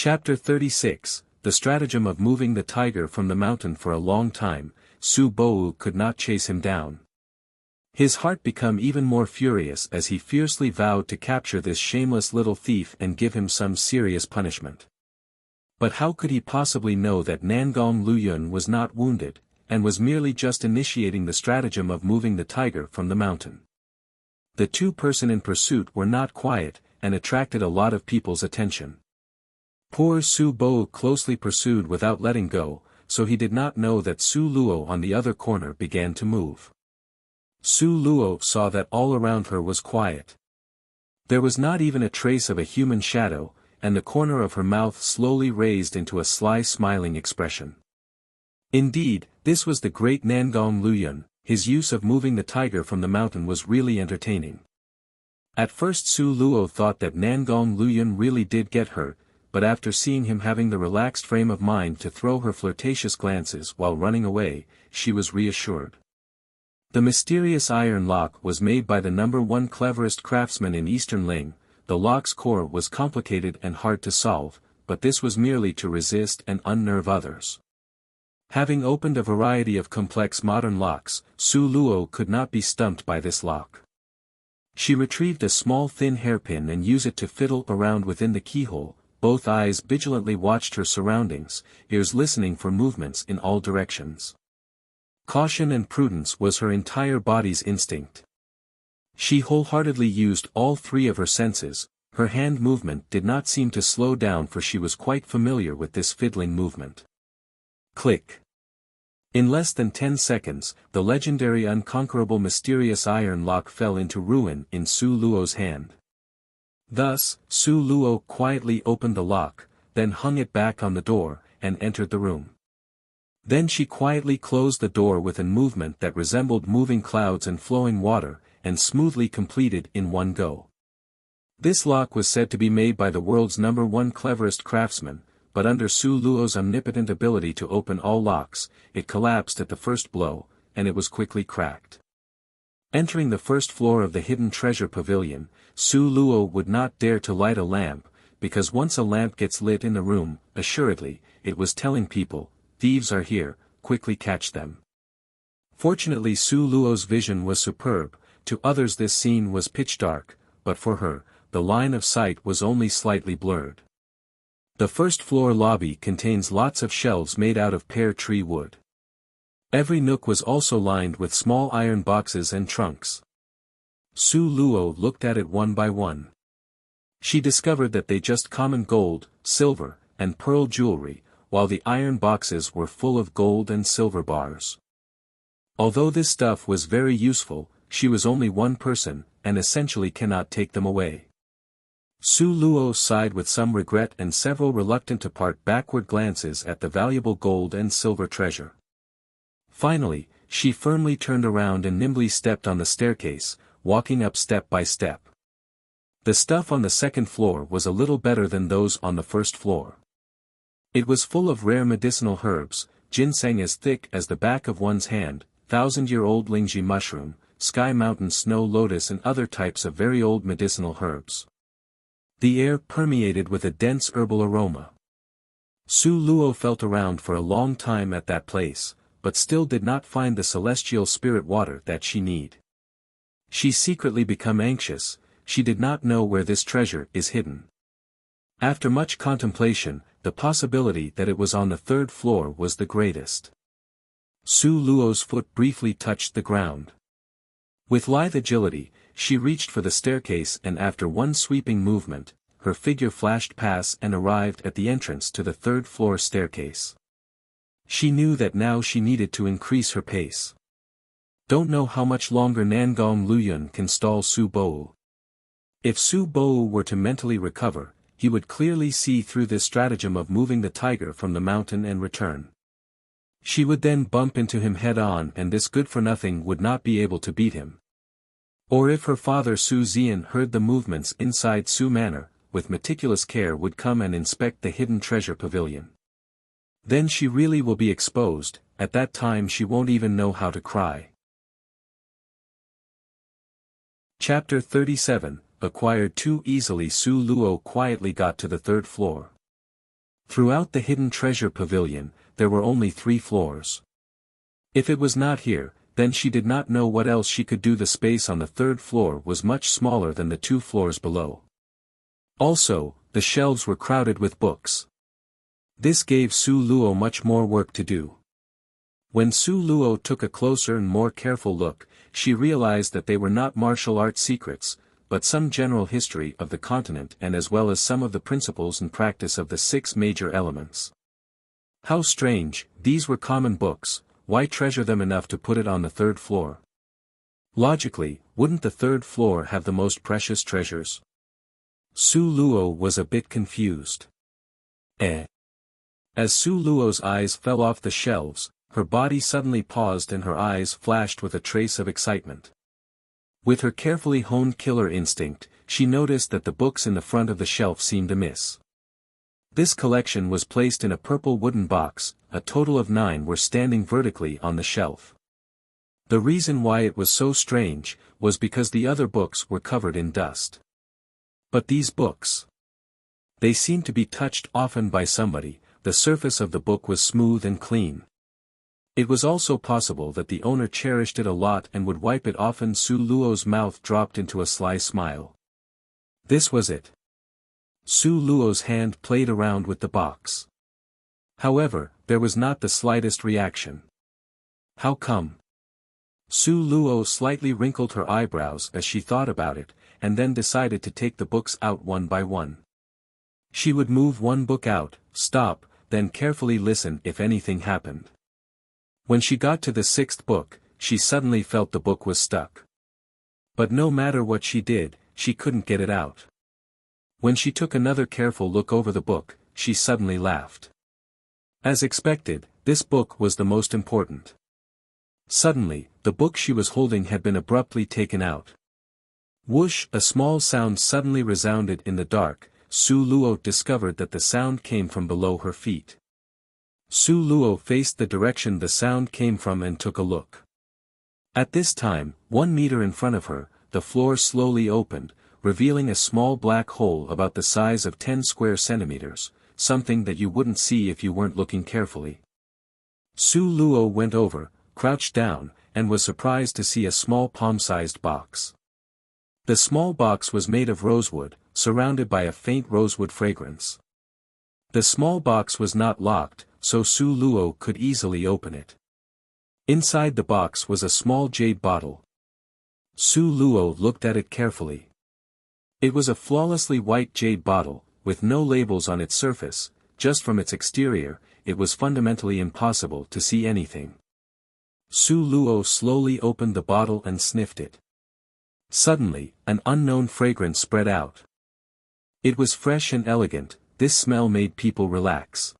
Chapter 36, The Stratagem of Moving the Tiger from the Mountain. For a long time, Su Bo could not chase him down. His heart became even more furious as he fiercely vowed to capture this shameless little thief and give him some serious punishment. But how could he possibly know that Nangong Luyun was not wounded, and was merely just initiating the stratagem of moving the tiger from the mountain? The two-person in pursuit were not quiet, and attracted a lot of people's attention. Poor Su Bo closely pursued without letting go, so he did not know that Su Luo on the other corner began to move. Su Luo saw that all around her was quiet. There was not even a trace of a human shadow, and the corner of her mouth slowly raised into a sly smiling expression. Indeed, this was the great Nangong Luyun. His use of moving the tiger from the mountain was really entertaining. At first Su Luo thought that Nangong Luyun really did get hurt, but after seeing him having the relaxed frame of mind to throw her flirtatious glances while running away, she was reassured. The mysterious iron lock was made by the #1 cleverest craftsman in Eastern Ling. The lock's core was complicated and hard to solve, but this was merely to resist and unnerve others. Having opened a variety of complex modern locks, Su Luo could not be stumped by this lock. She retrieved a small thin hairpin and used it to fiddle around within the keyhole. Both eyes vigilantly watched her surroundings, ears listening for movements in all directions. Caution and prudence was her entire body's instinct. She wholeheartedly used all three of her senses. Her hand movement did not seem to slow down, for she was quite familiar with this fiddling movement. Click. In less than 10 seconds, the legendary unconquerable mysterious iron lock fell into ruin in Su Luo's hand. Thus, Su Luo quietly opened the lock, then hung it back on the door, and entered the room. Then she quietly closed the door with a movement that resembled moving clouds and flowing water, and smoothly completed in one go. This lock was said to be made by the world's #1 cleverest craftsman, but under Su Luo's omnipotent ability to open all locks, it collapsed at the first blow, and it was quickly cracked. Entering the first floor of the hidden treasure pavilion, Su Luo would not dare to light a lamp, because once a lamp gets lit in the room, assuredly, it was telling people, "Thieves are here, quickly catch them." Fortunately Su Luo's vision was superb. To others this scene was pitch dark, but for her, the line of sight was only slightly blurred. The first floor lobby contains lots of shelves made out of pear tree wood. Every nook was also lined with small iron boxes and trunks. Su Luo looked at it one by one. She discovered that they just common gold, silver, and pearl jewelry, while the iron boxes were full of gold and silver bars. Although this stuff was very useful, she was only one person, and essentially cannot take them away. Su Luo sighed with some regret and several reluctant to part backward glances at the valuable gold and silver treasure. Finally, she firmly turned around and nimbly stepped on the staircase, walking up step by step. The stuff on the second floor was a little better than those on the first floor. It was full of rare medicinal herbs, ginseng as thick as the back of one's hand, 1,000-year-old lingji mushroom, sky mountain snow lotus, and other types of very old medicinal herbs. The air permeated with a dense herbal aroma. Su Luo felt around for a long time at that place, but still did not find the celestial spirit water that she needed. She secretly became anxious. She did not know where this treasure is hidden. After much contemplation, the possibility that it was on the third floor was the greatest. Su Luo's foot briefly touched the ground. With lithe agility, she reached for the staircase, and after one sweeping movement, her figure flashed past and arrived at the entrance to the third-floor staircase. She knew that now she needed to increase her pace. Don't know how much longer Nangong Luyun can stall Su Bo. If Su Bo were to mentally recover, he would clearly see through this stratagem of moving the tiger from the mountain and return. She would then bump into him head-on, and this good-for-nothing would not be able to beat him. Or if her father Su Zian heard the movements inside Su Manor, with meticulous care would come and inspect the hidden treasure pavilion. Then she really will be exposed. At that time she won't even know how to cry. Chapter 37, Acquired too easily. Su Luo quietly got to the third floor. Throughout the hidden treasure pavilion, there were only 3 floors. If it was not here, then she did not know what else she could do. The space on the 3rd floor was much smaller than the 2 floors below. Also, the shelves were crowded with books. This gave Su Luo much more work to do. When Su Luo took a closer and more careful look, she realized that they were not martial arts secrets, but some general history of the continent and as well as some of the principles and practice of the 6 major elements. How strange, these were common books, why treasure them enough to put it on the 3rd floor? Logically, wouldn't the 3rd floor have the most precious treasures? Su Luo was a bit confused. As Su Luo's eyes fell off the shelves, her body suddenly paused and her eyes flashed with a trace of excitement. With her carefully honed killer instinct, she noticed that the books in the front of the shelf seemed amiss. This collection was placed in a purple wooden box, a total of 9 were standing vertically on the shelf. The reason why it was so strange, was because the other books were covered in dust. But these books, they seemed to be touched often by somebody. The surface of the book was smooth and clean. It was also possible that the owner cherished it a lot and would wipe it often. Su Luo's mouth dropped into a sly smile. This was it. Su Luo's hand played around with the box. However, there was not the slightest reaction. How come? Su Luo slightly wrinkled her eyebrows as she thought about it, and then decided to take the books out one by one. She would move one book out, stop, then carefully listen if anything happened. When she got to the 6th book, she suddenly felt the book was stuck. But no matter what she did, she couldn't get it out. When she took another careful look over the book, she suddenly laughed. As expected, this book was the most important. Suddenly, the book she was holding had been abruptly taken out. Whoosh! A small sound suddenly resounded in the dark. Su Luo discovered that the sound came from below her feet. Su Luo faced the direction the sound came from and took a look. At this time, 1 meter in front of her, the floor slowly opened, revealing a small black hole about the size of 10 square centimeters, something that you wouldn't see if you weren't looking carefully. Su Luo went over, crouched down, and was surprised to see a small palm-sized box. The small box was made of rosewood, surrounded by a faint rosewood fragrance. The small box was not locked, so Su Luo could easily open it. Inside the box was a small jade bottle. Su Luo looked at it carefully. It was a flawlessly white jade bottle, with no labels on its surface. Just from its exterior, it was fundamentally impossible to see anything. Su Luo slowly opened the bottle and sniffed it. Suddenly, an unknown fragrance spread out. It was fresh and elegant. This smell made people relax.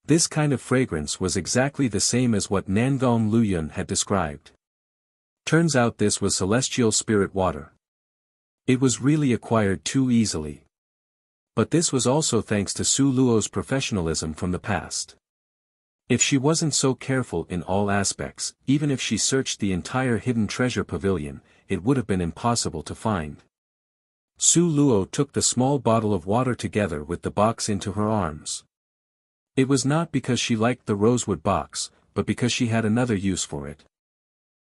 This kind of fragrance was exactly the same as what Nangong Luyun had described. Turns out this was celestial spirit water. It was really acquired too easily. But this was also thanks to Su Luo's professionalism from the past. If she wasn't so careful in all aspects, even if she searched the entire hidden treasure pavilion, it would have been impossible to find. Su Luo took the small bottle of water together with the box into her arms. It was not because she liked the rosewood box, but because she had another use for it.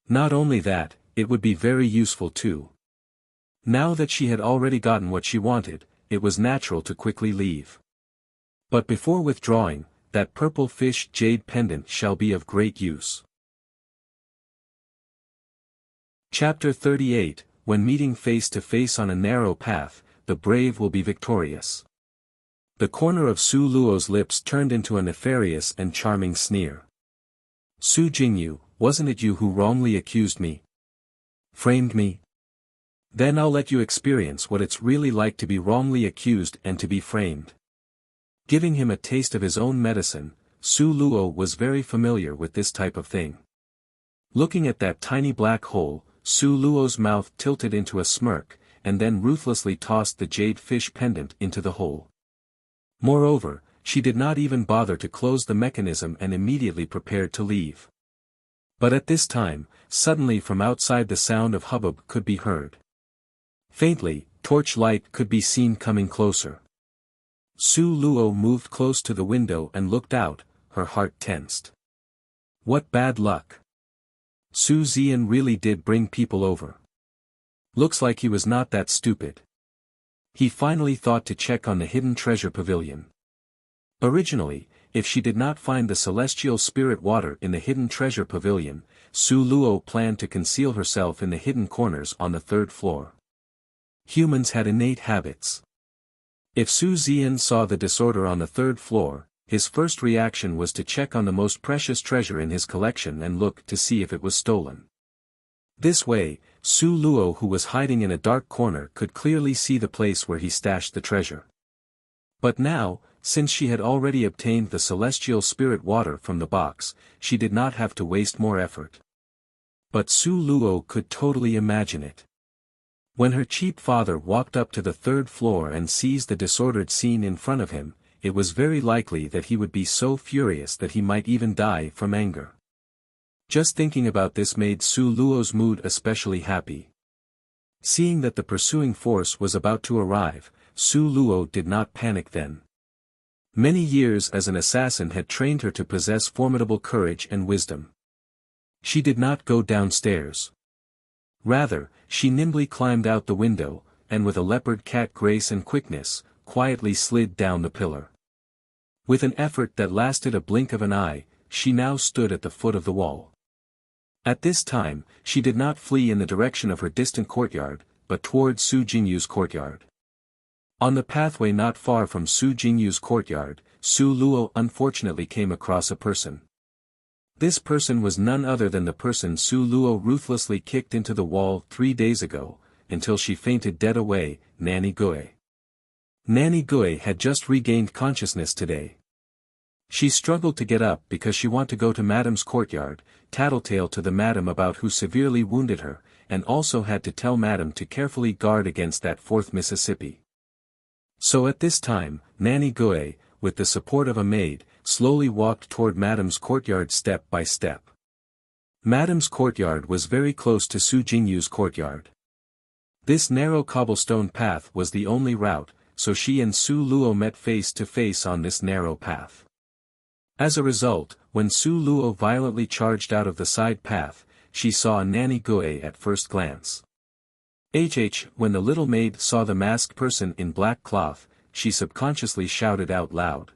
Not only that, it would be very useful too. Now that she had already gotten what she wanted, it was natural to quickly leave. But before withdrawing, that purple fish jade pendant shall be of great use. Chapter 38, When meeting face to face on a narrow path, the brave will be victorious. The corner of Su Luo's lips turned into a nefarious and charming sneer. Su Jingyu, wasn't it you who wrongly accused me? Framed me? Then I'll let you experience what it's really like to be wrongly accused and to be framed. Giving him a taste of his own medicine, Su Luo was very familiar with this type of thing. Looking at that tiny black hole, Su Luo's mouth tilted into a smirk, and then ruthlessly tossed the jade fish pendant into the hole. Moreover, she did not even bother to close the mechanism and immediately prepared to leave. But at this time, suddenly from outside the sound of hubbub could be heard. Faintly, torch light could be seen coming closer. Su Luo moved close to the window and looked out, her heart tensed. What bad luck. Su Zian really did bring people over. Looks like he was not that stupid. He finally thought to check on the hidden treasure pavilion. Originally, if she did not find the celestial spirit water in the hidden treasure pavilion, Su Luo planned to conceal herself in the hidden corners on the third floor. Humans had innate habits. If Su Zian saw the disorder on the third floor, his first reaction was to check on the most precious treasure in his collection and look to see if it was stolen. This way, Su Luo, who was hiding in a dark corner, could clearly see the place where he stashed the treasure. But now, since she had already obtained the celestial spirit water from the box, she did not have to waste more effort. But Su Luo could totally imagine it. When her cheap father walked up to the third floor and sees the disordered scene in front of him, it was very likely that he would be so furious that he might even die from anger. Just thinking about this made Su Luo's mood especially happy. Seeing that the pursuing force was about to arrive, Su Luo did not panic then. Many years as an assassin had trained her to possess formidable courage and wisdom. She did not go downstairs. Rather, she nimbly climbed out the window, and with a leopard cat grace and quickness, quietly slid down the pillar. With an effort that lasted a blink of an eye, she now stood at the foot of the wall. At this time, she did not flee in the direction of her distant courtyard, but toward Su Jingyu's courtyard. On the pathway not far from Su Jingyu's courtyard, Su Luo unfortunately came across a person. This person was none other than the person Su Luo ruthlessly kicked into the wall 3 days ago, until she fainted dead away, Nanny Gui. Nanny Gui had just regained consciousness today. She struggled to get up because she wanted to go to Madame's courtyard, tattletale to the Madame about who severely wounded her, and also had to tell Madame to carefully guard against that 4th Mississippi. So at this time, Nanny Gui, with the support of a maid, slowly walked toward Madame's courtyard step by step. Madame's courtyard was very close to Su Jingyu's courtyard. This narrow cobblestone path was the only route, so she and Su Luo met face to face on this narrow path. As a result, when Su Luo violently charged out of the side path, she saw Nanny Gui at first glance. When the little maid saw the masked person in black cloth, she subconsciously shouted out loud.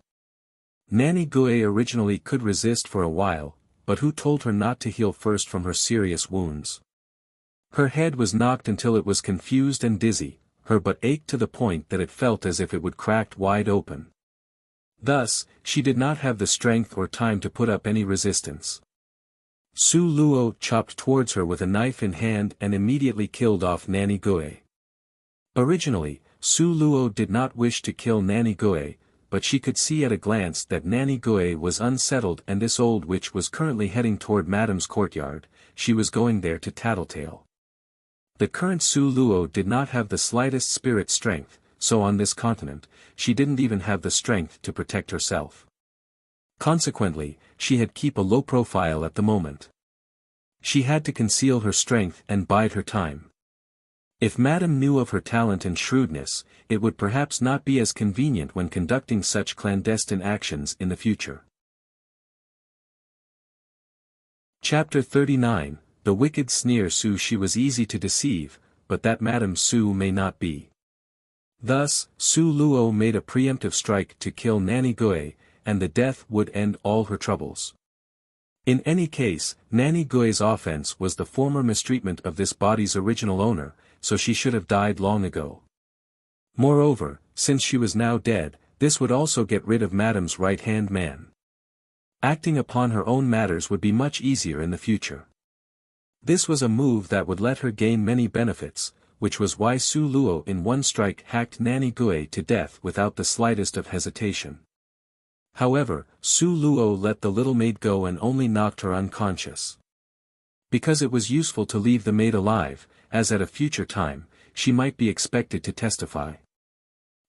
Nanny Gui originally could resist for a while, but who told her not to heal first from her serious wounds? Her head was knocked until it was confused and dizzy, her butt ached to the point that it felt as if it would crack wide open. Thus, she did not have the strength or time to put up any resistance. Su Luo chopped towards her with a knife in hand and immediately killed off Nanny Gui. Originally, Su Luo did not wish to kill Nanny Gui, but she could see at a glance that Nanny Gui was unsettled and this old witch was currently heading toward Madame's courtyard. She was going there to tattletale. The current Su Luo did not have the slightest spirit strength, so on this continent, she didn't even have the strength to protect herself. Consequently, she had to keep a low profile at the moment. She had to conceal her strength and bide her time. If Madame knew of her talent and shrewdness, it would perhaps not be as convenient when conducting such clandestine actions in the future. Chapter 39, The Wicked Sneer. Su She was easy to deceive, but that Madame Su may not be. Thus, Su Luo made a preemptive strike to kill Nanny Gui, and the death would end all her troubles. In any case, Nanny Gui's offense was the former mistreatment of this body's original owner, so she should have died long ago. Moreover, since she was now dead, this would also get rid of Madame's right-hand man. Acting upon her own matters would be much easier in the future. This was a move that would let her gain many benefits, which was why Su Luo in one strike hacked Nanny Gui to death without the slightest of hesitation. However, Su Luo let the little maid go and only knocked her unconscious. Because it was useful to leave the maid alive, as at a future time, she might be expected to testify.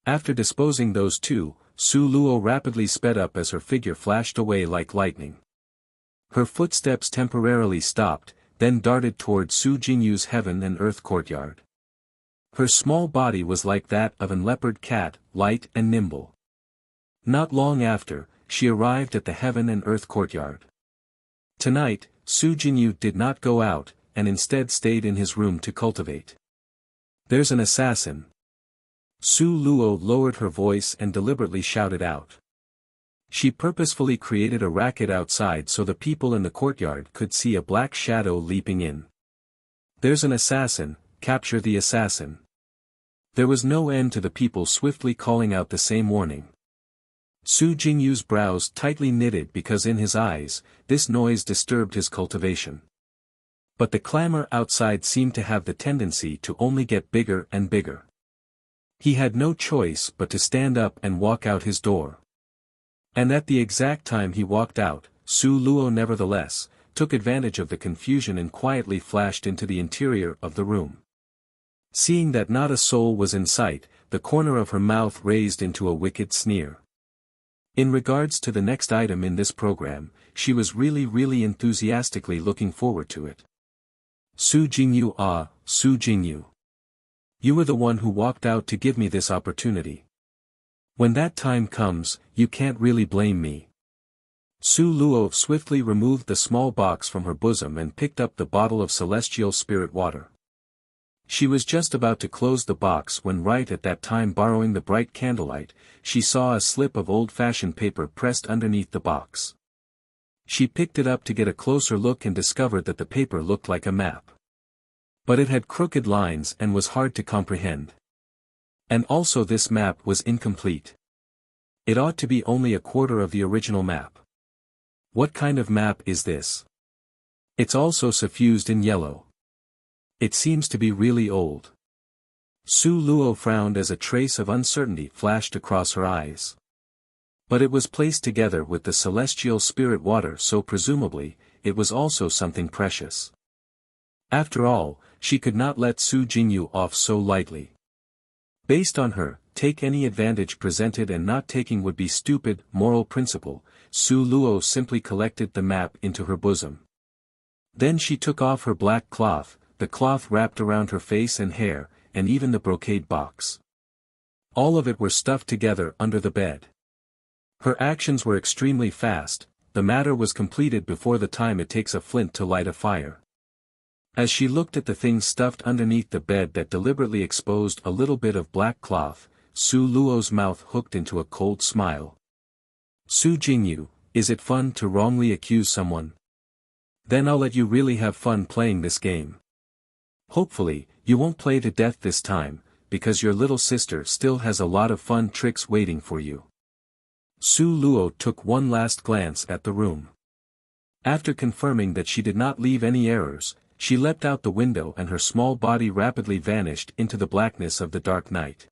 After disposing those two, Su Luo rapidly sped up as her figure flashed away like lightning. Her footsteps temporarily stopped, then darted toward Su Jingyu's heaven and earth courtyard. Her small body was like that of an leopard cat, light and nimble. Not long after, she arrived at the heaven and earth courtyard. Tonight, Su Jinyu did not go out, and instead stayed in his room to cultivate. "There's an assassin." Su Luo lowered her voice and deliberately shouted out. She purposefully created a racket outside so the people in the courtyard could see a black shadow leaping in. "There's an assassin, capture the assassin." There was no end to the people swiftly calling out the same warning. Su Jingyu's brows tightly knitted because in his eyes, this noise disturbed his cultivation. But the clamor outside seemed to have the tendency to only get bigger and bigger. He had no choice but to stand up and walk out his door. And at the exact time he walked out, Su Luo nevertheless, took advantage of the confusion and quietly flashed into the interior of the room. Seeing that not a soul was in sight, the corner of her mouth raised into a wicked sneer. In regards to the next item in this program, she was really enthusiastically looking forward to it. Su Jingyu, Su Jingyu. You were the one who walked out to give me this opportunity. When that time comes, you can't really blame me. Su Luo swiftly removed the small box from her bosom and picked up the bottle of celestial spirit water. She was just about to close the box when right at that time, borrowing the bright candlelight, she saw a slip of old-fashioned paper pressed underneath the box. She picked it up to get a closer look and discovered that the paper looked like a map. But it had crooked lines and was hard to comprehend. And also this map was incomplete. It ought to be only a quarter of the original map. What kind of map is this? It's also suffused in yellow. It seems to be really old. Su Luo frowned as a trace of uncertainty flashed across her eyes. But it was placed together with the celestial spirit water, so presumably, it was also something precious. After all, she could not let Su Jingyu off so lightly. Based on her, take any advantage presented and not taking would be stupid, moral principle, Su Luo simply collected the map into her bosom. Then she took off her black cloth, the cloth wrapped around her face and hair, and even the brocade box. All of it were stuffed together under the bed. Her actions were extremely fast, the matter was completed before the time it takes a flint to light a fire. As she looked at the things stuffed underneath the bed that deliberately exposed a little bit of black cloth, Su Luo's mouth hooked into a cold smile. Su Jingyu, is it fun to wrongly accuse someone? Then I'll let you really have fun playing this game. Hopefully, you won't play to death this time, because your little sister still has a lot of fun tricks waiting for you. Su Luo took one last glance at the room. After confirming that she did not leave any errors, she leapt out the window and her small body rapidly vanished into the blackness of the dark night.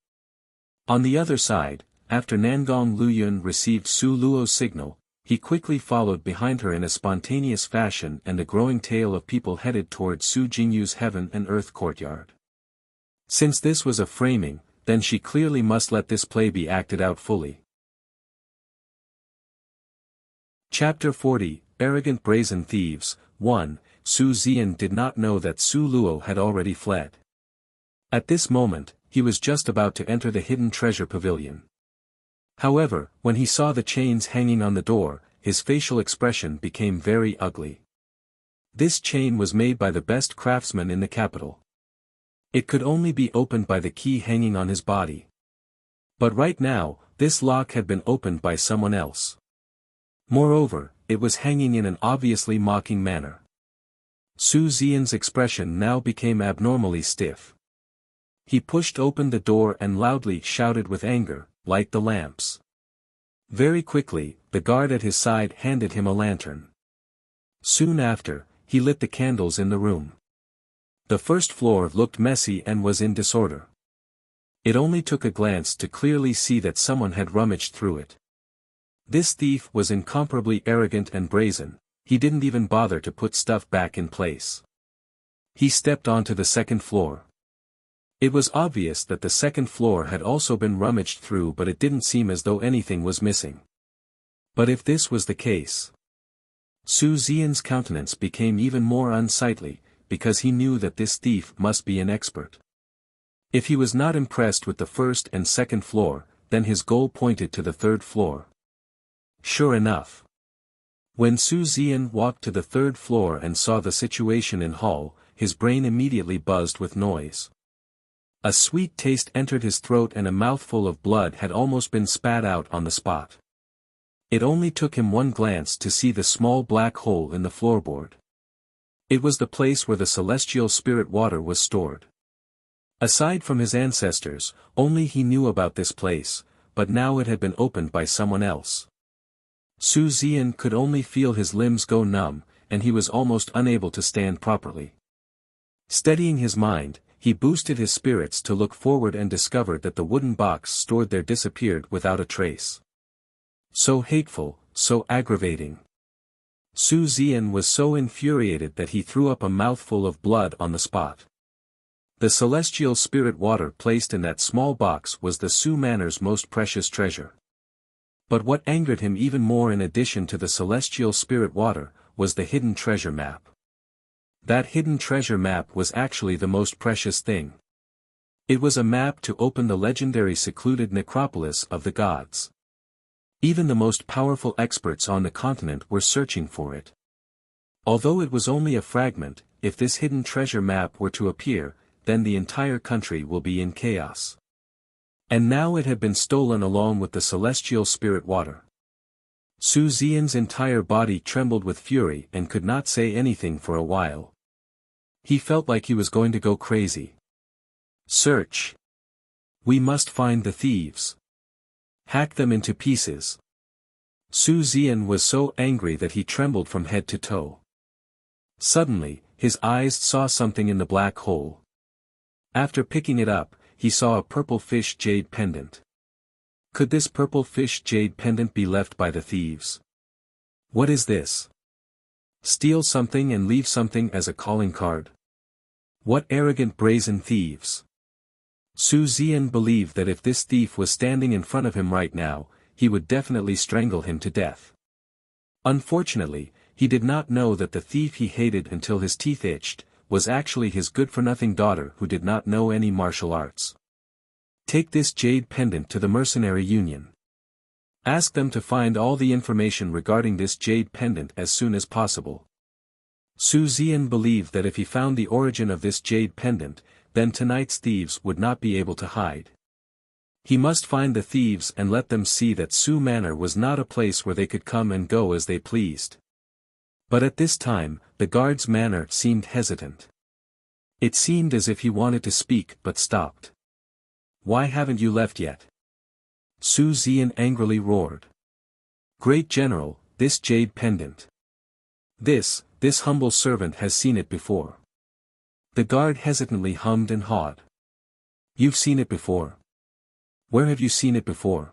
On the other side, after Nangong Luyun received Su Luo's signal, he quickly followed behind her in a spontaneous fashion, and a growing tail of people headed toward Su Jingyu's heaven and earth courtyard. Since this was a framing, then she clearly must let this play be acted out fully. Chapter 40, Arrogant Brazen Thieves. 1. Su Zian did not know that Su Luo had already fled. At this moment, he was just about to enter the hidden treasure pavilion. However, when he saw the chains hanging on the door, his facial expression became very ugly. This chain was made by the best craftsman in the capital. It could only be opened by the key hanging on his body. But right now, this lock had been opened by someone else. Moreover, it was hanging in an obviously mocking manner. Su Zian's expression now became abnormally stiff. He pushed open the door and loudly shouted with anger, "Light the lamps." Very quickly, the guard at his side handed him a lantern. Soon after, he lit the candles in the room. The first floor looked messy and was in disorder. It only took a glance to clearly see that someone had rummaged through it. This thief was incomparably arrogant and brazen, he didn't even bother to put stuff back in place. He stepped onto the second floor. It was obvious that the second floor had also been rummaged through, but it didn't seem as though anything was missing. But if this was the case, Su Zian's countenance became even more unsightly, because he knew that this thief must be an expert. If he was not impressed with the first and second floor, then his goal pointed to the third floor. Sure enough. When Su Zian walked to the third floor and saw the situation in hall, his brain immediately buzzed with noise. A sweet taste entered his throat and a mouthful of blood had almost been spat out on the spot. It only took him one glance to see the small black hole in the floorboard. It was the place where the celestial spirit water was stored. Aside from his ancestors, only he knew about this place, but now it had been opened by someone else. Su Zian could only feel his limbs go numb, and he was almost unable to stand properly. Steadying his mind, he boosted his spirits to look forward and discovered that the wooden box stored there disappeared without a trace. So hateful, so aggravating. Su Zian was so infuriated that he threw up a mouthful of blood on the spot. The celestial spirit water placed in that small box was the Su Manor's most precious treasure. But what angered him even more in addition to the celestial spirit water, was the hidden treasure map. That hidden treasure map was actually the most precious thing. It was a map to open the legendary secluded necropolis of the gods. Even the most powerful experts on the continent were searching for it. Although it was only a fragment, if this hidden treasure map were to appear, then the entire country will be in chaos. And now it had been stolen along with the celestial spirit water. Su Zian's entire body trembled with fury and could not say anything for a while. He felt like he was going to go crazy. Search. We must find the thieves. Hack them into pieces. Su Zian was so angry that he trembled from head to toe. Suddenly, his eyes saw something in the black hole. After picking it up, he saw a purple fish jade pendant. Could this purple fish jade pendant be left by the thieves? What is this? Steal something and leave something as a calling card? What arrogant brazen thieves! Su Zian believed that if this thief was standing in front of him right now, he would definitely strangle him to death. Unfortunately, he did not know that the thief he hated until his teeth itched, was actually his good-for-nothing daughter who did not know any martial arts. Take this jade pendant to the mercenary union. Ask them to find all the information regarding this jade pendant as soon as possible. Su Zian believed that if he found the origin of this jade pendant, then tonight's thieves would not be able to hide. He must find the thieves and let them see that Su Manor was not a place where they could come and go as they pleased. But at this time, the guard's manner seemed hesitant. It seemed as if he wanted to speak but stopped. Why haven't you left yet? Su Zian angrily roared. Great General, this jade pendant. This humble servant has seen it before. The guard hesitantly hummed and hawed. You've seen it before? Where have you seen it before?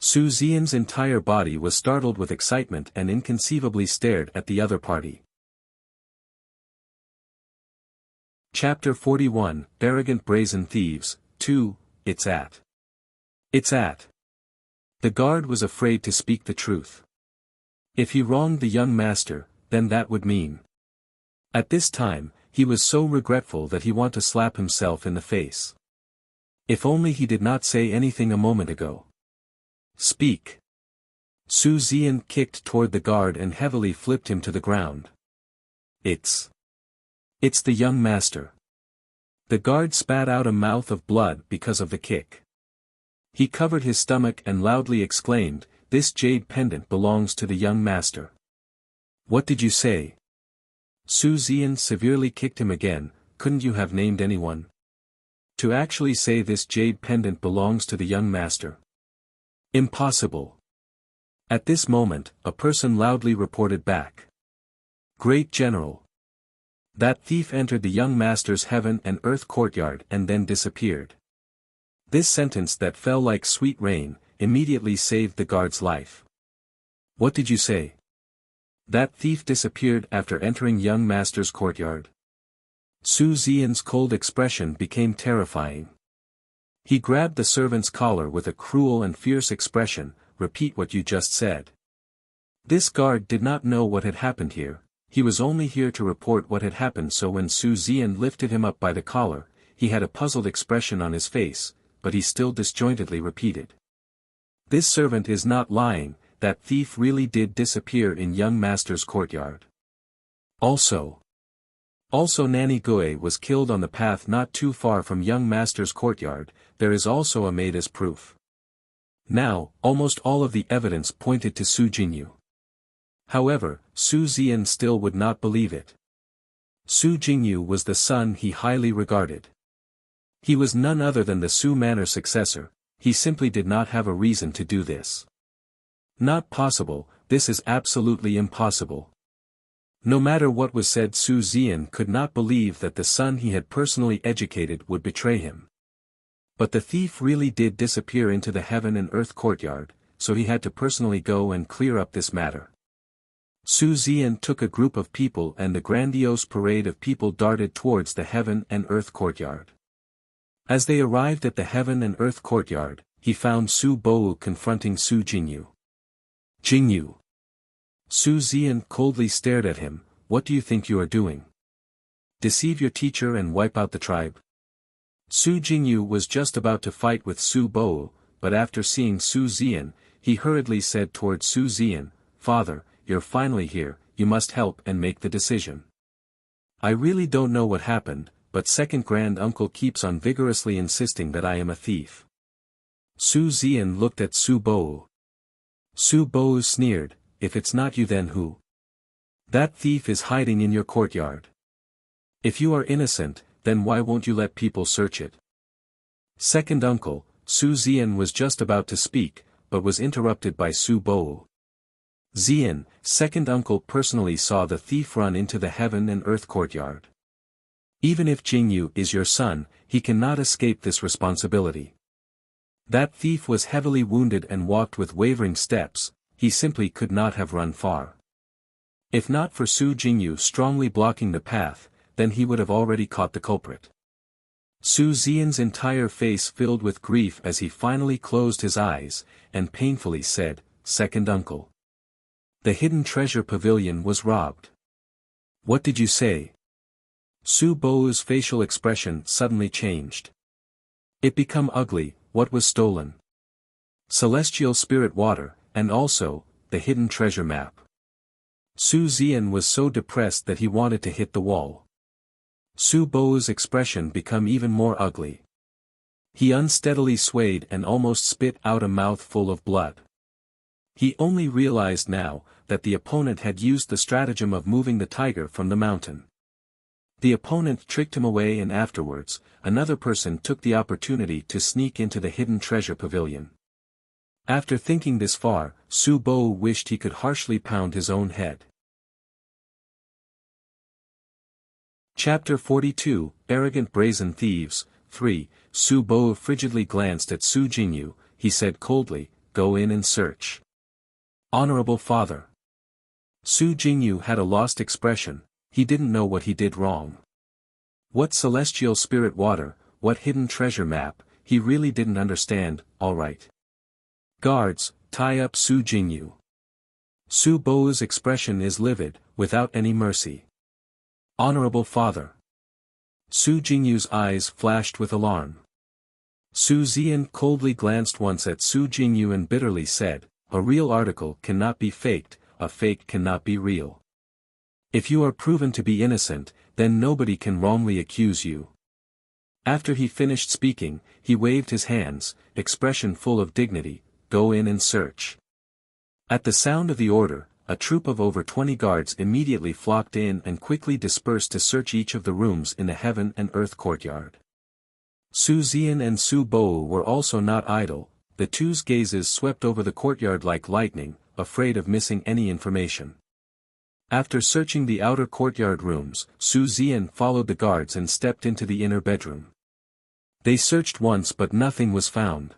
Su Zian's entire body was startled with excitement and inconceivably stared at the other party. Chapter 41, Arrogant Brazen Thieves, 2, It's at. The guard was afraid to speak the truth. If he wronged the young master, then that would mean. At this time, he was so regretful that he wanted to slap himself in the face. If only he did not say anything a moment ago. Speak. Su Zian kicked toward the guard and heavily flipped him to the ground. It's the young master. The guard spat out a mouth of blood because of the kick. He covered his stomach and loudly exclaimed, "This jade pendant belongs to the young master." What did you say? Su Zian severely kicked him again. Couldn't you have named anyone? To actually say this jade pendant belongs to the young master. Impossible. At this moment, a person loudly reported back. Great General. That thief entered the young master's heaven and earth courtyard and then disappeared. This sentence that fell like sweet rain, immediately saved the guard's life. What did you say? That thief disappeared after entering young master's courtyard. Su Zian's cold expression became terrifying. He grabbed the servant's collar with a cruel and fierce expression. Repeat what you just said. This guard did not know what had happened here, he was only here to report what had happened, so when Su Zian lifted him up by the collar, he had a puzzled expression on his face. but he still disjointedly repeated. This servant is not lying, that thief really did disappear in young master's courtyard. Also Nanny Goe was killed on the path not too far from young master's courtyard, there is also a maid as proof. Now, almost all of the evidence pointed to Su Jingyu. However, Su Zian still would not believe it. Su Jingyu was the son he highly regarded. He was none other than the Su Manor successor, he simply did not have a reason to do this. Not possible, this is absolutely impossible. No matter what was said, Su Zian could not believe that the son he had personally educated would betray him. But the thief really did disappear into the heaven and earth courtyard, so he had to personally go and clear up this matter. Su Zian took a group of people and the grandiose parade of people darted towards the heaven and earth courtyard. As they arrived at the heaven and earth courtyard, he found Su Bo confronting Su Jingyu. Jingyu. Su Zian coldly stared at him, what do you think you are doing? Deceive your teacher and wipe out the tribe? Su Jingyu was just about to fight with Su Bo, but after seeing Su Zian, he hurriedly said towards Su Zian, Father, you're finally here, you must help and make the decision. I really don't know what happened, but second grand uncle keeps on vigorously insisting that I am a thief. Su Zian looked at Su Bo. Su Bo sneered, if it's not you then who? That thief is hiding in your courtyard. If you are innocent, then why won't you let people search it? Second uncle, Su Zian was just about to speak, but was interrupted by Su Bo. Zian, second uncle personally saw the thief run into the heaven and earth courtyard. Even if Jingyu is your son, he cannot escape this responsibility. That thief was heavily wounded and walked with wavering steps, he simply could not have run far. If not for Su Jingyu strongly blocking the path, then he would have already caught the culprit. Su Zian's entire face filled with grief as he finally closed his eyes, and painfully said, Second uncle. The hidden treasure pavilion was robbed. What did you say? Su Bo's facial expression suddenly changed. It became ugly, what was stolen? Celestial spirit water, and also, the hidden treasure map. Su Zian was so depressed that he wanted to hit the wall. Su Bo's expression became even more ugly. He unsteadily swayed and almost spit out a mouthful of blood. He only realized now, that the opponent had used the stratagem of moving the tiger from the mountain. The opponent tricked him away and afterwards, another person took the opportunity to sneak into the hidden treasure pavilion. After thinking this far, Su Bo wished he could harshly pound his own head. Chapter 42, Arrogant Brazen Thieves, 3, Su Bo frigidly glanced at Su Jingyu, he said coldly, Go in and search. Honorable father. Su Jingyu had a lost expression, he didn't know what he did wrong. What celestial spirit water, what hidden treasure map, he really didn't understand, alright. Guards, tie up Su Jingyu. Su Bo's expression is livid, without any mercy. Honorable father. Su Jingyu's eyes flashed with alarm. Su Zian coldly glanced once at Su Jingyu and bitterly said, A real article cannot be faked, a fake cannot be real. If you are proven to be innocent, then nobody can wrongly accuse you. After he finished speaking, he waved his hands, expression full of dignity, Go in and search. At the sound of the order, a troop of over 20 guards immediately flocked in and quickly dispersed to search each of the rooms in the heaven and earth courtyard. Su Zian and Su Bo were also not idle, the two's gazes swept over the courtyard like lightning, afraid of missing any information. After searching the outer courtyard rooms, Su Zian followed the guards and stepped into the inner bedroom. They searched once but nothing was found.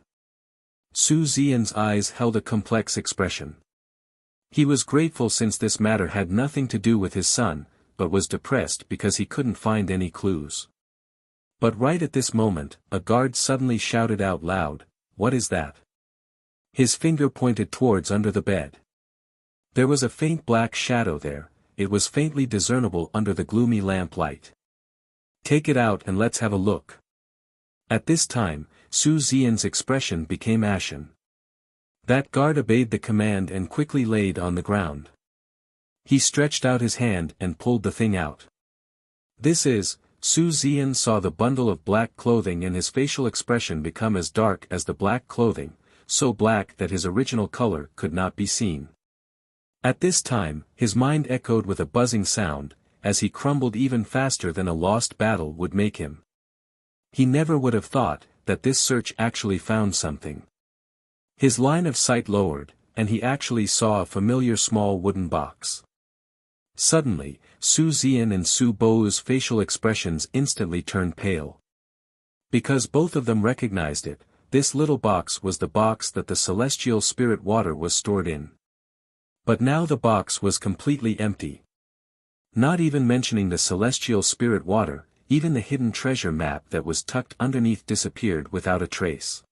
Su Zian's eyes held a complex expression. He was grateful since this matter had nothing to do with his son, but was depressed because he couldn't find any clues. But right at this moment, a guard suddenly shouted out loud, What is that? His finger pointed towards under the bed. There was a faint black shadow there, it was faintly discernible under the gloomy lamp light. Take it out and let's have a look. At this time, Su Xian's expression became ashen. That guard obeyed the command and quickly laid on the ground. He stretched out his hand and pulled the thing out. Su Xian saw the bundle of black clothing and his facial expression become as dark as the black clothing, so black that his original color could not be seen. At this time, his mind echoed with a buzzing sound, as he crumbled even faster than a lost battle would make him. He never would have thought that this search actually found something. His line of sight lowered, and he actually saw a familiar small wooden box. Suddenly, Su Xian and Su Bou's facial expressions instantly turned pale. Because both of them recognized it, this little box was the box that the celestial spirit water was stored in. But now the box was completely empty. Not even mentioning the celestial spirit water, even the hidden treasure map that was tucked underneath disappeared without a trace.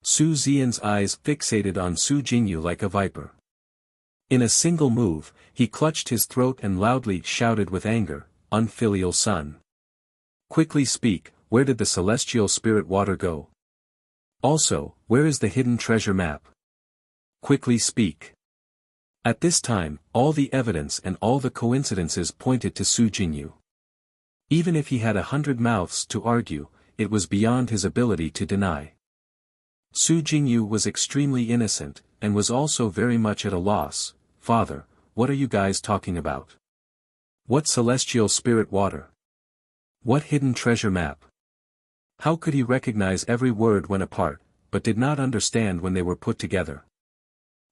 Su Xian's eyes fixated on Su Jingyu like a viper. In a single move, he clutched his throat and loudly shouted with anger, "Unfilial son! Quickly speak, where did the celestial spirit water go? Also, where is the hidden treasure map? Quickly speak!" At this time, all the evidence and all the coincidences pointed to Su Jingyu. Even if he had 100 mouths to argue, it was beyond his ability to deny. Su Jingyu was extremely innocent, and was also very much at a loss. "Father, what are you guys talking about? What celestial spirit water? What hidden treasure map?" How could he recognize every word when apart, but did not understand when they were put together?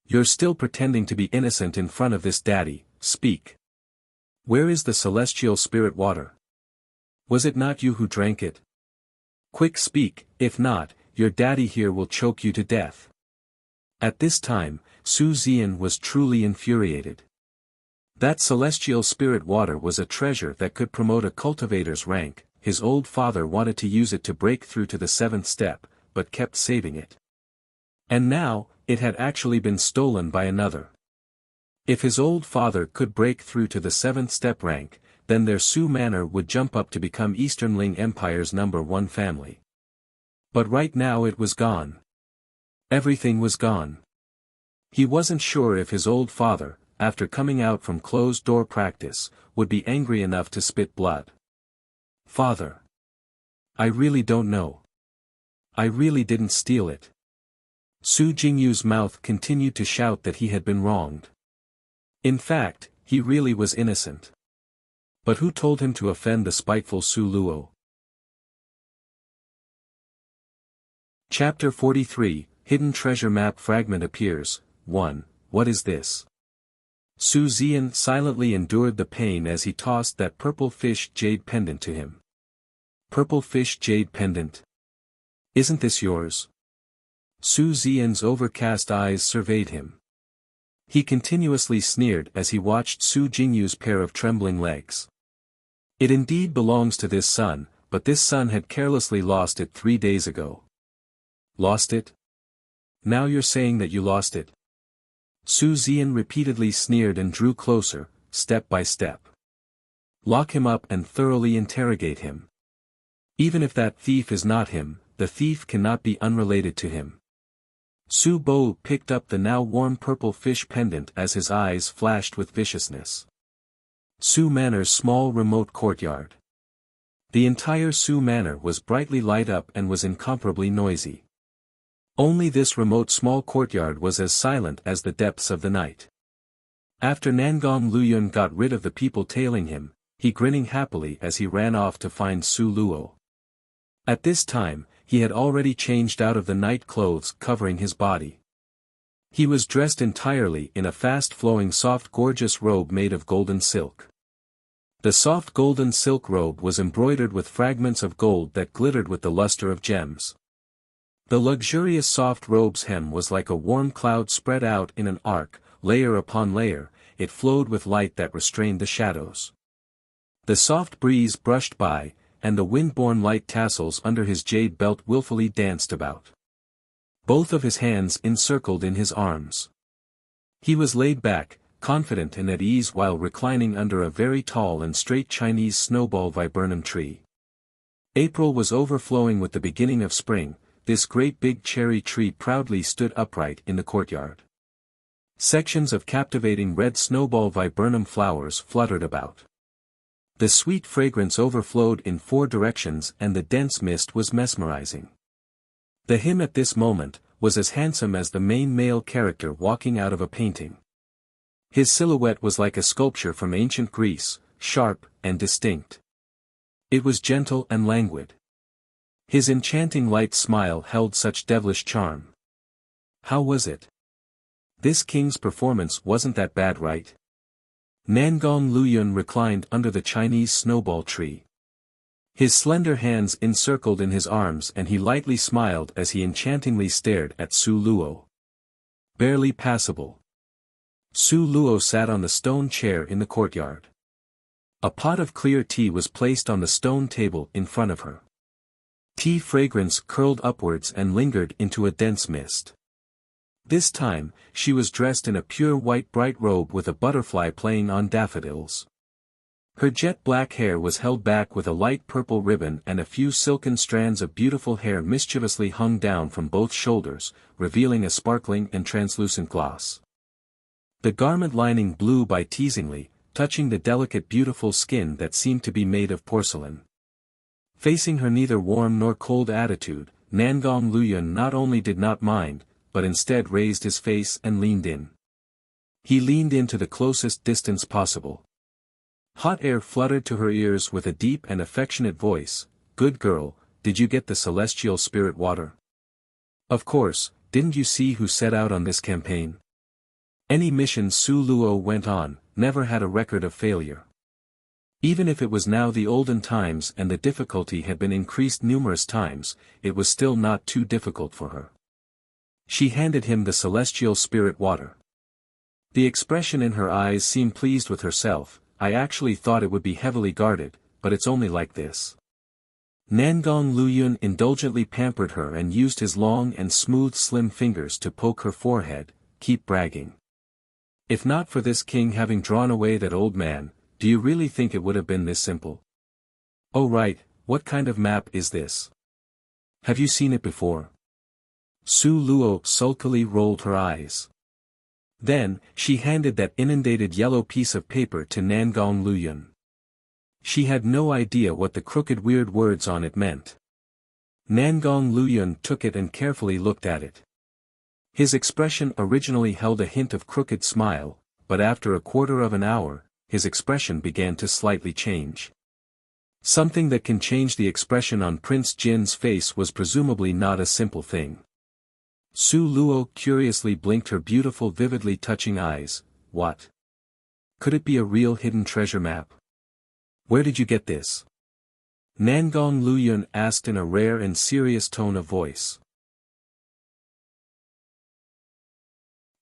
"You're still pretending to be innocent in front of this daddy, speak. Where is the celestial spirit water? Was it not you who drank it? Quick speak, if not, your daddy here will choke you to death." At this time, Su Xian was truly infuriated. That celestial spirit water was a treasure that could promote a cultivator's rank. His old father wanted to use it to break through to the 7th step, but kept saving it. And now, it had actually been stolen by another. If his old father could break through to the 7th step rank, then their Su manor would jump up to become Eastern Ling Empire's #1 family. But right now it was gone. Everything was gone. He wasn't sure if his old father, after coming out from closed-door practice, would be angry enough to spit blood. "Father. I really don't know. I really didn't steal it." Su Jingyu's mouth continued to shout that he had been wronged. In fact, he really was innocent. But who told him to offend the spiteful Su Luo? Chapter 43, Hidden Treasure Map Fragment appears. 1. What is this? Su Xian silently endured the pain as he tossed that purple fish jade pendant to him. Purple fish jade pendant? Isn't this yours? Su Xian's overcast eyes surveyed him. He continuously sneered as he watched Su Jingyu's pair of trembling legs. It indeed belongs to this son, but this son had carelessly lost it 3 days ago. Lost it? Now you're saying that you lost it? Su Xian repeatedly sneered and drew closer, step by step. Lock him up and thoroughly interrogate him. Even if that thief is not him, the thief cannot be unrelated to him. Su Bo picked up the now warm purple fish pendant as his eyes flashed with viciousness. Su Manor's small remote courtyard. The entire Su Manor was brightly light up and was incomparably noisy. Only this remote small courtyard was as silent as the depths of the night. After Nangong Luyun got rid of the people tailing him, he grinning happily as he ran off to find Su Luo. At this time, he had already changed out of the night clothes covering his body. He was dressed entirely in a fast-flowing soft gorgeous robe made of golden silk. The soft golden silk robe was embroidered with fragments of gold that glittered with the luster of gems. The luxurious soft robe's hem was like a warm cloud spread out in an arc, layer upon layer. It flowed with light that restrained the shadows. The soft breeze brushed by, and the wind-borne light tassels under his jade belt willfully danced about. Both of his hands encircled in his arms. He was laid back, confident and at ease while reclining under a very tall and straight Chinese snowball viburnum tree. April was overflowing with the beginning of spring, this great big cherry tree proudly stood upright in the courtyard. Sections of captivating red snowball viburnum flowers fluttered about. The sweet fragrance overflowed in 4 directions and the dense mist was mesmerizing. The him at this moment was as handsome as the main male character walking out of a painting. His silhouette was like a sculpture from ancient Greece, sharp and distinct. It was gentle and languid. His enchanting light smile held such devilish charm. How was it? This king's performance wasn't that bad, right? Nangong Luyun reclined under the Chinese snowball tree. His slender hands encircled in his arms and he lightly smiled as he enchantingly stared at Su Luo. Barely passable. Su Luo sat on the stone chair in the courtyard. A pot of clear tea was placed on the stone table in front of her. Tea fragrance curled upwards and lingered into a dense mist. This time, she was dressed in a pure white bright robe with a butterfly playing on daffodils. Her jet black hair was held back with a light purple ribbon and a few silken strands of beautiful hair mischievously hung down from both shoulders, revealing a sparkling and translucent gloss. The garment lining blew by teasingly, touching the delicate beautiful skin that seemed to be made of porcelain. Facing her neither warm nor cold attitude, Nangong Luyun not only did not mind, but instead raised his face and leaned in. He leaned in to the closest distance possible. Hot air fluttered to her ears with a deep and affectionate voice. "Good girl, did you get the celestial spirit water?" "Of course, didn't you see who set out on this campaign?" Any mission Su Luo went on, never had a record of failure. Even if it was now the olden times and the difficulty had been increased numerous times, it was still not too difficult for her. She handed him the celestial spirit water. The expression in her eyes seemed pleased with herself. "I actually thought it would be heavily guarded, but it's only like this." Nangong Luyun indulgently pampered her and used his long and smooth slim fingers to poke her forehead. "Keep bragging. If not for this king having drawn away that old man, do you really think it would have been this simple?" "Oh right, what kind of map is this? Have you seen it before?" Su Luo sulkily rolled her eyes. Then, she handed that inundated yellow piece of paper to Nangong Luyun. She had no idea what the crooked weird words on it meant. Nangong Luyun took it and carefully looked at it. His expression originally held a hint of crooked smile, but after a quarter of an hour, his expression began to slightly change. Something that can change the expression on Prince Jin's face was presumably not a simple thing. Su Luo curiously blinked her beautiful vividly touching eyes. "What? Could it be a real hidden treasure map? Where did you get this?" Nangong Luyun asked in a rare and serious tone of voice.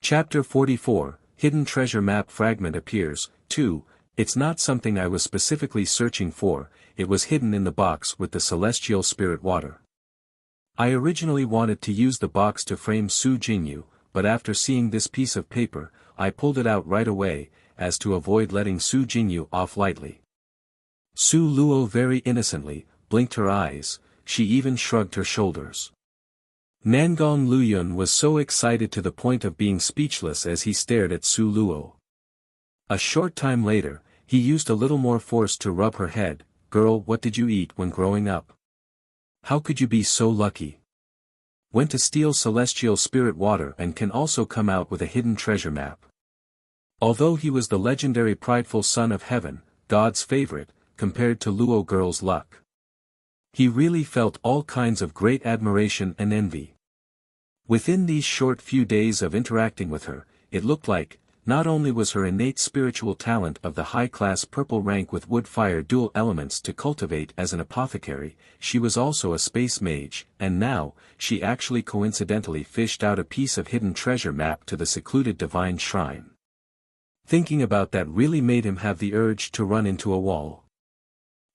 Chapter 44, Hidden Treasure Map Fragment appears. 2. It's not something I was specifically searching for, it was hidden in the box with the celestial spirit water. I originally wanted to use the box to frame Su Jingyu, but after seeing this piece of paper, I pulled it out right away, as to avoid letting Su Jingyu off lightly. Su Luo very innocently blinked her eyes, she even shrugged her shoulders. Nangong Luyun was so excited to the point of being speechless as he stared at Su Luo. A short time later, he used a little more force to rub her head. "Girl, what did you eat when growing up? How could you be so lucky? Went to steal celestial spirit water and can also come out with a hidden treasure map." Although he was the legendary prideful son of heaven, God's favorite, compared to Luo girl's luck, he really felt all kinds of great admiration and envy. Within these short few days of interacting with her, it looked like, not only was her innate spiritual talent of the high-class purple rank with wood-fire dual elements to cultivate as an apothecary, she was also a space mage, and now, she actually coincidentally fished out a piece of hidden treasure map to the secluded divine shrine. Thinking about that really made him have the urge to run into a wall.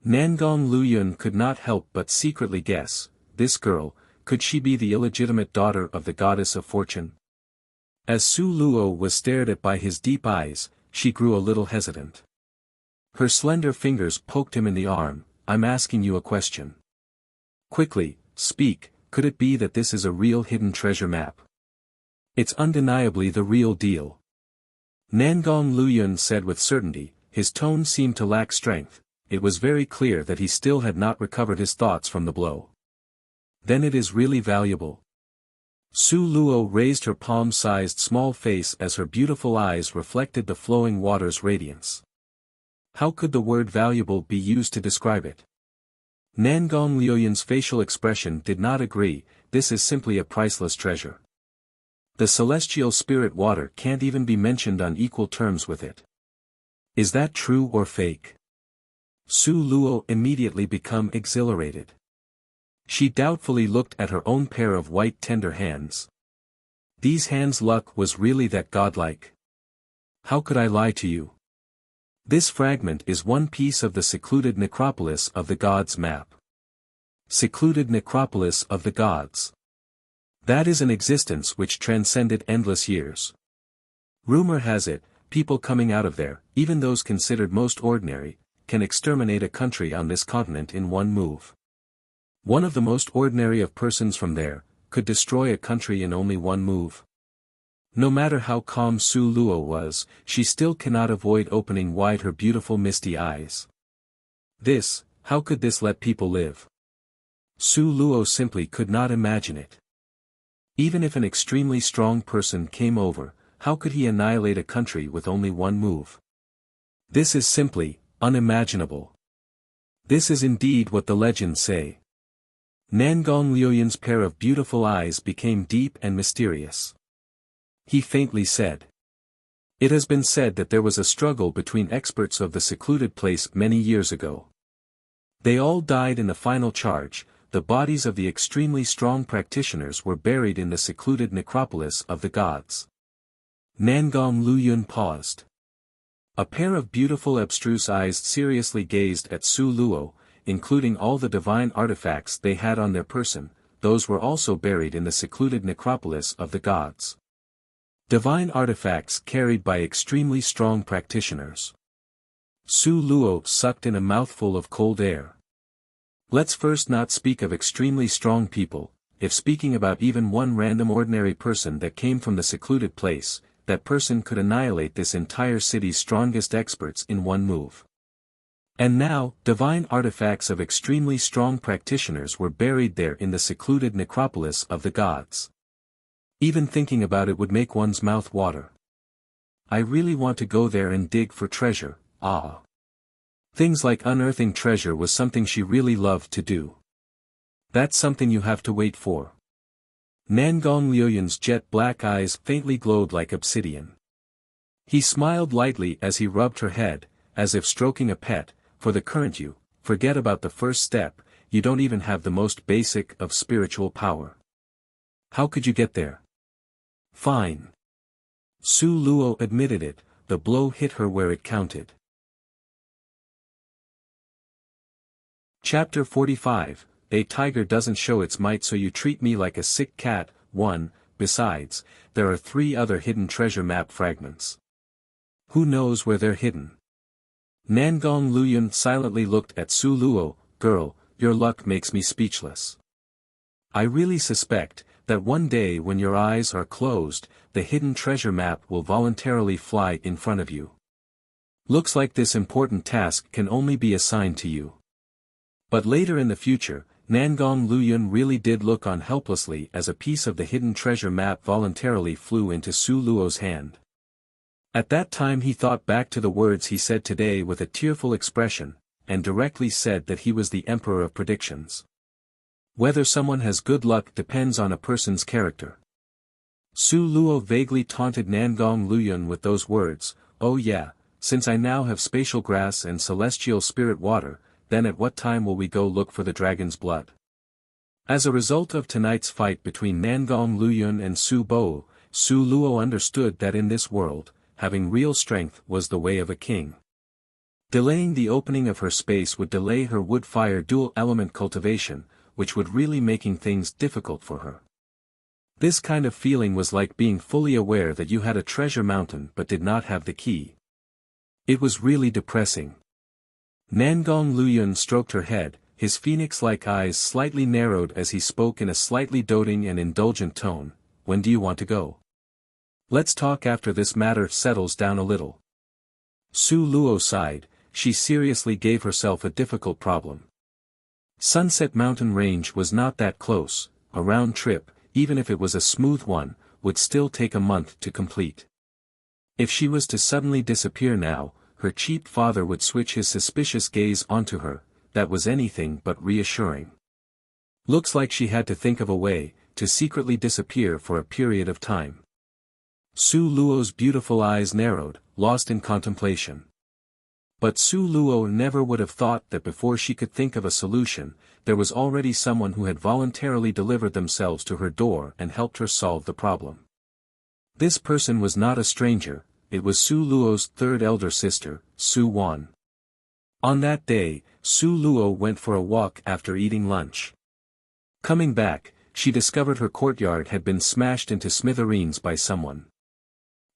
Nangong Luyun could not help but secretly guess, this girl, could she be the illegitimate daughter of the goddess of fortune? As Su Luo was stared at by his deep eyes, she grew a little hesitant. Her slender fingers poked him in the arm. "I'm asking you a question. Quickly, speak, could it be that this is a real hidden treasure map? It's undeniably the real deal. Nangong Luyun said with certainty, his tone seemed to lack strength. It was very clear that he still had not recovered his thoughts from the blow. Then it is really valuable. Su Luo raised her palm-sized small face as her beautiful eyes reflected the flowing water's radiance. How could the word valuable be used to describe it? Nangong Luyun's facial expression did not agree. This is simply a priceless treasure. The celestial spirit water can't even be mentioned on equal terms with it. Is that true or fake? Su Luo immediately became exhilarated. She doubtfully looked at her own pair of white tender hands. These hands' luck was really that godlike. How could I lie to you? This fragment is one piece of the secluded necropolis of the gods map. Secluded necropolis of the gods. That is an existence which transcended endless years. Rumor has it, people coming out of there, even those considered most ordinary, can exterminate a country on this continent in one move. One of the most ordinary of persons from there, could destroy a country in only one move. No matter how calm Su Luo was, she still cannot avoid opening wide her beautiful misty eyes. How could this let people live? Su Luo simply could not imagine it. Even if an extremely strong person came over, how could he annihilate a country with only one move? This is simply unimaginable. This is indeed what the legends say. Nangong Luyun's pair of beautiful eyes became deep and mysterious. He faintly said. It has been said that there was a struggle between experts of the secluded place many years ago. They all died in the final charge. The bodies of the extremely strong practitioners were buried in the secluded necropolis of the gods. Nangong Luyun paused. A pair of beautiful abstruse eyes seriously gazed at Su Luo, including all the divine artifacts they had on their person. Those were also buried in the secluded necropolis of the gods. Divine artifacts carried by extremely strong practitioners. Su Luo sucked in a mouthful of cold air. Let's first not speak of extremely strong people. If speaking about even one random ordinary person that came from the secluded place, that person could annihilate this entire city's strongest experts in one move. And now, divine artifacts of extremely strong practitioners were buried there in the secluded necropolis of the gods. Even thinking about it would make one's mouth water. I really want to go there and dig for treasure. Things like unearthing treasure was something she really loved to do. That's something you have to wait for. Nangong Luyun's jet-black eyes faintly glowed like obsidian. He smiled lightly as he rubbed her head, as if stroking a pet. For the current you, forget about the first step, you don't even have the most basic of spiritual power. How could you get there? Fine. Su Luo admitted it, the blow hit her where it counted. Chapter 45, A tiger doesn't show its might so you treat me like a sick cat. 1. Besides, there are 3 other hidden treasure map fragments. Who knows where they're hidden? Nangong Luyun silently looked at Su Luo. Girl, your luck makes me speechless. I really suspect that one day when your eyes are closed, the hidden treasure map will voluntarily fly in front of you. Looks like this important task can only be assigned to you. But later in the future, Nangong Luyun really did look on helplessly as a piece of the hidden treasure map voluntarily flew into Su Luo's hand. At that time he thought back to the words he said today with a tearful expression, and directly said that he was the emperor of predictions. Whether someone has good luck depends on a person's character. Su Luo vaguely taunted Nangong Luyun with those words. Oh yeah, since I now have spatial grass and celestial spirit water, then at what time will we go look for the dragon's blood? As a result of tonight's fight between Nangong Luyun and Su Bo, Su Luo understood that in this world, having real strength was the way of a king. Delaying the opening of her space would delay her wood-fire dual-element cultivation, which would really making things difficult for her. This kind of feeling was like being fully aware that you had a treasure mountain but did not have the key. It was really depressing. Nangong Luyun stroked her head, his phoenix-like eyes slightly narrowed as he spoke in a slightly doting and indulgent tone. When do you want to go? Let's talk after this matter settles down a little. Su Luo sighed. She seriously gave herself a difficult problem. Sunset Mountain Range was not that close. A round trip, even if it was a smooth one, would still take a month to complete. If she was to suddenly disappear now, her cheap father would switch his suspicious gaze onto her. That was anything but reassuring. Looks like she had to think of a way to secretly disappear for a period of time. Su Luo's beautiful eyes narrowed, lost in contemplation. But Su Luo never would have thought that before she could think of a solution, there was already someone who had voluntarily delivered themselves to her door and helped her solve the problem. This person was not a stranger, it was Su Luo's third elder sister, Su Wan. On that day, Su Luo went for a walk after eating lunch. Coming back, she discovered her courtyard had been smashed into smithereens by someone.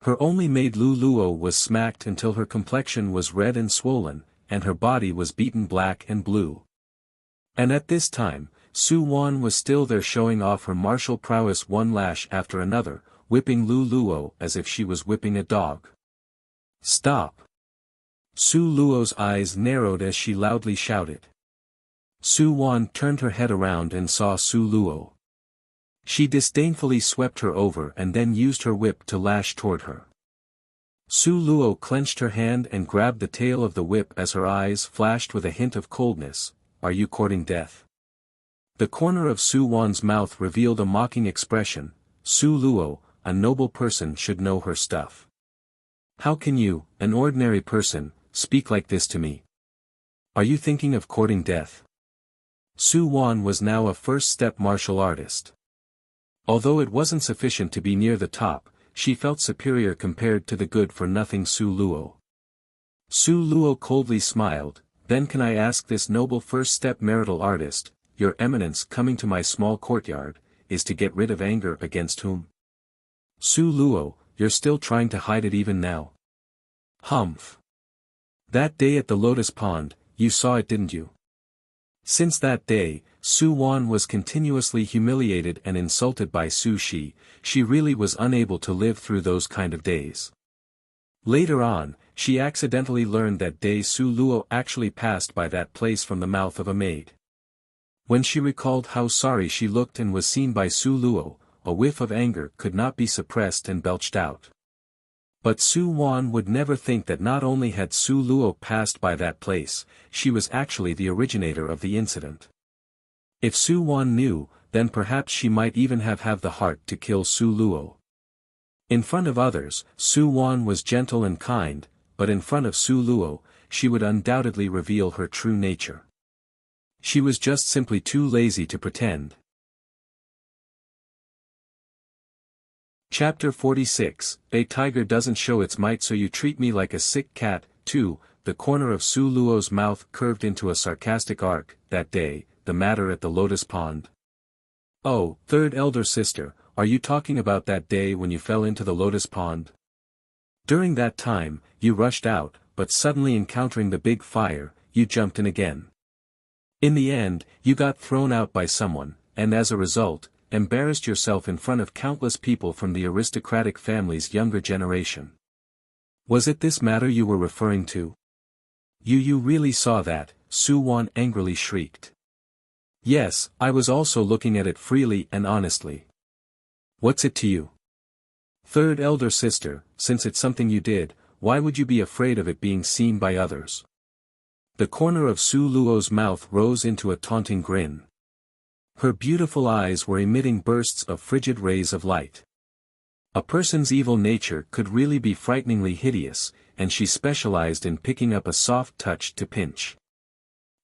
Her only maid Lu Luo was smacked until her complexion was red and swollen, and her body was beaten black and blue. And at this time, Su Wan was still there showing off her martial prowess one lash after another, whipping Lu Luo as if she was whipping a dog. Stop! Su Luo's eyes narrowed as she loudly shouted. Su Wan turned her head around and saw Su Luo. She disdainfully swept her over and then used her whip to lash toward her. Su Luo clenched her hand and grabbed the tail of the whip as her eyes flashed with a hint of coldness. Are you courting death? The corner of Su Wan's mouth revealed a mocking expression. Su Luo, a noble person should know her stuff. How can you, an ordinary person, speak like this to me? Are you thinking of courting death? Su Wan was now a first-step martial artist. Although it wasn't sufficient to be near the top, she felt superior compared to the good-for-nothing Su Luo. Su Luo coldly smiled. Then can I ask this noble first-step marital artist, your eminence coming to my small courtyard, is to get rid of anger against whom? Su Luo, you're still trying to hide it even now. Humph. That day at the Lotus Pond, you saw it didn't you? Since that day, Su Wan was continuously humiliated and insulted by Su Shi. She really was unable to live through those kind of days. Later on, she accidentally learned that day Su Luo actually passed by that place from the mouth of a maid. When she recalled how sorry she looked and was seen by Su Luo, a whiff of anger could not be suppressed and belched out. But Su Wan would never think that not only had Su Luo passed by that place, she was actually the originator of the incident. If Su Wan knew, then perhaps she might even have the heart to kill Su Luo. In front of others, Su Wan was gentle and kind, but in front of Su Luo, she would undoubtedly reveal her true nature. She was just simply too lazy to pretend. Chapter 46, A tiger doesn't show its might so you treat me like a sick cat. 2. The corner of Su Luo's mouth curved into a sarcastic arc. That day, the matter at the Lotus Pond. Oh, third elder sister, are you talking about that day when you fell into the Lotus Pond? During that time, you rushed out, but suddenly encountering the big fire, you jumped in again. In the end, you got thrown out by someone, and as a result, embarrassed yourself in front of countless people from the aristocratic family's younger generation. Was it this matter you were referring to? You really saw that, Su Wan angrily shrieked. Yes, I was also looking at it freely and honestly. What's it to you? Third elder sister, since it's something you did, why would you be afraid of it being seen by others? The corner of Su Luo's mouth rose into a taunting grin. Her beautiful eyes were emitting bursts of frigid rays of light. A person's evil nature could really be frighteningly hideous, and she specialized in picking up a soft touch to pinch.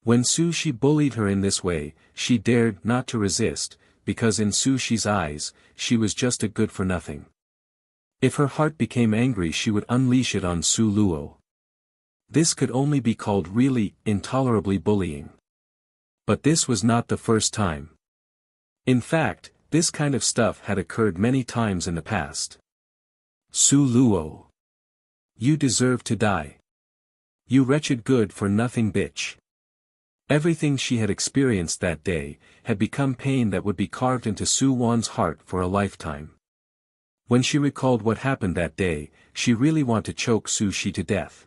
When Su Shi bullied her in this way, she dared not to resist, because in Su Shi's eyes, she was just a good-for-nothing. If her heart became angry she would unleash it on Su Luo. This could only be called really, intolerably bullying. But this was not the first time. In fact, this kind of stuff had occurred many times in the past. Su Luo. You deserve to die. You wretched good-for-nothing bitch. Everything she had experienced that day, had become pain that would be carved into Su Wan's heart for a lifetime. When she recalled what happened that day, she really wanted to choke Su Shi to death.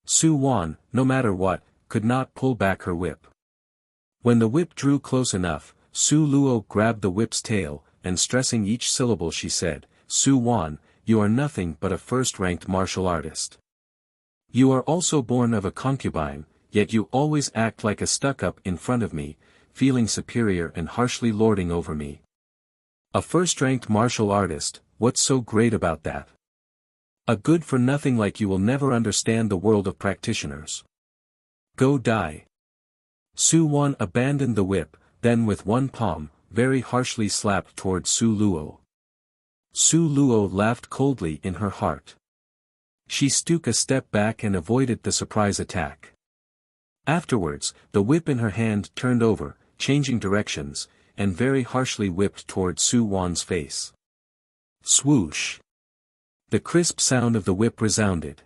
Su Wan, no matter what, could not pull back her whip. When the whip drew close enough, Su Luo grabbed the whip's tail, and stressing each syllable she said, "Su Wan, you are nothing but a first-ranked martial artist. You are also born of a concubine, yet you always act like a stuck-up in front of me, feeling superior and harshly lording over me. A first-ranked martial artist, what's so great about that? A good-for-nothing like you will never understand the world of practitioners. Go die." Su Wan abandoned the whip, then with one palm, very harshly slapped towards Su Luo. Su Luo laughed coldly in her heart. She took a step back and avoided the surprise attack. Afterwards, the whip in her hand turned over, changing directions, and very harshly whipped towards Su Wan's face. Swoosh! The crisp sound of the whip resounded.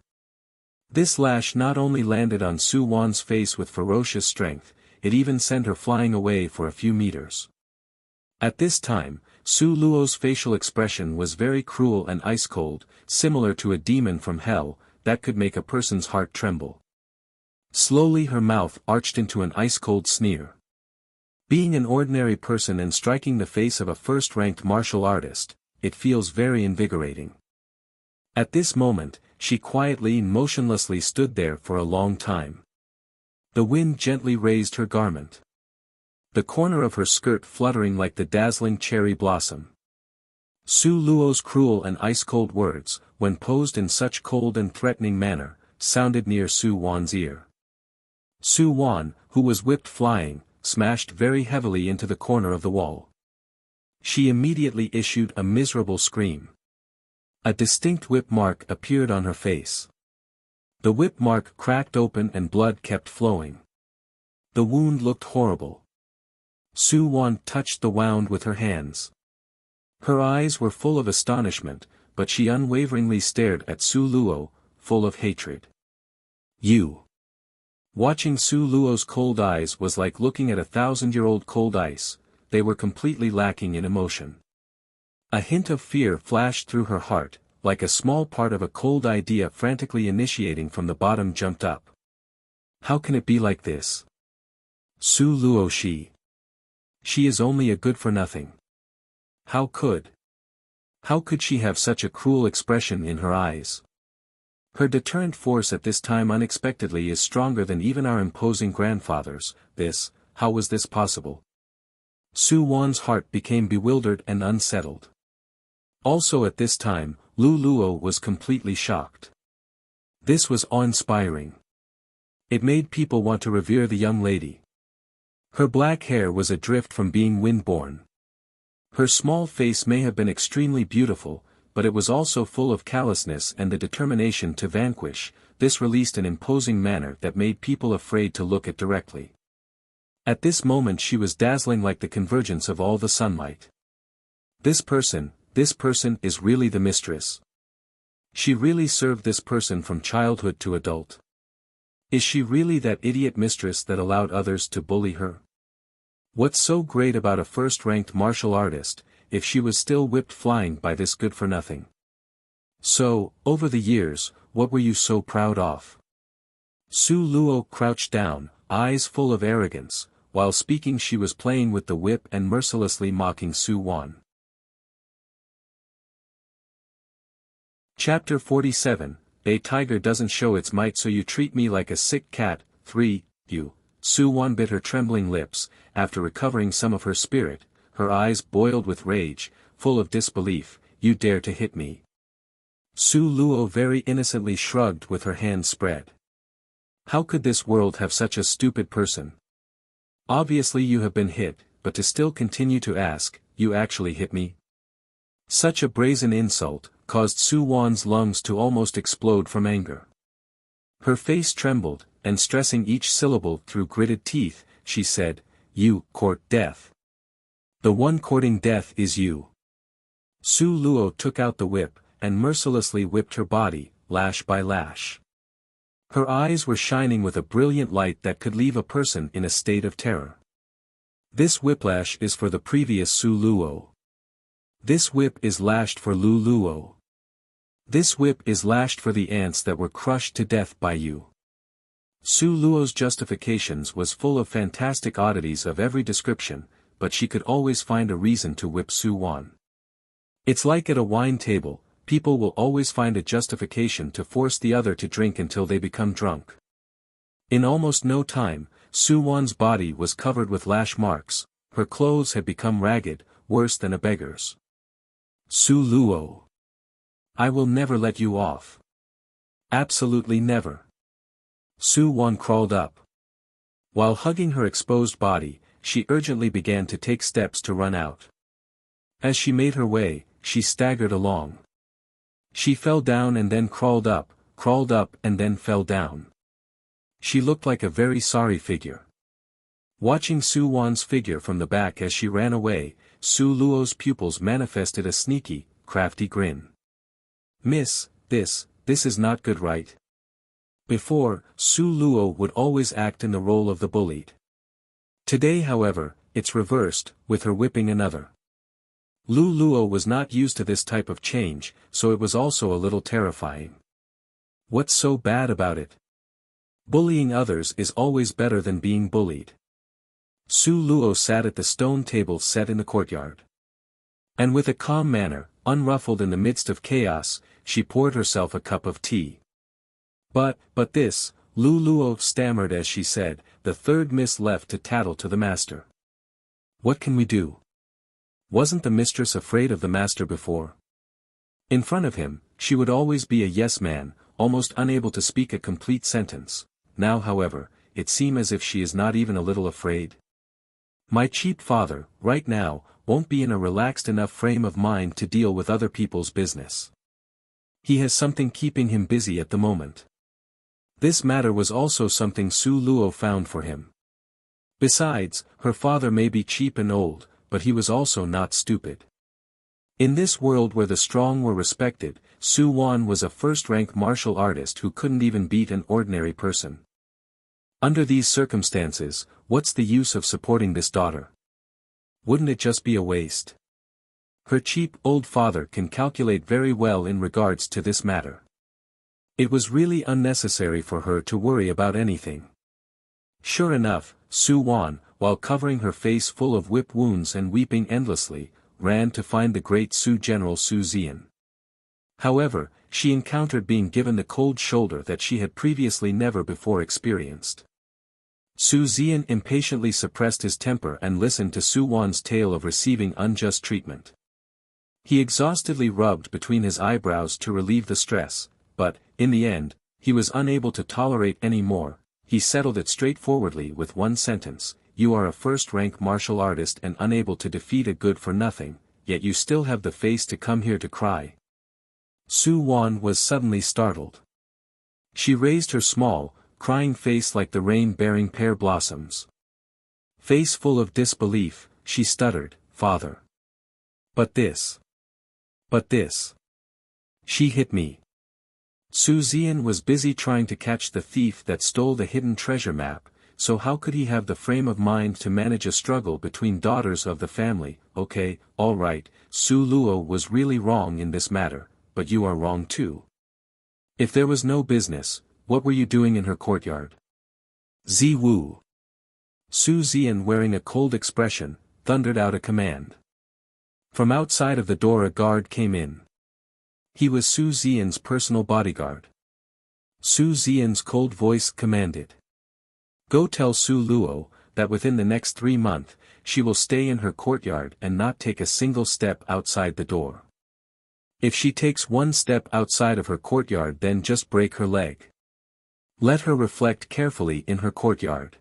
This lash not only landed on Su Wan's face with ferocious strength, it even sent her flying away for a few meters. At this time, Su Luo's facial expression was very cruel and ice-cold, similar to a demon from hell, that could make a person's heart tremble. Slowly her mouth arched into an ice-cold sneer. Being an ordinary person and striking the face of a first-ranked martial artist, it feels very invigorating. At this moment, she quietly and motionlessly stood there for a long time. The wind gently raised her garment, the corner of her skirt fluttering like the dazzling cherry blossom. Su Luo's cruel and ice-cold words, when posed in such cold and threatening manner, sounded near Su Wan's ear. Su Wan, who was whipped flying, smashed very heavily into the corner of the wall. She immediately issued a miserable scream. A distinct whip mark appeared on her face. The whip mark cracked open and blood kept flowing. The wound looked horrible. Su Wan touched the wound with her hands. Her eyes were full of astonishment, but she unwaveringly stared at Su Luo, full of hatred. You! Watching Su Luo's cold eyes was like looking at 1,000-year-old cold ice, they were completely lacking in emotion. A hint of fear flashed through her heart, like a small part of a cold idea frantically initiating from the bottom jumped up. How can it be like this? Su Luo She is only a good-for-nothing. How could she have such a cruel expression in her eyes? Her deterrent force at this time unexpectedly is stronger than even our imposing grandfathers. How was this possible? Su Wan's heart became bewildered and unsettled. Also at this time, Lu Luo was completely shocked. This was awe-inspiring. It made people want to revere the young lady. Her black hair was adrift from being wind-borne. Her small face may have been extremely beautiful, but it was also full of callousness and the determination to vanquish. This released an imposing manner that made people afraid to look at directly. At this moment she was dazzling like the convergence of all the sunlight. This person is really the mistress. She really served this person from childhood to adult. Is she really that idiot mistress that allowed others to bully her? What's so great about a first-ranked martial artist, if she was still whipped flying by this good-for-nothing? So, over the years, what were you so proud of? Su Luo crouched down, eyes full of arrogance. While speaking she was playing with the whip and mercilessly mocking Su Wan. Chapter 47, A tiger doesn't show its might so you treat me like a sick cat. 3. Su Wan bit her trembling lips, after recovering some of her spirit, her eyes boiled with rage, full of disbelief. You dare to hit me? Su Luo very innocently shrugged with her hands spread. How could this world have such a stupid person? Obviously you have been hit, but to still continue to ask, you actually hit me? Such a brazen insult, caused Su Wan's lungs to almost explode from anger. Her face trembled, and stressing each syllable through gritted teeth, she said, You court death. The one courting death is you. Su Luo took out the whip, and mercilessly whipped her body, lash by lash. Her eyes were shining with a brilliant light that could leave a person in a state of terror. This whiplash is for the previous Su Luo. This whip is lashed for Lu Luo. This whip is lashed for the ants that were crushed to death by you. Su Luo's justifications was full of fantastic oddities of every description, but she could always find a reason to whip Su Wan. It's like at a wine table, people will always find a justification to force the other to drink until they become drunk. In almost no time, Su Wan's body was covered with lash marks, her clothes had become ragged, worse than a beggar's. Su Luo. I will never let you off. Absolutely never. Su Wan crawled up. While hugging her exposed body, she urgently began to take steps to run out. As she made her way, she staggered along. She fell down and then crawled up and then fell down. She looked like a very sorry figure. Watching Su Wan's figure from the back as she ran away, Su Luo's pupils manifested a sneaky, crafty grin. Miss, this is not good, right? Before, Su Luo would always act in the role of the bullied. Today, however, it's reversed, with her whipping another. Lu Luo was not used to this type of change, so it was also a little terrifying. What's so bad about it? Bullying others is always better than being bullied. Su Luo sat at the stone table set in the courtyard. And with a calm manner, unruffled in the midst of chaos, she poured herself a cup of tea. But this, Lu Luo stammered as she said, the third miss left to tattle to the master. What can we do? Wasn't the mistress afraid of the master before? In front of him, she would always be a yes man, almost unable to speak a complete sentence. Now however, it seems as if she is not even a little afraid. My cheap father, right now, won't be in a relaxed enough frame of mind to deal with other people's business. He has something keeping him busy at the moment. This matter was also something Su Luo found for him. Besides, her father may be cheap and old, but he was also not stupid. In this world where the strong were respected, Su Wan was a first-rank martial artist who couldn't even beat an ordinary person. Under these circumstances, what's the use of supporting this daughter? Wouldn't it just be a waste? Her cheap old father can calculate very well in regards to this matter. It was really unnecessary for her to worry about anything. Sure enough, Su Wan, while covering her face full of whip wounds and weeping endlessly, ran to find the great Su General Su Zian. However, she encountered being given the cold shoulder that she had previously never before experienced. Su Zian impatiently suppressed his temper and listened to Su Wan's tale of receiving unjust treatment. He exhaustedly rubbed between his eyebrows to relieve the stress, but, in the end, he was unable to tolerate any more. He settled it straightforwardly with one sentence: you are a first-rank martial artist and unable to defeat a good-for-nothing, yet you still have the face to come here to cry. Su Wan was suddenly startled. She raised her small, crying face like the rain-bearing pear blossoms. Face full of disbelief, she stuttered, "Father. But this. She hit me." Su Zian was busy trying to catch the thief that stole the hidden treasure map, so how could he have the frame of mind to manage a struggle between daughters of the family? Okay, all right, Su Luo was really wrong in this matter, but you are wrong too. If there was no business, what were you doing in her courtyard? Zi Wu. Su Zian, wearing a cold expression, thundered out a command. From outside of the door a guard came in. He was Su Zian's personal bodyguard. Su Zian's cold voice commanded. Go tell Su Luo, that within the next 3 months, she will stay in her courtyard and not take a single step outside the door. If she takes one step outside of her courtyard, then just break her leg. Let her reflect carefully in her courtyard.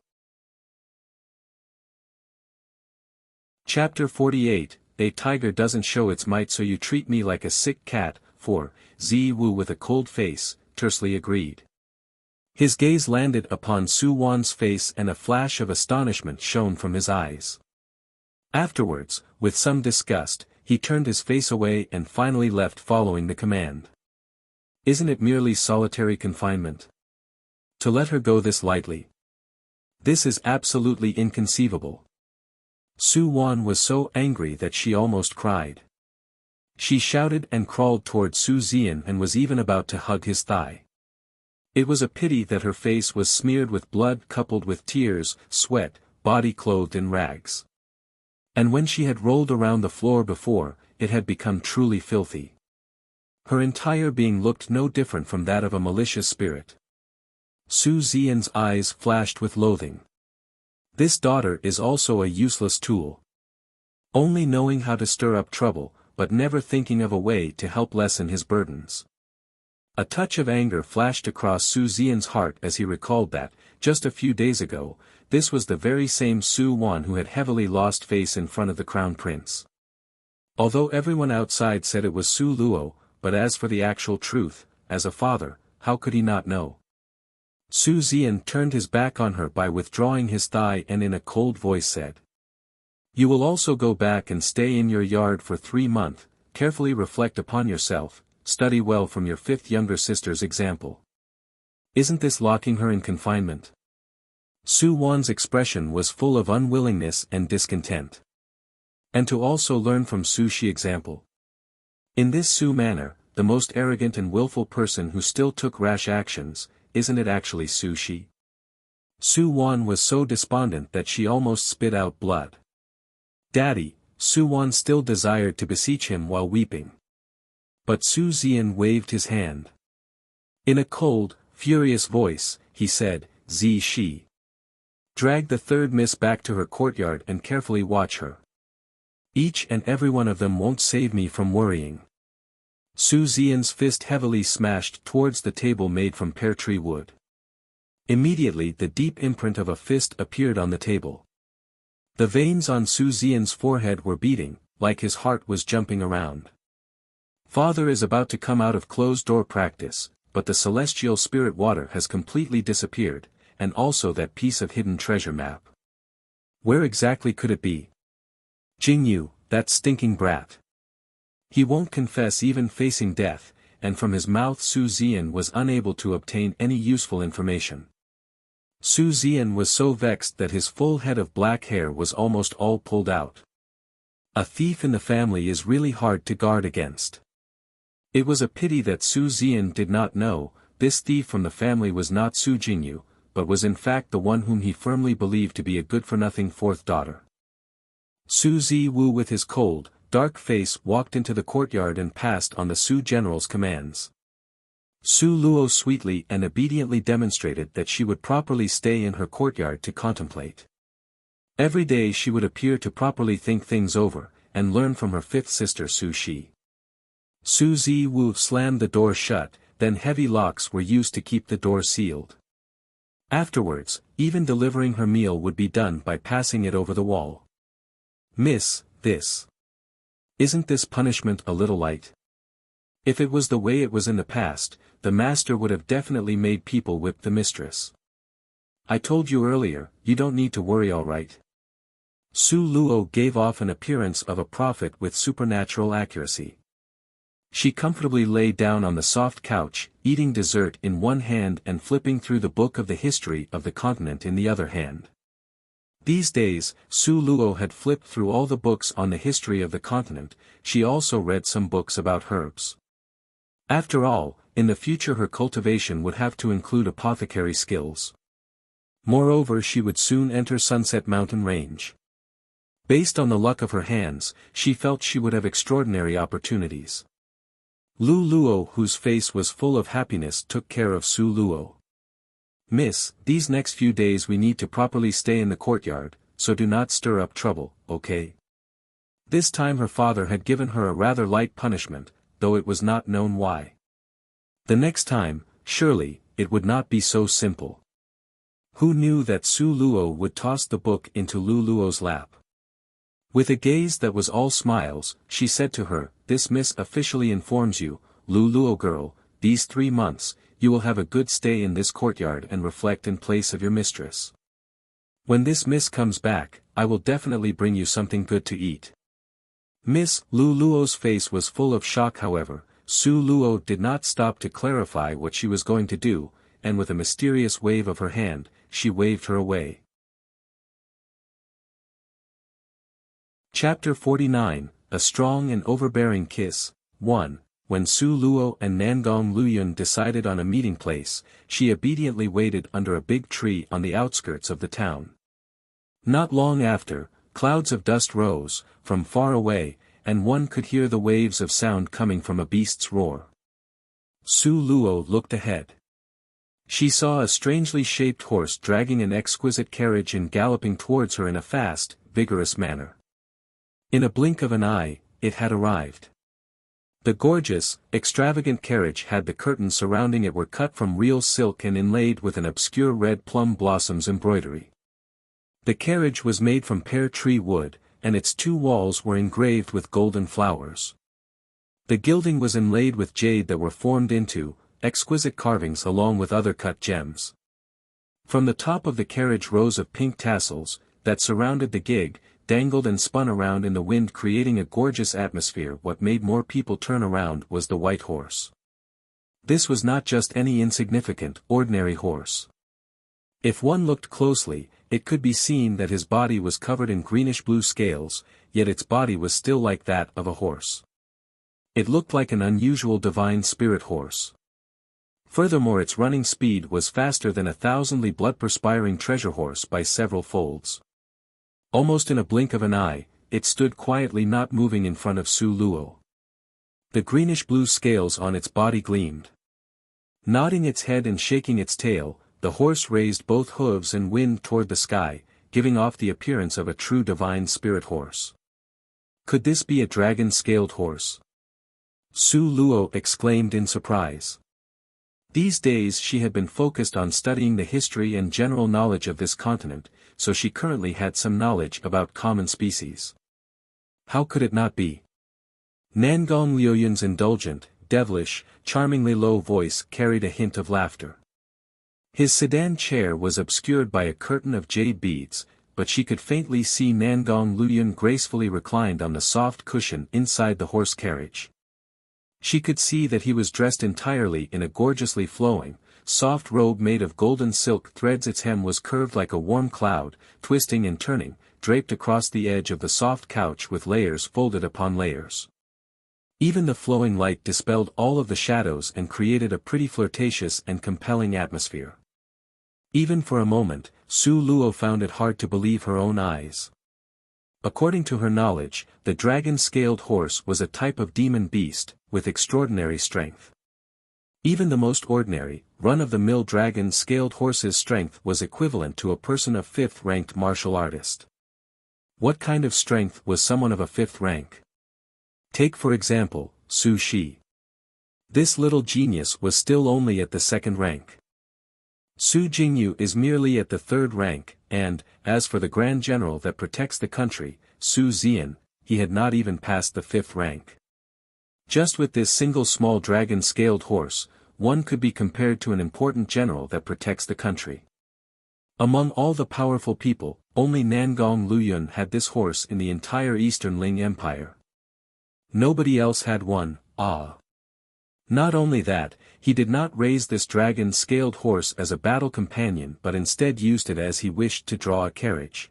Chapter 48, A Tiger Doesn't Show Its Might, So You Treat Me Like a Sick Cat. 4. Zi Wu, with a cold face, tersely agreed. His gaze landed upon Su Wan's face and a flash of astonishment shone from his eyes. Afterwards, with some disgust, he turned his face away and finally left following the command. Isn't it merely solitary confinement? To let her go this lightly. This is absolutely inconceivable. Su Wan was so angry that she almost cried. She shouted and crawled toward Su Zian and was even about to hug his thigh. It was a pity that her face was smeared with blood coupled with tears, sweat, body clothed in rags. And when she had rolled around the floor before, it had become truly filthy. Her entire being looked no different from that of a malicious spirit. Su Zian's eyes flashed with loathing. This daughter is also a useless tool. Only knowing how to stir up trouble, but never thinking of a way to help lessen his burdens. A touch of anger flashed across Su Zian's heart as he recalled that, just a few days ago, this was the very same Su Wan who had heavily lost face in front of the crown prince. Although everyone outside said it was Su Luo, but as for the actual truth, as a father, how could he not know? Su Zian turned his back on her by withdrawing his thigh and in a cold voice said. You will also go back and stay in your yard for 3 months, carefully reflect upon yourself, study well from your 5th younger sister's example. Isn't this locking her in confinement? Su Wan's expression was full of unwillingness and discontent. And to also learn from Su Shi example. In this Su manner, the most arrogant and willful person who still took rash actions, isn't it actually Su Shi? Su Wan was so despondent that she almost spit out blood. Daddy, Su Wan still desired to beseech him while weeping. But Su Zian waved his hand. In a cold, furious voice, he said, Zi Shi. Drag the 3rd miss back to her courtyard and carefully watch her. Each and every one of them won't save me from worrying. Su Zian's fist heavily smashed towards the table made from pear tree wood. Immediately the deep imprint of a fist appeared on the table. The veins on Su Zian's forehead were beating, like his heart was jumping around. Father is about to come out of closed-door practice, but the celestial spirit water has completely disappeared, and also that piece of hidden treasure map. Where exactly could it be? Jingyu, that stinking brat. He won't confess even facing death, and from his mouth Su Zian was unable to obtain any useful information. Su Zian was so vexed that his full head of black hair was almost all pulled out. A thief in the family is really hard to guard against. It was a pity that Su Zian did not know, this thief from the family was not Su Jingyu, but was in fact the one whom he firmly believed to be a good-for-nothing 4th daughter. Su Ziwu with his cold, dark face walked into the courtyard and passed on the Su general's commands. Su Luo sweetly and obediently demonstrated that she would properly stay in her courtyard to contemplate. Every day she would appear to properly think things over, and learn from her 5th sister Su Shi. Su Ziwu slammed the door shut, then heavy locks were used to keep the door sealed. Afterwards, even delivering her meal would be done by passing it over the wall. Miss, this. Isn't this punishment a little light? If it was the way it was in the past, the master would have definitely made people whip the mistress. I told you earlier, you don't need to worry, all right? Su Luo gave off an appearance of a prophet with supernatural accuracy. She comfortably lay down on the soft couch, eating dessert in one hand and flipping through the book of the history of the continent in the other hand. These days, Su Luo had flipped through all the books on the history of the continent. She also read some books about herbs. After all, in the future her cultivation would have to include apothecary skills. Moreover, she would soon enter Sunset Mountain Range. Based on the luck of her hands, she felt she would have extraordinary opportunities. Lu Luo, whose face was full of happiness, took care of Su Luo. Miss, these next few days we need to properly stay in the courtyard, so do not stir up trouble, okay? This time her father had given her a rather light punishment, though it was not known why. The next time, surely, it would not be so simple. Who knew that Su Luo would toss the book into Lu Luo's lap? With a gaze that was all smiles, she said to her, "This miss officially informs you, Lu Luo girl, these 3 months, you will have a good stay in this courtyard and reflect in place of your mistress. When this miss comes back, I will definitely bring you something good to eat." Miss Lu Luo's face was full of shock. However, Su Luo did not stop to clarify what she was going to do, and with a mysterious wave of her hand, she waved her away. Chapter 49, A Strong and Overbearing Kiss. 1. When Su Luo and Nangong Luyun decided on a meeting place, she obediently waited under a big tree on the outskirts of the town. Not long after, clouds of dust rose, from far away, and one could hear the waves of sound coming from a beast's roar. Su Luo looked ahead. She saw a strangely shaped horse dragging an exquisite carriage and galloping towards her in a fast, vigorous manner. In a blink of an eye, it had arrived. The gorgeous, extravagant carriage had the curtains surrounding it were cut from real silk and inlaid with an obscure red plum blossoms embroidery. The carriage was made from pear tree wood, and its two walls were engraved with golden flowers. The gilding was inlaid with jade that were formed into exquisite carvings along with other cut gems. From the top of the carriage rows of pink tassels, that surrounded the gig, dangled and spun around in the wind creating a gorgeous atmosphere. What made more people turn around was the white horse. This was not just any insignificant, ordinary horse. If one looked closely, it could be seen that his body was covered in greenish-blue scales, yet its body was still like that of a horse. It looked like an unusual divine spirit horse. Furthermore, its running speed was faster than a thousandly blood-perspiring treasure horse by several folds. Almost in a blink of an eye, it stood quietly not moving in front of Su Luo. The greenish-blue scales on its body gleamed. Nodding its head and shaking its tail, the horse raised both hooves and winged toward the sky, giving off the appearance of a true divine spirit horse. Could this be a dragon-scaled horse? Su Luo exclaimed in surprise. These days she had been focused on studying the history and general knowledge of this continent, so she currently had some knowledge about common species. How could it not be? Nangong Liuyun's indulgent, devilish, charmingly low voice carried a hint of laughter. His sedan chair was obscured by a curtain of jade beads, but she could faintly see Nangong Luyun gracefully reclined on the soft cushion inside the horse carriage. She could see that he was dressed entirely in a gorgeously flowing, soft robe made of golden silk threads. Its hem was curved like a warm cloud, twisting and turning, draped across the edge of the soft couch with layers folded upon layers. Even the flowing light dispelled all of the shadows and created a pretty flirtatious and compelling atmosphere. Even for a moment, Su Luo found it hard to believe her own eyes. According to her knowledge, the dragon-scaled horse was a type of demon beast, with extraordinary strength. Even the most ordinary, run-of-the-mill dragon-scaled horse's strength was equivalent to a person of fifth-ranked martial artist. What kind of strength was someone of a fifth rank? Take for example, Su Shi. This little genius was still only at the second rank. Su Jingyu is merely at the third rank, and, as for the Grand General that protects the country, Su Zian, he had not even passed the fifth rank. Just with this single small dragon-scaled horse, one could be compared to an important general that protects the country. Among all the powerful people, only Nangong Luyun had this horse in the entire Eastern Ling Empire. Nobody else had one. Not only that, he did not raise this dragon-scaled horse as a battle companion but instead used it as he wished to draw a carriage.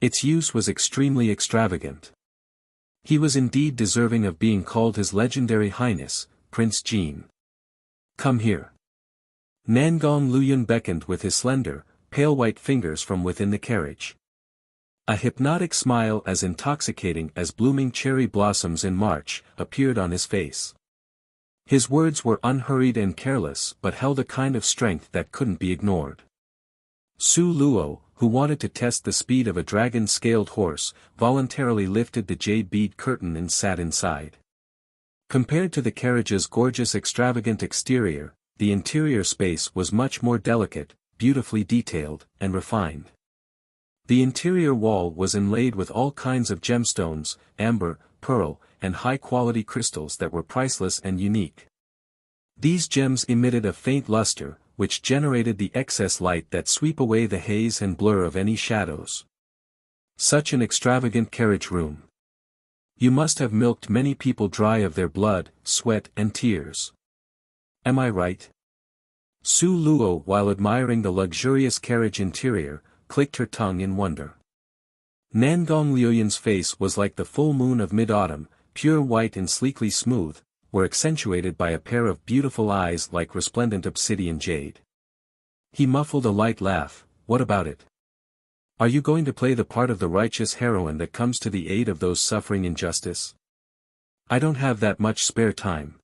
Its use was extremely extravagant. He was indeed deserving of being called His Legendary Highness, Prince Jin. Come here. Nangong Luyun beckoned with his slender, pale white fingers from within the carriage. A hypnotic smile as intoxicating as blooming cherry blossoms in March appeared on his face. His words were unhurried and careless but held a kind of strength that couldn't be ignored. Su Luo, who wanted to test the speed of a dragon-scaled horse, voluntarily lifted the jade bead curtain and sat inside. Compared to the carriage's gorgeous extravagant exterior, the interior space was much more delicate, beautifully detailed, and refined. The interior wall was inlaid with all kinds of gemstones, amber, pearl, and high-quality crystals that were priceless and unique. These gems emitted a faint luster, which generated the excess light that sweep away the haze and blur of any shadows. Such an extravagant carriage room. You must have milked many people dry of their blood, sweat and tears. Am I right? Su Luo, while admiring the luxurious carriage interior, clicked her tongue in wonder. Nangong Liuyan's face was like the full moon of mid-autumn, pure white and sleekly smooth, were accentuated by a pair of beautiful eyes like resplendent obsidian jade. He muffled a light laugh. What about it? Are you going to play the part of the righteous heroine that comes to the aid of those suffering injustice? I don't have that much spare time.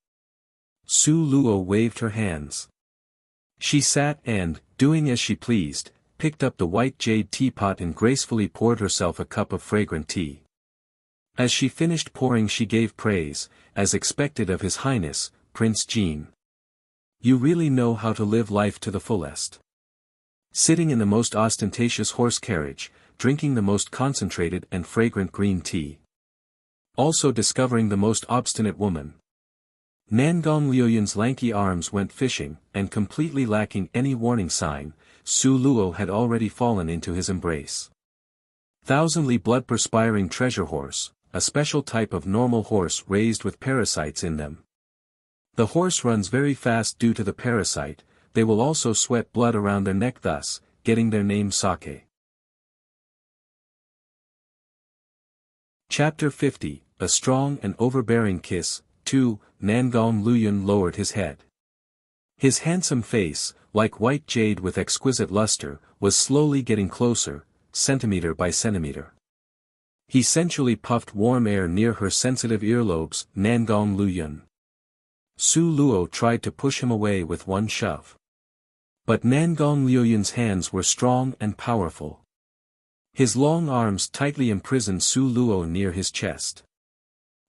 Su Luo waved her hands. She sat and, doing as she pleased, picked up the white jade teapot and gracefully poured herself a cup of fragrant tea. As she finished pouring, she gave praise, as expected of His Highness, Prince Jean. You really know how to live life to the fullest. Sitting in the most ostentatious horse carriage, drinking the most concentrated and fragrant green tea. Also discovering the most obstinate woman. Nangong Liuyan's lanky arms went fishing, and completely lacking any warning sign, Su Luo had already fallen into his embrace. Thousandly blood-perspiring treasure horse, a special type of normal horse raised with parasites in them. The horse runs very fast due to the parasite. They will also sweat blood around their neck, thus getting their name Sake. Chapter 50, A Strong and Overbearing Kiss. 2. Nangong Liuyan lowered his head. His handsome face, like white jade with exquisite luster, was slowly getting closer, centimeter by centimeter. He sensually puffed warm air near her sensitive earlobes. Nangong Liuyan. Su Luo tried to push him away with one shove. But Nangong Liuyan's hands were strong and powerful. His long arms tightly imprisoned Su Luo near his chest.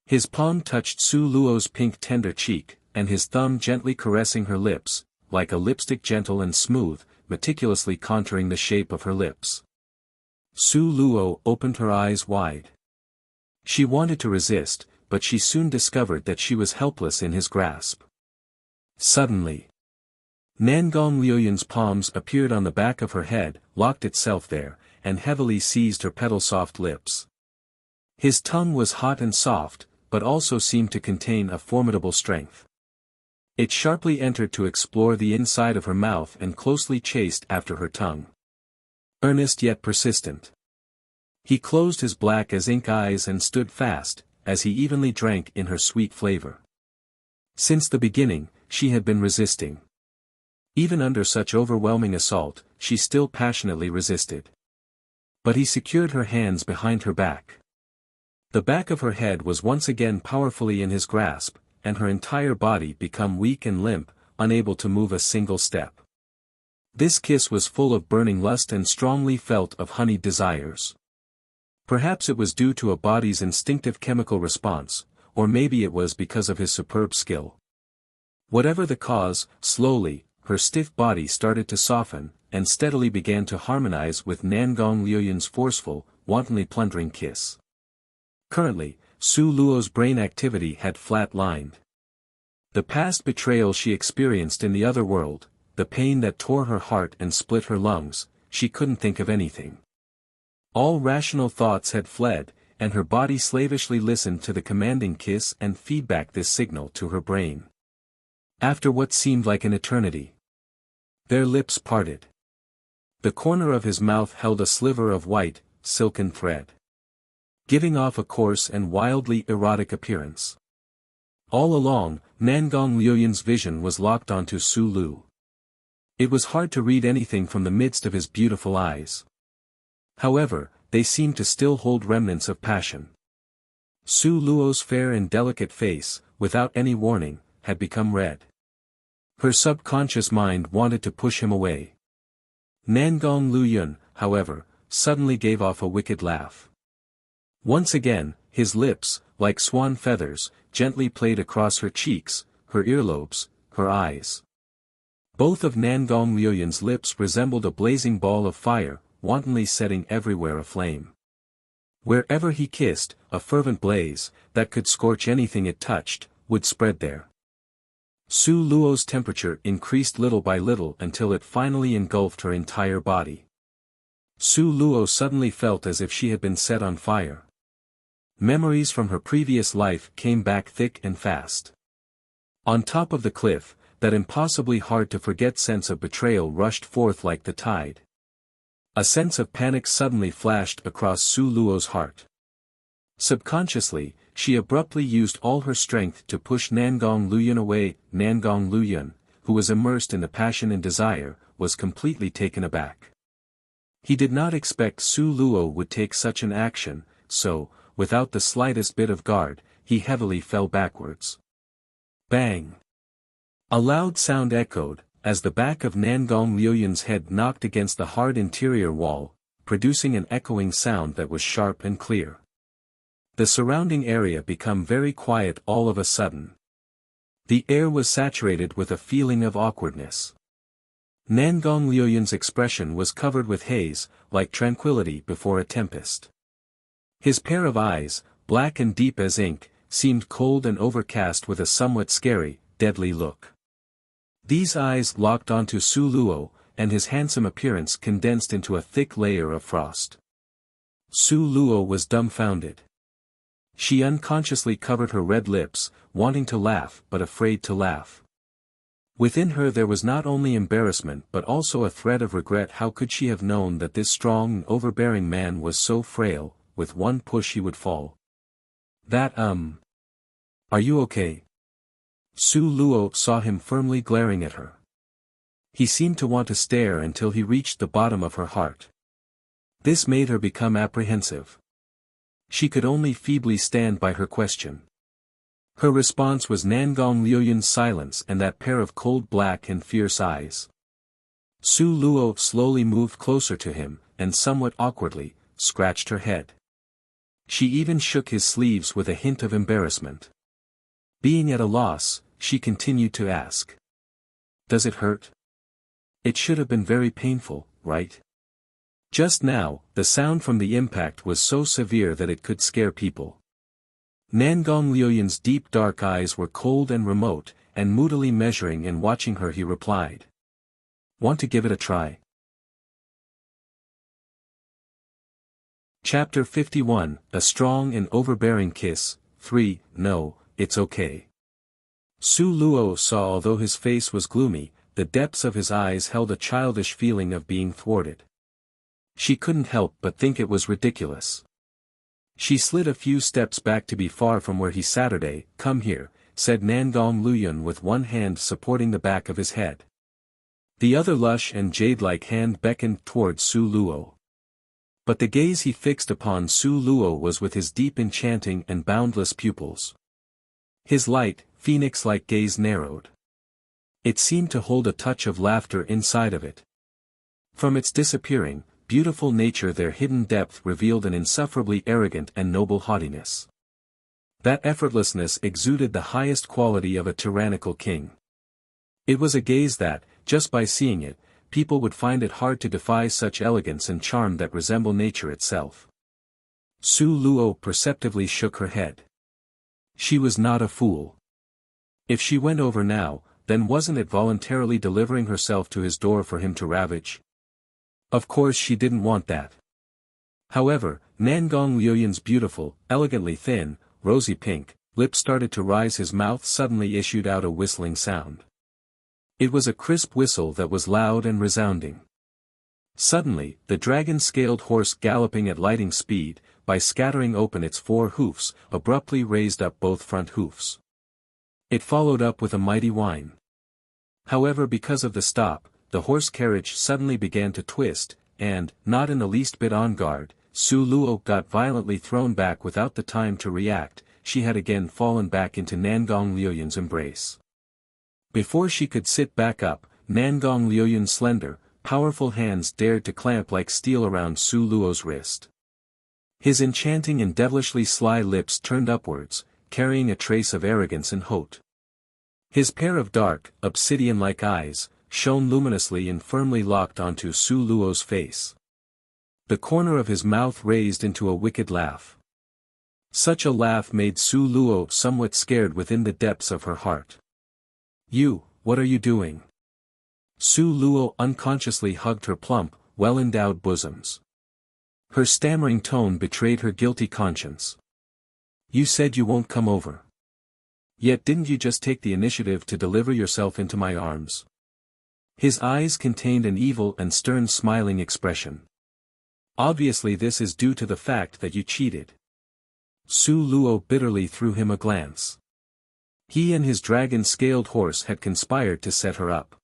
His palm touched Su Luo's pink tender cheek, and his thumb gently caressing her lips, like a lipstick, gentle and smooth, meticulously contouring the shape of her lips. Su Luo opened her eyes wide. She wanted to resist, but she soon discovered that she was helpless in his grasp. Suddenly, Nangong Liuyan's palms appeared on the back of her head, locked itself there, and heavily seized her petal-soft lips. His tongue was hot and soft, but also seemed to contain a formidable strength. It sharply entered to explore the inside of her mouth and closely chased after her tongue. Earnest yet persistent. He closed his black as ink eyes and stood fast, as he evenly drank in her sweet flavor. Since the beginning, she had been resisting. Even under such overwhelming assault, she still passionately resisted. But he secured her hands behind her back. The back of her head was once again powerfully in his grasp, and her entire body became weak and limp, unable to move a single step. This kiss was full of burning lust and strongly felt of honeyed desires. Perhaps it was due to a body's instinctive chemical response, or maybe it was because of his superb skill. Whatever the cause, slowly, her stiff body started to soften, and steadily began to harmonize with Nangong Liuyan's forceful, wantonly plundering kiss. Currently, Su Luo's brain activity had flat-lined. The past betrayal she experienced in the other world, the pain that tore her heart and split her lungs, she couldn't think of anything. All rational thoughts had fled, and her body slavishly listened to the commanding kiss and feedback this signal to her brain. After what seemed like an eternity, their lips parted. The corner of his mouth held a sliver of white, silken thread, giving off a coarse and wildly erotic appearance. All along, Nangong Liuyan's vision was locked onto Su Lu. It was hard to read anything from the midst of his beautiful eyes. However, they seemed to still hold remnants of passion. Su Luo's fair and delicate face, without any warning, had become red. Her subconscious mind wanted to push him away. Nangong Liuyan, however, suddenly gave off a wicked laugh. Once again, his lips, like swan feathers, gently played across her cheeks, her earlobes, her eyes. Both of Nangong Liuyan's lips resembled a blazing ball of fire, wantonly setting everywhere aflame. Wherever he kissed, a fervent blaze, that could scorch anything it touched, would spread there. Su Luo's temperature increased little by little until it finally engulfed her entire body. Su Luo suddenly felt as if she had been set on fire. Memories from her previous life came back thick and fast. On top of the cliff, that impossibly hard-to-forget sense of betrayal rushed forth like the tide. A sense of panic suddenly flashed across Su Luo's heart. Subconsciously, she abruptly used all her strength to push Nangong Luyun away. Nangong Luyun, who was immersed in the passion and desire, was completely taken aback. He did not expect Su Luo would take such an action, so, without the slightest bit of guard, he heavily fell backwards. Bang! A loud sound echoed, as the back of Nangong Luyun's head knocked against the hard interior wall, producing an echoing sound that was sharp and clear. The surrounding area became very quiet all of a sudden. The air was saturated with a feeling of awkwardness. Nangong Luyun's expression was covered with haze, like tranquility before a tempest. His pair of eyes, black and deep as ink, seemed cold and overcast with a somewhat scary, deadly look. These eyes locked onto Su Luo, and his handsome appearance condensed into a thick layer of frost. Su Luo was dumbfounded. She unconsciously covered her red lips, wanting to laugh but afraid to laugh. Within her there was not only embarrassment but also a thread of regret. How could she have known that this strong and overbearing man was so frail, with one push he would fall? Are you okay? Su Luo saw him firmly glaring at her. He seemed to want to stare until he reached the bottom of her heart. This made her become apprehensive. She could only feebly stand by her question. Her response was Nangong Luyun's silence and that pair of cold black and fierce eyes. Su Luo slowly moved closer to him, and somewhat awkwardly, scratched her head. She even shook his sleeves with a hint of embarrassment. Being at a loss, she continued to ask. Does it hurt? It should have been very painful, right? Just now, the sound from the impact was so severe that it could scare people. Nangong Luyun's deep dark eyes were cold and remote, and moodily measuring and watching her he replied. Want to give it a try? Chapter 51, A Strong and Overbearing Kiss. 3. No, it's okay. Su Luo saw although his face was gloomy, the depths of his eyes held a childish feeling of being thwarted. She couldn't help but think it was ridiculous. She slid a few steps back to be far from where he sat. Come here, said Nangong Luyun with one hand supporting the back of his head. The other lush and jade-like hand beckoned towards Su Luo. But the gaze he fixed upon Su Luo was with his deep enchanting and boundless pupils. His light, phoenix-like gaze narrowed. It seemed to hold a touch of laughter inside of it. From its disappearing, beautiful nature their hidden depth revealed an insufferably arrogant and noble haughtiness. That effortlessness exuded the highest quality of a tyrannical king. It was a gaze that, just by seeing it, people would find it hard to defy such elegance and charm that resemble nature itself. Su Luo perceptively shook her head. She was not a fool. If she went over now, then wasn't it voluntarily delivering herself to his door for him to ravage? Of course she didn't want that. However, Nangong Luyun's beautiful, elegantly thin, rosy pink, lips started to rise. His mouth suddenly issued out a whistling sound. It was a crisp whistle that was loud and resounding. Suddenly, the dragon-scaled horse galloping at lightning speed, by scattering open its 4 hoofs, abruptly raised up both front hoofs. It followed up with a mighty whine. However, because of the stop, the horse carriage suddenly began to twist, and, not in the least bit on guard, Su Luo got violently thrown back without the time to react. She had again fallen back into Nangong Luyun's embrace. Before she could sit back up, Nangong Luyun's slender, powerful hands dared to clamp like steel around Su Luo's wrist. His enchanting and devilishly sly lips turned upwards, carrying a trace of arrogance and hauteur. His pair of dark, obsidian-like eyes, shone luminously and firmly locked onto Su Luo's face. The corner of his mouth raised into a wicked laugh. Such a laugh made Su Luo somewhat scared within the depths of her heart. What are you doing? Su Luo unconsciously hugged her plump, well-endowed bosoms. Her stammering tone betrayed her guilty conscience. You said you won't come over. Yet didn't you just take the initiative to deliver yourself into my arms? His eyes contained an evil and stern smiling expression. Obviously this is due to the fact that you cheated. Su Luo bitterly threw him a glance. He and his dragon-scaled horse had conspired to set her up.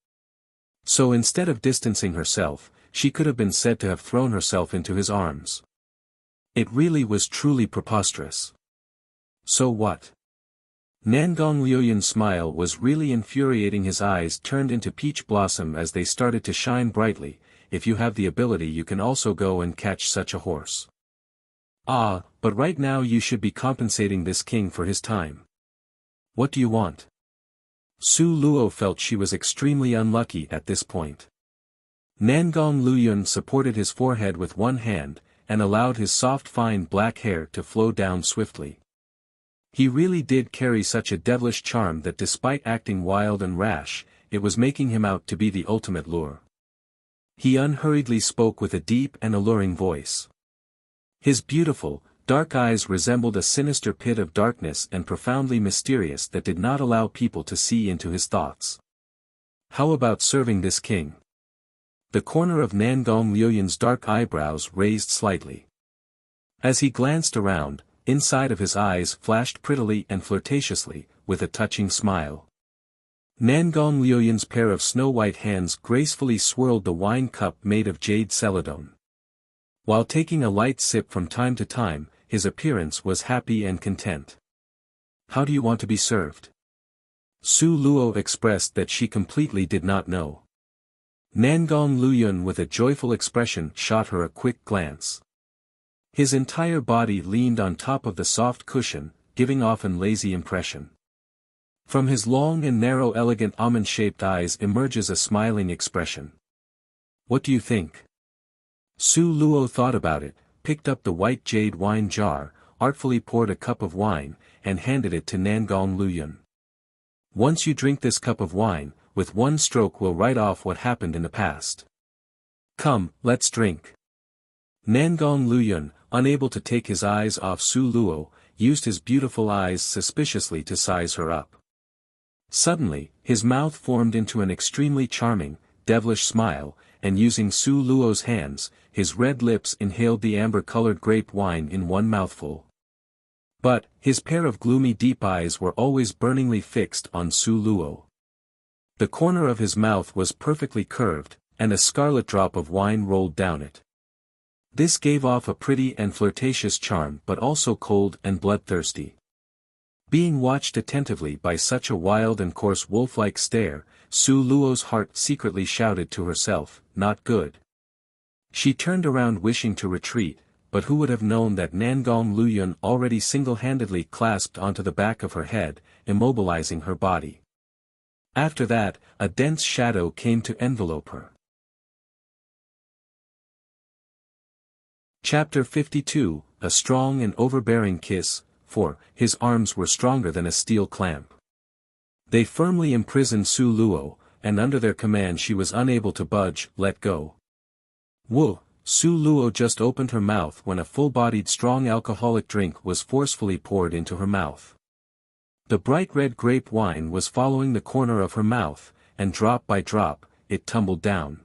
So instead of distancing herself, she could have been said to have thrown herself into his arms. It really was truly preposterous. So what? Nangong Liuyun's smile was really infuriating. His eyes turned into peach blossom as they started to shine brightly. If you have the ability you can also go and catch such a horse. Ah, but right now you should be compensating this king for his time. What do you want? Su Luo felt she was extremely unlucky at this point. Nangong Luyun supported his forehead with one hand, and allowed his soft fine black hair to flow down swiftly. He really did carry such a devilish charm that despite acting wild and rash, it was making him out to be the ultimate lure. He unhurriedly spoke with a deep and alluring voice. His beautiful, dark eyes resembled a sinister pit of darkness and profoundly mysterious that did not allow people to see into his thoughts. How about serving this king? The corner of Nangong Liuyun's dark eyebrows raised slightly. As he glanced around, inside of his eyes flashed prettily and flirtatiously, with a touching smile. Nangong Liuyun's pair of snow-white hands gracefully swirled the wine cup made of jade celadon. While taking a light sip from time to time, his appearance was happy and content. How do you want to be served? Su Luo expressed that she completely did not know. Nangong Luyun with a joyful expression shot her a quick glance. His entire body leaned on top of the soft cushion, giving off an lazy impression. From his long and narrow elegant almond-shaped eyes emerges a smiling expression. What do you think? Su Luo thought about it, picked up the white jade wine jar, artfully poured a cup of wine, and handed it to Nangong Luyun. Once you drink this cup of wine, with one stroke we'll write off what happened in the past. Come, let's drink. Nangong Luyun, unable to take his eyes off Su Luo, used his beautiful eyes suspiciously to size her up. Suddenly, his mouth formed into an extremely charming, devilish smile, and using Su Luo's hands, his red lips inhaled the amber-colored grape wine in one mouthful. But, his pair of gloomy deep eyes were always burningly fixed on Su Luo. The corner of his mouth was perfectly curved, and a scarlet drop of wine rolled down it. This gave off a pretty and flirtatious charm but also cold and bloodthirsty. Being watched attentively by such a wild and coarse wolf-like stare, Su Luo's heart secretly shouted to herself, not good. She turned around wishing to retreat, but who would have known that Nangong Luyun already single-handedly clasped onto the back of her head, immobilizing her body. After that, a dense shadow came to envelope her. Chapter 52, A Strong and Overbearing Kiss, for his arms were stronger than a steel clamp. They firmly imprisoned Su Luo, and under their command she was unable to budge, let go. Whoa! Su Luo just opened her mouth when a full-bodied strong alcoholic drink was forcefully poured into her mouth. The bright red grape wine was following the corner of her mouth, and drop by drop, it tumbled down.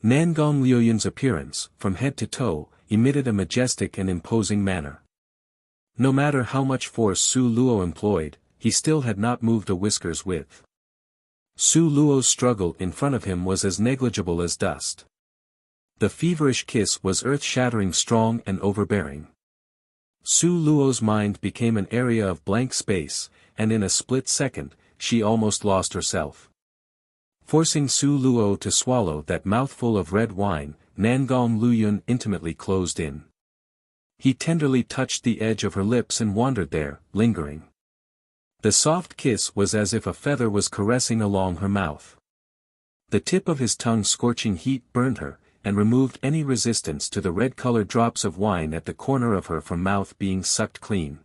Nangong Liuyun's appearance, from head to toe, emitted a majestic and imposing manner. No matter how much force Su Luo employed, he still had not moved a whisker's width. Su Luo's struggle in front of him was as negligible as dust. The feverish kiss was earth-shattering strong and overbearing. Su Luo's mind became an area of blank space, and in a split second, she almost lost herself. Forcing Su Luo to swallow that mouthful of red wine, Nangong Luyun intimately closed in. He tenderly touched the edge of her lips and wandered there, lingering. The soft kiss was as if a feather was caressing along her mouth. The tip of his tongue's scorching heat burned her, and removed any resistance to the red-colored drops of wine at the corner of her from mouth being sucked clean.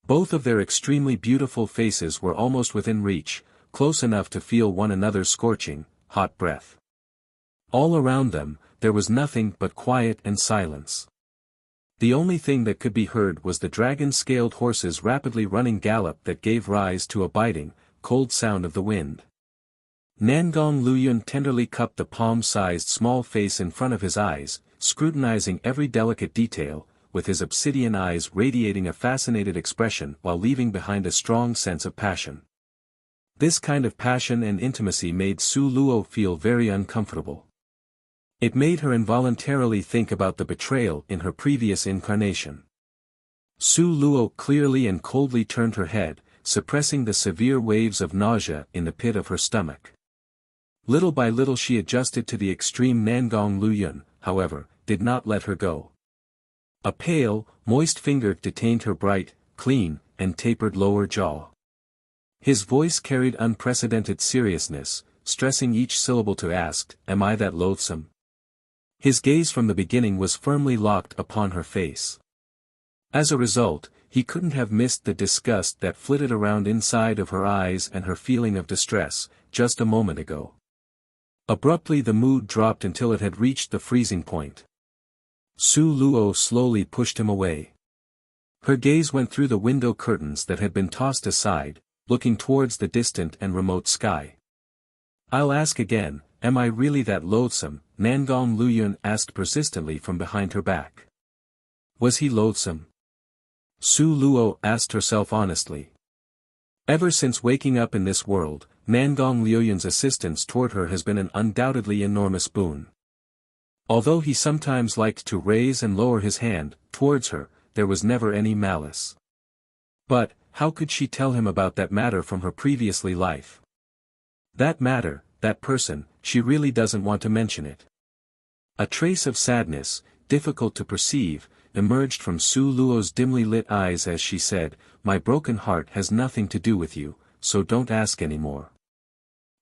Both of their extremely beautiful faces were almost within reach, close enough to feel one another's scorching, hot breath. All around them, there was nothing but quiet and silence. The only thing that could be heard was the dragon-scaled horse's rapidly running gallop that gave rise to a biting, cold sound of the wind. Nangong Luyun tenderly cupped the palm-sized small face in front of his eyes, scrutinizing every delicate detail, with his obsidian eyes radiating a fascinated expression while leaving behind a strong sense of passion. This kind of passion and intimacy made Su Luo feel very uncomfortable. It made her involuntarily think about the betrayal in her previous incarnation. Su Luo clearly and coldly turned her head, suppressing the severe waves of nausea in the pit of her stomach. Little by little she adjusted to the extreme. Nangong Luyun, however, did not let her go. A pale, moist finger detained her bright, clean, and tapered lower jaw. His voice carried unprecedented seriousness, stressing each syllable to ask, "Am I that loathsome?" His gaze from the beginning was firmly locked upon her face. As a result, he couldn't have missed the disgust that flitted around inside of her eyes and her feeling of distress, just a moment ago. Abruptly the mood dropped until it had reached the freezing point. Su Luo slowly pushed him away. Her gaze went through the window curtains that had been tossed aside, looking towards the distant and remote sky. "I'll ask again, am I really that loathsome?" Nangong Luyun asked persistently from behind her back. Was he loathsome? Su Luo asked herself honestly. Ever since waking up in this world, Nangong Luyun's assistance toward her has been an undoubtedly enormous boon. Although he sometimes liked to raise and lower his hand towards her, there was never any malice. But, how could she tell him about that matter from her previously life? That matter, that person, she really doesn't want to mention it. A trace of sadness, difficult to perceive, emerged from Su Luo's dimly lit eyes as she said, "My broken heart has nothing to do with you, so don't ask anymore."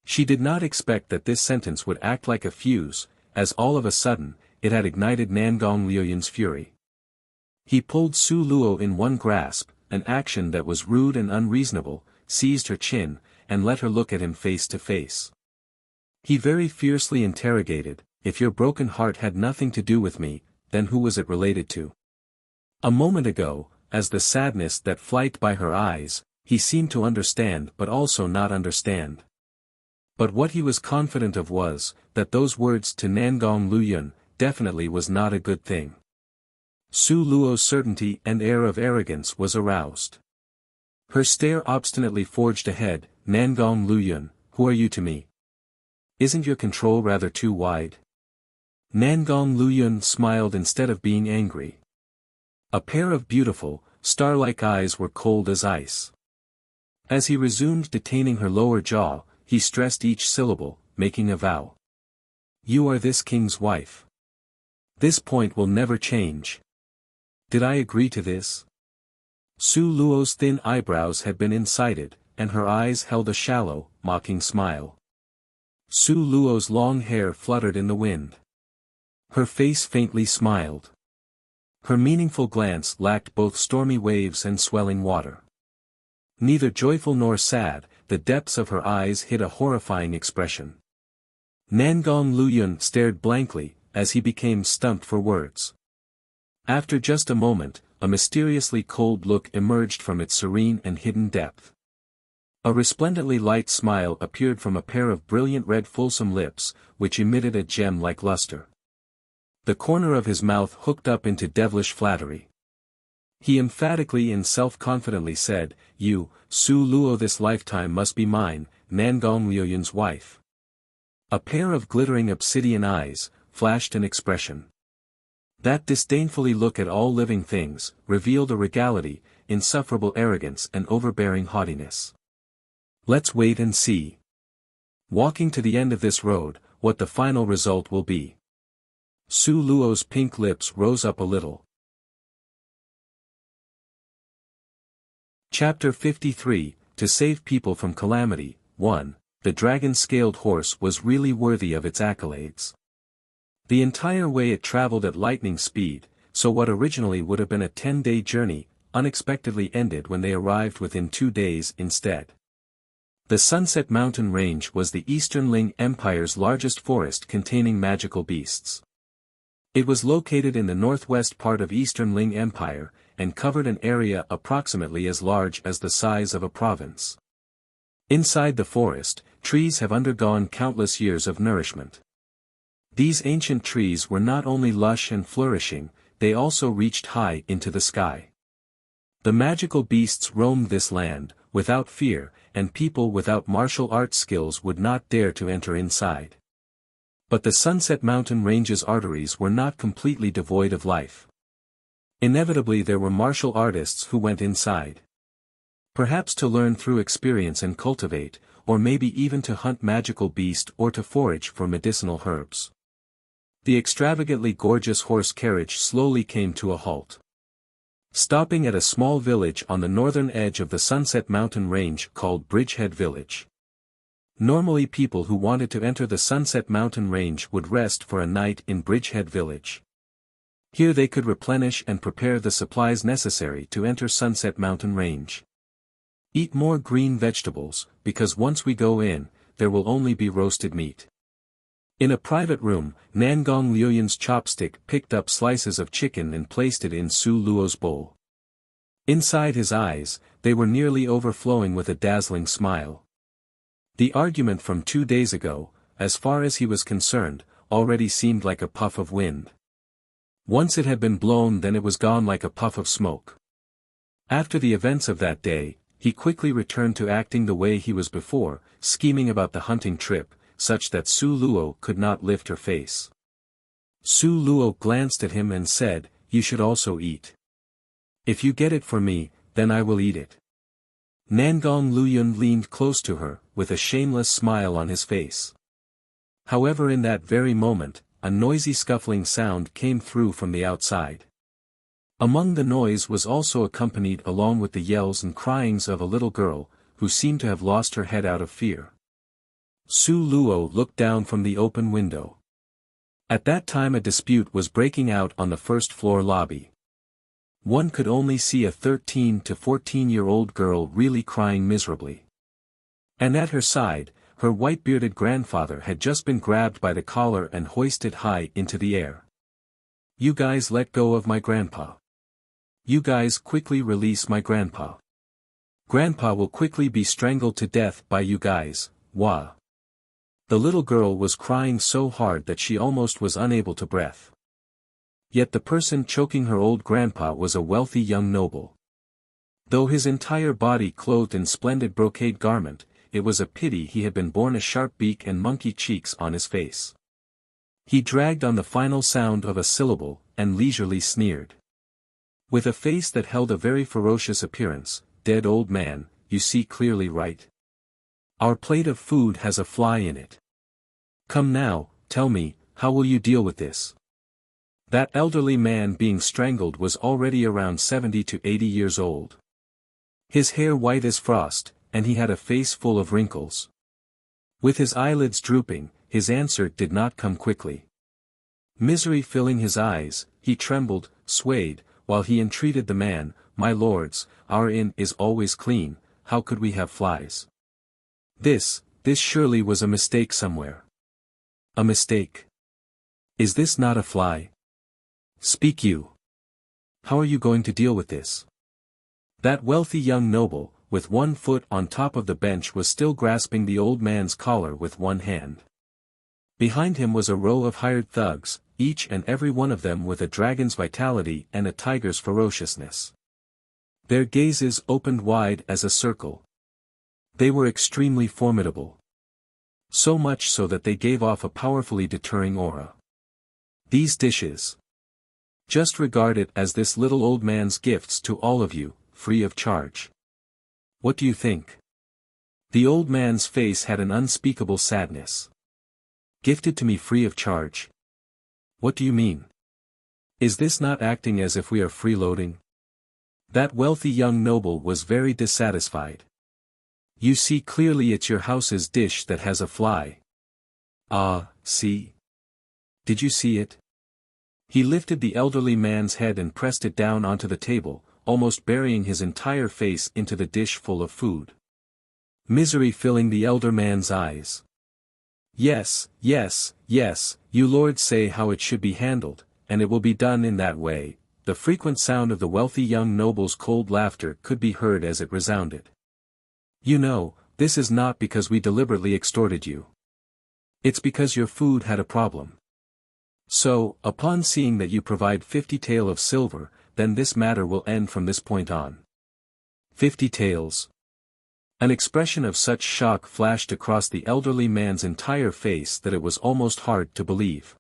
She did not expect that this sentence would act like a fuse, as all of a sudden, it had ignited Nangong Luyun's fury. He pulled Su Luo in one grasp, an action that was rude and unreasonable, seized her chin, and let her look at him face to face. He very fiercely interrogated, "If your broken heart had nothing to do with me, then who was it related to?" A moment ago, as the sadness that flight by her eyes, he seemed to understand but also not understand. But what he was confident of was, that those words to Nangong Luyun, definitely was not a good thing. Su Luo's certainty and air of arrogance was aroused. Her stare obstinately forged ahead, "Nangong Luyun, who are you to me? Isn't your control rather too wide?" Nangong Luyun smiled instead of being angry. A pair of beautiful, star-like eyes were cold as ice. As he resumed detaining her lower jaw, he stressed each syllable, making a vow. "You are this king's wife. This point will never change. Did I agree to this?" Su Luo's thin eyebrows had been incited, and her eyes held a shallow, mocking smile. Su Luo's long hair fluttered in the wind. Her face faintly smiled. Her meaningful glance lacked both stormy waves and swelling water. Neither joyful nor sad, the depths of her eyes hid a horrifying expression. Nangong Luyun stared blankly, as he became stumped for words. After just a moment, a mysteriously cold look emerged from its serene and hidden depth. A resplendently light smile appeared from a pair of brilliant red fulsome lips, which emitted a gem-like luster. The corner of his mouth hooked up into devilish flattery. He emphatically and self-confidently said, "You, Su Luo, this lifetime must be mine, Nangong Luyun's wife." A pair of glittering obsidian eyes flashed an expression. That disdainfully look at all living things revealed a regality, insufferable arrogance and overbearing haughtiness. Let's wait and see. Walking to the end of this road, what the final result will be. Su Luo's pink lips rose up a little. Chapter 53, To Save People from Calamity. 1. The dragon-scaled horse was really worthy of its accolades. The entire way it traveled at lightning speed, so what originally would have been a 10-day journey, unexpectedly ended when they arrived within 2 days instead. The Sunset Mountain Range was the Eastern Ling Empire's largest forest containing magical beasts. It was located in the northwest part of Eastern Ling Empire, and covered an area approximately as large as the size of a province. Inside the forest, trees have undergone countless years of nourishment. These ancient trees were not only lush and flourishing, they also reached high into the sky. The magical beasts roamed this land, without fear, and people without martial arts skills would not dare to enter inside. But the Sunset Mountain Range's arteries were not completely devoid of life. Inevitably there were martial artists who went inside. Perhaps to learn through experience and cultivate, or maybe even to hunt magical beast or to forage for medicinal herbs. The extravagantly gorgeous horse carriage slowly came to a halt. Stopping at a small village on the northern edge of the Sunset Mountain Range called Bridgehead Village. Normally people who wanted to enter the Sunset Mountain Range would rest for a night in Bridgehead Village. Here they could replenish and prepare the supplies necessary to enter Sunset Mountain Range. Eat more green vegetables, because once we go in, there will only be roasted meat. In a private room, Nangong Liuyan's chopstick picked up slices of chicken and placed it in Su Luo's bowl. Inside his eyes, they were nearly overflowing with a dazzling smile. The argument from 2 days ago, as far as he was concerned, already seemed like a puff of wind. Once it had been blown, then it was gone like a puff of smoke. After the events of that day, he quickly returned to acting the way he was before, scheming about the hunting trip, such that Su Luo could not lift her face. Su Luo glanced at him and said, "You should also eat. If you get it for me, then I will eat it." Nangong Liuyan leaned close to her, with a shameless smile on his face. However, in that very moment, a noisy scuffling sound came through from the outside. Among the noise was also accompanied along with the yells and cryings of a little girl, who seemed to have lost her head out of fear. Su Luo looked down from the open window. At that time a dispute was breaking out on the first-floor lobby. One could only see a 13 to 14-year-old girl really crying miserably. And at her side, her white-bearded grandfather had just been grabbed by the collar and hoisted high into the air. "You guys let go of my grandpa. You guys quickly release my grandpa. Grandpa will quickly be strangled to death by you guys, wah." The little girl was crying so hard that she almost was unable to breathe. Yet the person choking her old grandpa was a wealthy young noble. Though his entire body clothed in splendid brocade garment, it was a pity he had been born a sharp beak and monkey cheeks on his face. He dragged on the final sound of a syllable, and leisurely sneered. With a face that held a very ferocious appearance, "Dead old man, you see clearly right? Our plate of food has a fly in it. Come now, tell me, how will you deal with this?" That elderly man being strangled was already around 70 to 80 years old. His hair white as frost, and he had a face full of wrinkles. With his eyelids drooping, his answer did not come quickly. Misery filling his eyes, he trembled, swayed, while he entreated the man, "My lords, our inn is always clean, how could we have flies? This surely was a mistake somewhere." "A mistake? Is this not a fly? Speak you. How are you going to deal with this?" That wealthy young noble, with one foot on top of the bench, was still grasping the old man's collar with one hand. Behind him was a row of hired thugs, each and every one of them with a dragon's vitality and a tiger's ferociousness. Their gazes opened wide as a circle. They were extremely formidable. So much so that they gave off a powerfully deterring aura. These dishes. Just regard it as this little old man's gifts to all of you, free of charge. What do you think? The old man's face had an unspeakable sadness. Gifted to me free of charge? What do you mean? Is this not acting as if we are freeloading? That wealthy young noble was very dissatisfied. You see clearly it's your house's dish that has a fly. Ah, see? Did you see it? He lifted the elderly man's head and pressed it down onto the table, almost burying his entire face into the dish full of food. Misery filling the elder man's eyes. Yes, yes, yes, you lords say how it should be handled, and it will be done in that way." The frequent sound of the wealthy young noble's cold laughter could be heard as it resounded. "You know, this is not because we deliberately extorted you. It's because your food had a problem. So, upon seeing that you provide 50 tael of silver, then this matter will end from this point on." 50 taels. An expression of such shock flashed across the elderly man's entire face that it was almost hard to believe.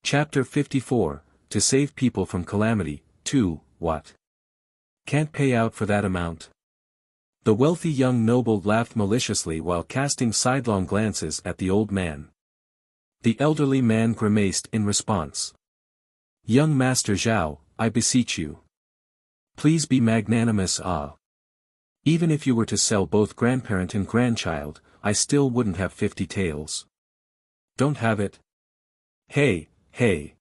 Chapter 54, To Save People from Calamity. 2. What? Can't pay out for that amount? The wealthy young noble laughed maliciously while casting sidelong glances at the old man. The elderly man grimaced in response. "Young Master Zhao, I beseech you. Please be magnanimous. Even if you were to sell both grandparent and grandchild, I still wouldn't have 50 taels. Don't have it? Hey, hey."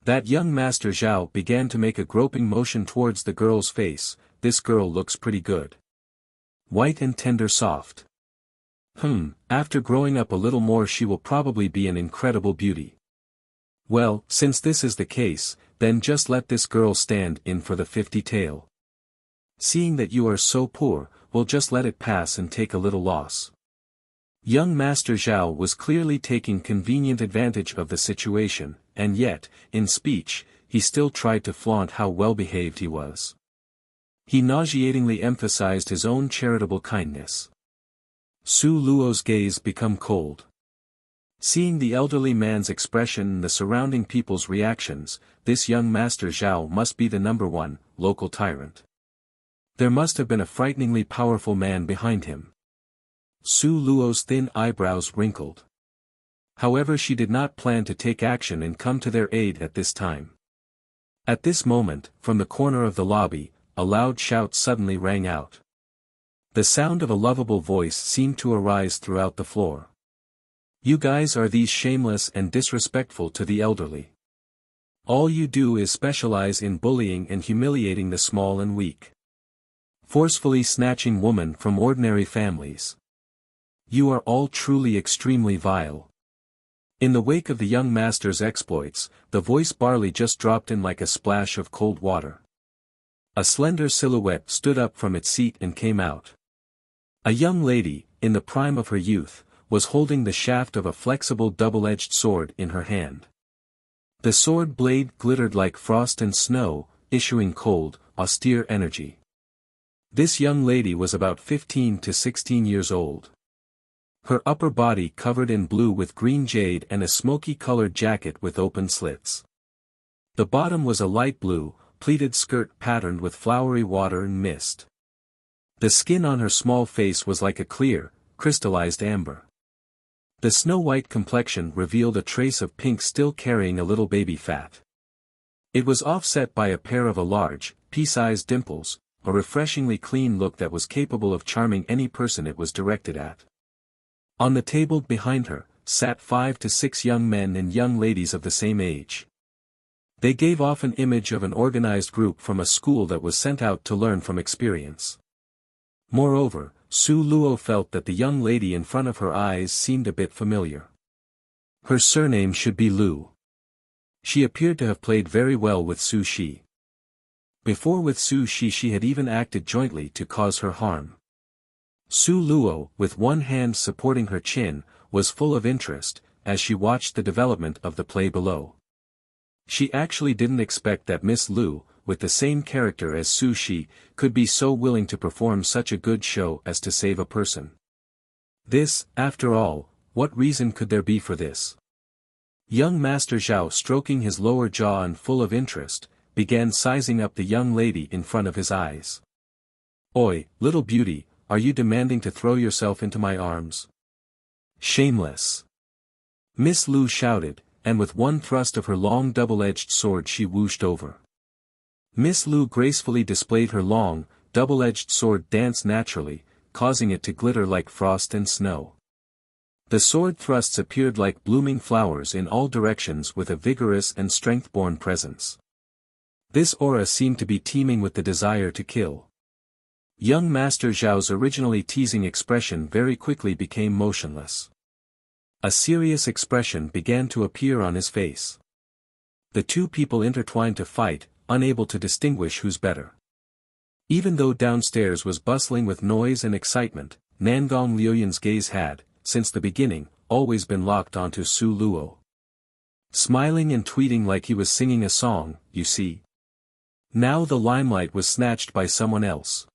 That young Master Zhao began to make a groping motion towards the girl's face. "This girl looks pretty good. White and tender soft. After growing up a little more she will probably be an incredible beauty. Well, since this is the case, then just let this girl stand in for the 50 tael. Seeing that you are so poor, we'll just let it pass and take a little loss." Young Master Zhao was clearly taking convenient advantage of the situation, and yet, in speech, he still tried to flaunt how well-behaved he was. He nauseatingly emphasized his own charitable kindness. Su Luo's gaze became cold. Seeing the elderly man's expression and the surrounding people's reactions, this young Master Zhao must be the #1 local tyrant. There must have been a frighteningly powerful man behind him. Su Luo's thin eyebrows wrinkled. However, she did not plan to take action and come to their aid at this time. At this moment, from the corner of the lobby, a loud shout suddenly rang out. The sound of a lovable voice seemed to arise throughout the floor. "You guys are these shameless and disrespectful to the elderly. All you do is specialize in bullying and humiliating the small and weak. Forcefully snatching women from ordinary families. You are all truly extremely vile." In the wake of the young master's exploits, the voice barley just dropped in like a splash of cold water. A slender silhouette stood up from its seat and came out. A young lady, in the prime of her youth, was holding the shaft of a flexible double-edged sword in her hand. The sword blade glittered like frost and snow, issuing cold, austere energy. This young lady was about 15 to 16 years old. Her upper body covered in blue with green jade and a smoky-colored jacket with open slits. The bottom was a light blue, pleated skirt patterned with flowery water and mist. The skin on her small face was like a clear, crystallized amber. The snow-white complexion revealed a trace of pink still carrying a little baby fat. It was offset by a pair of large, pea-sized dimples, a refreshingly clean look that was capable of charming any person it was directed at. On the table behind her, sat 5 to 6 young men and young ladies of the same age. They gave off an image of an organized group from a school that was sent out to learn from experience. Moreover, Su Luo felt that the young lady in front of her eyes seemed a bit familiar. Her surname should be Lu. She appeared to have played very well with Su Shi. Before with Su Shi she had even acted jointly to cause her harm. Su Luo, with one hand supporting her chin, was full of interest, as she watched the development of the play below. She actually didn't expect that Miss Lu, with the same character as Su Shi, could be so willing to perform such a good show as to save a person. This, after all, what reason could there be for this? Young Master Zhao, stroking his lower jaw and full of interest, began sizing up the young lady in front of his eyes. "Oi, little beauty, are you demanding to throw yourself into my arms? Shameless!" Miss Lu shouted, and with one thrust of her long double-edged sword she whooshed over. Miss Lu gracefully displayed her long, double-edged sword dance naturally, causing it to glitter like frost and snow. The sword thrusts appeared like blooming flowers in all directions with a vigorous and strength-born presence. This aura seemed to be teeming with the desire to kill. Young Master Zhao's originally teasing expression very quickly became motionless. A serious expression began to appear on his face. The two people intertwined to fight, unable to distinguish who's better. Even though downstairs was bustling with noise and excitement, Nangong Liuyan's gaze had, since the beginning, always been locked onto Su Luo. Smiling and tweeting like he was singing a song, you see. Now the limelight was snatched by someone else.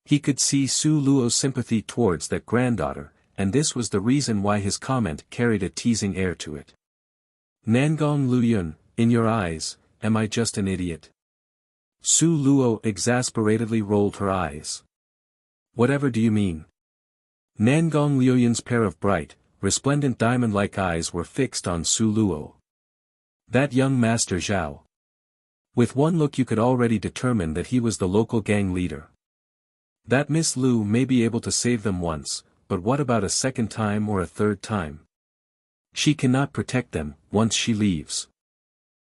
He could see Su Luo's sympathy towards that granddaughter, and this was the reason why his comment carried a teasing air to it. Nangong Liuyan, in your eyes, am I just an idiot? Su Luo exasperatedly rolled her eyes. Whatever do you mean? Nangong Liuyan's pair of bright, resplendent diamond-like eyes were fixed on Su Luo. That young Master Zhao. With one look you could already determine that he was the local gang leader. That Miss Lu may be able to save them once, but what about a second time or a third time? She cannot protect them, once she leaves.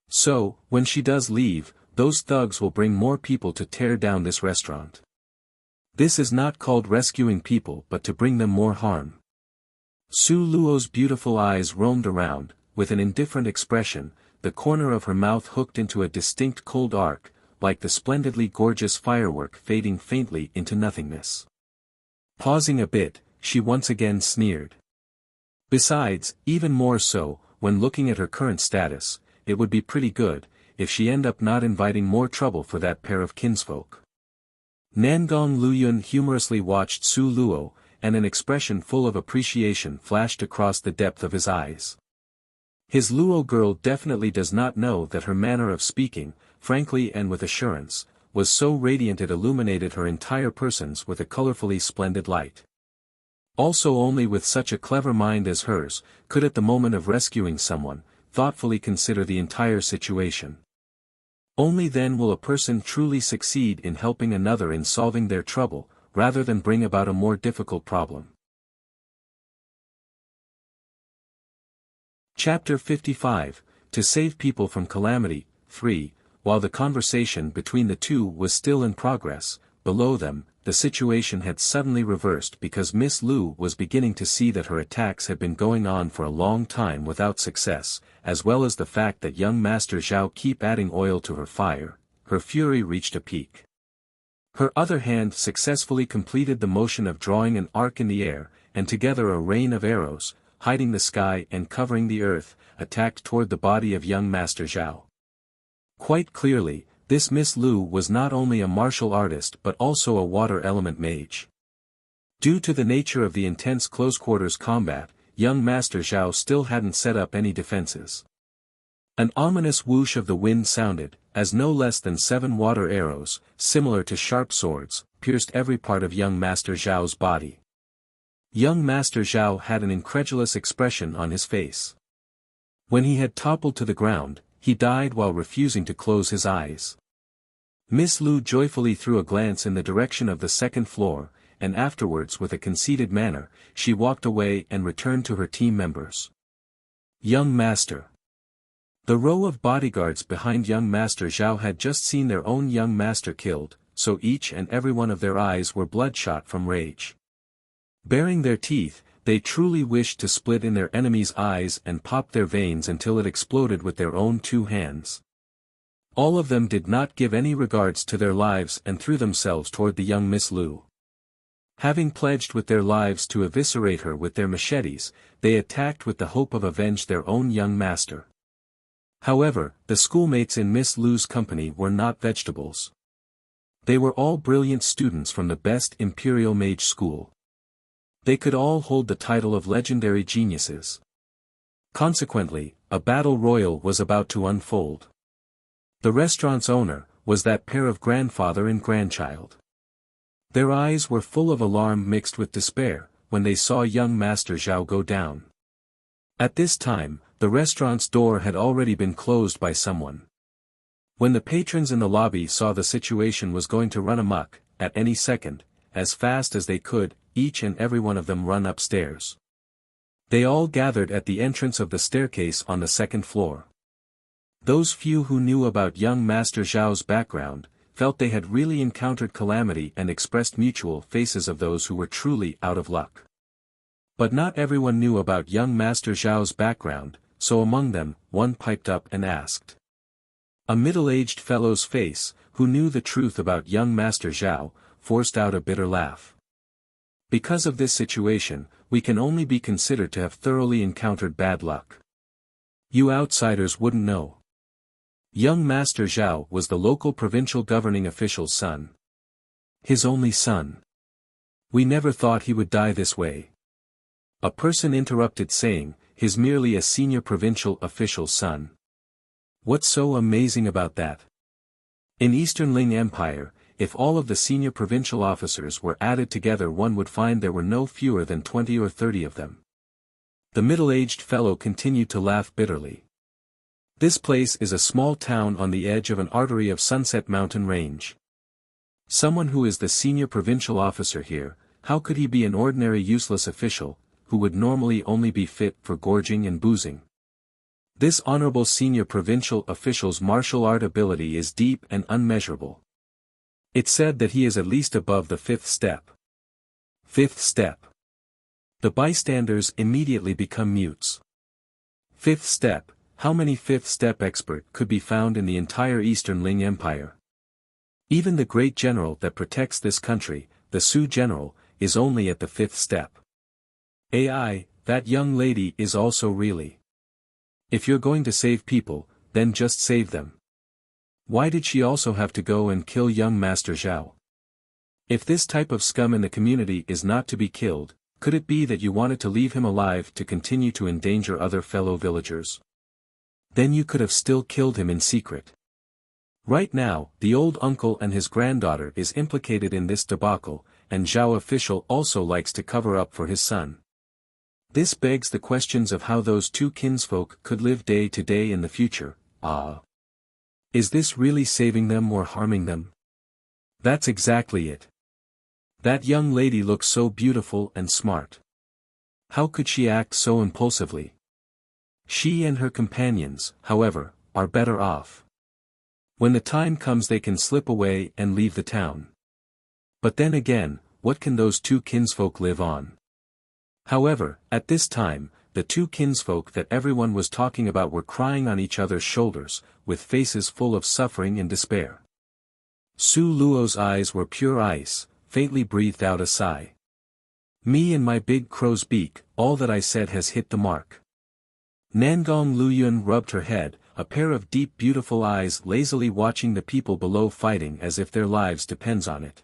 So, when she does leave, those thugs will bring more people to tear down this restaurant. This is not called rescuing people but to bring them more harm. Su Luo's beautiful eyes roamed around, with an indifferent expression, the corner of her mouth hooked into a distinct cold arc, like the splendidly gorgeous firework fading faintly into nothingness. Pausing a bit, she once again sneered. Besides, even more so, when looking at her current status, it would be pretty good, if she end up not inviting more trouble for that pair of kinsfolk. Nangong Liuyan humorously watched Su Luo, and an expression full of appreciation flashed across the depth of his eyes. His Luo girl definitely does not know that her manner of speaking, frankly and with assurance, was so radiant it illuminated her entire persons with a colorfully splendid light. Also only with such a clever mind as hers, could at the moment of rescuing someone, thoughtfully consider the entire situation. Only then will a person truly succeed in helping another in solving their trouble, rather than bring about a more difficult problem. Chapter 55, To Save People from Calamity, 3. While the conversation between the two was still in progress, below them, the situation had suddenly reversed because Miss Lu was beginning to see that her attacks had been going on for a long time without success, as well as the fact that young Master Zhao keep adding oil to her fire. Her fury reached a peak. Her other hand successfully completed the motion of drawing an arc in the air, and together a rain of arrows, hiding the sky and covering the earth, attacked toward the body of young Master Zhao. Quite clearly, this Miss Lu was not only a martial artist but also a water element mage. Due to the nature of the intense close-quarters combat, young Master Zhao still hadn't set up any defenses. An ominous whoosh of the wind sounded, as no less than 7 water arrows, similar to sharp swords, pierced every part of young Master Zhao's body. Young Master Zhao had an incredulous expression on his face. When he had toppled to the ground, he died while refusing to close his eyes. Miss Lu joyfully threw a glance in the direction of the second floor, and afterwards with a conceited manner, she walked away and returned to her team members. Young Master. The row of bodyguards behind young Master Zhao had just seen their own young master killed, so each and every one of their eyes were bloodshot from rage. Baring their teeth, they truly wished to split in their enemy's eyes and pop their veins until it exploded with their own 2 hands. All of them did not give any regards to their lives and threw themselves toward the young Miss Lu. Having pledged with their lives to eviscerate her with their machetes, they attacked with the hope of avenge their own young master. However, the schoolmates in Miss Lu's company were not vegetables. They were all brilliant students from the best Imperial Mage School. They could all hold the title of legendary geniuses. Consequently, a battle royal was about to unfold. The restaurant's owner was that pair of grandfather and grandchild. Their eyes were full of alarm mixed with despair, when they saw young Master Zhao go down. At this time, the restaurant's door had already been closed by someone. When the patrons in the lobby saw the situation was going to run amok, at any second, as fast as they could, each and every one of them run upstairs. They all gathered at the entrance of the staircase on the second floor. Those few who knew about young Master Zhao's background, felt they had really encountered calamity and expressed mutual faces of those who were truly out of luck. But not everyone knew about young Master Zhao's background, so among them, one piped up and asked. A middle-aged fellow's face, who knew the truth about young Master Zhao, forced out a bitter laugh. Because of this situation, we can only be considered to have thoroughly encountered bad luck. You outsiders wouldn't know. Young Master Zhao was the local provincial governing official's son. His only son. We never thought he would die this way. A person interrupted saying, he's merely a senior provincial official's son. What's so amazing about that? In Eastern Ling Empire, if all of the senior provincial officers were added together, one would find there were no fewer than 20 or 30 of them. The middle-aged fellow continued to laugh bitterly. This place is a small town on the edge of an artery of Sunset Mountain Range. Someone who is the senior provincial officer here, how could he be an ordinary useless official, who would normally only be fit for gorging and boozing? This honorable senior provincial official's martial art ability is deep and unmeasurable. It's said that he is at least above the 5th step. 5th step. The bystanders immediately become mutes. 5th step, how many 5th step expert could be found in the entire Eastern Ling Empire? Even the great general that protects this country, the Su general, is only at the 5th step. AI, that young lady is also really. If you're going to save people, then just save them. Why did she also have to go and kill young Master Zhao? If this type of scum in the community is not to be killed, could it be that you wanted to leave him alive to continue to endanger other fellow villagers? Then you could have still killed him in secret. Right now, the old uncle and his granddaughter is implicated in this debacle, and Zhao official also likes to cover up for his son. This begs the questions of how those two kinsfolk could live day to day in the future. Is this really saving them or harming them? That's exactly it. That young lady looks so beautiful and smart. How could she act so impulsively? She and her companions, however, are better off. When the time comes they can slip away and leave the town. But then again, what can those two kinsfolk live on? However, at this time, the two kinsfolk that everyone was talking about were crying on each other's shoulders, with faces full of suffering and despair. Su Luo's eyes were pure ice, faintly breathed out a sigh. Me and my big crow's beak, all that I said has hit the mark. Nangong Luyun rubbed her head, a pair of deep beautiful eyes lazily watching the people below fighting as if their lives depends on it.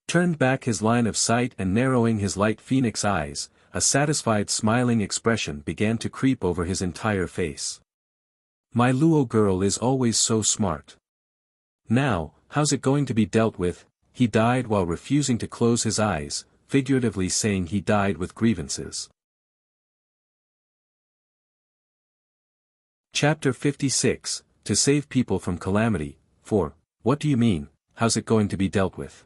Turned back his line of sight and narrowing his light phoenix eyes, a satisfied smiling expression began to creep over his entire face. My Luo girl is always so smart. Now, how's it going to be dealt with? He died while refusing to close his eyes, figuratively saying he died with grievances. Chapter 56, To Save People from Calamity. 4. What do you mean, how's it going to be dealt with?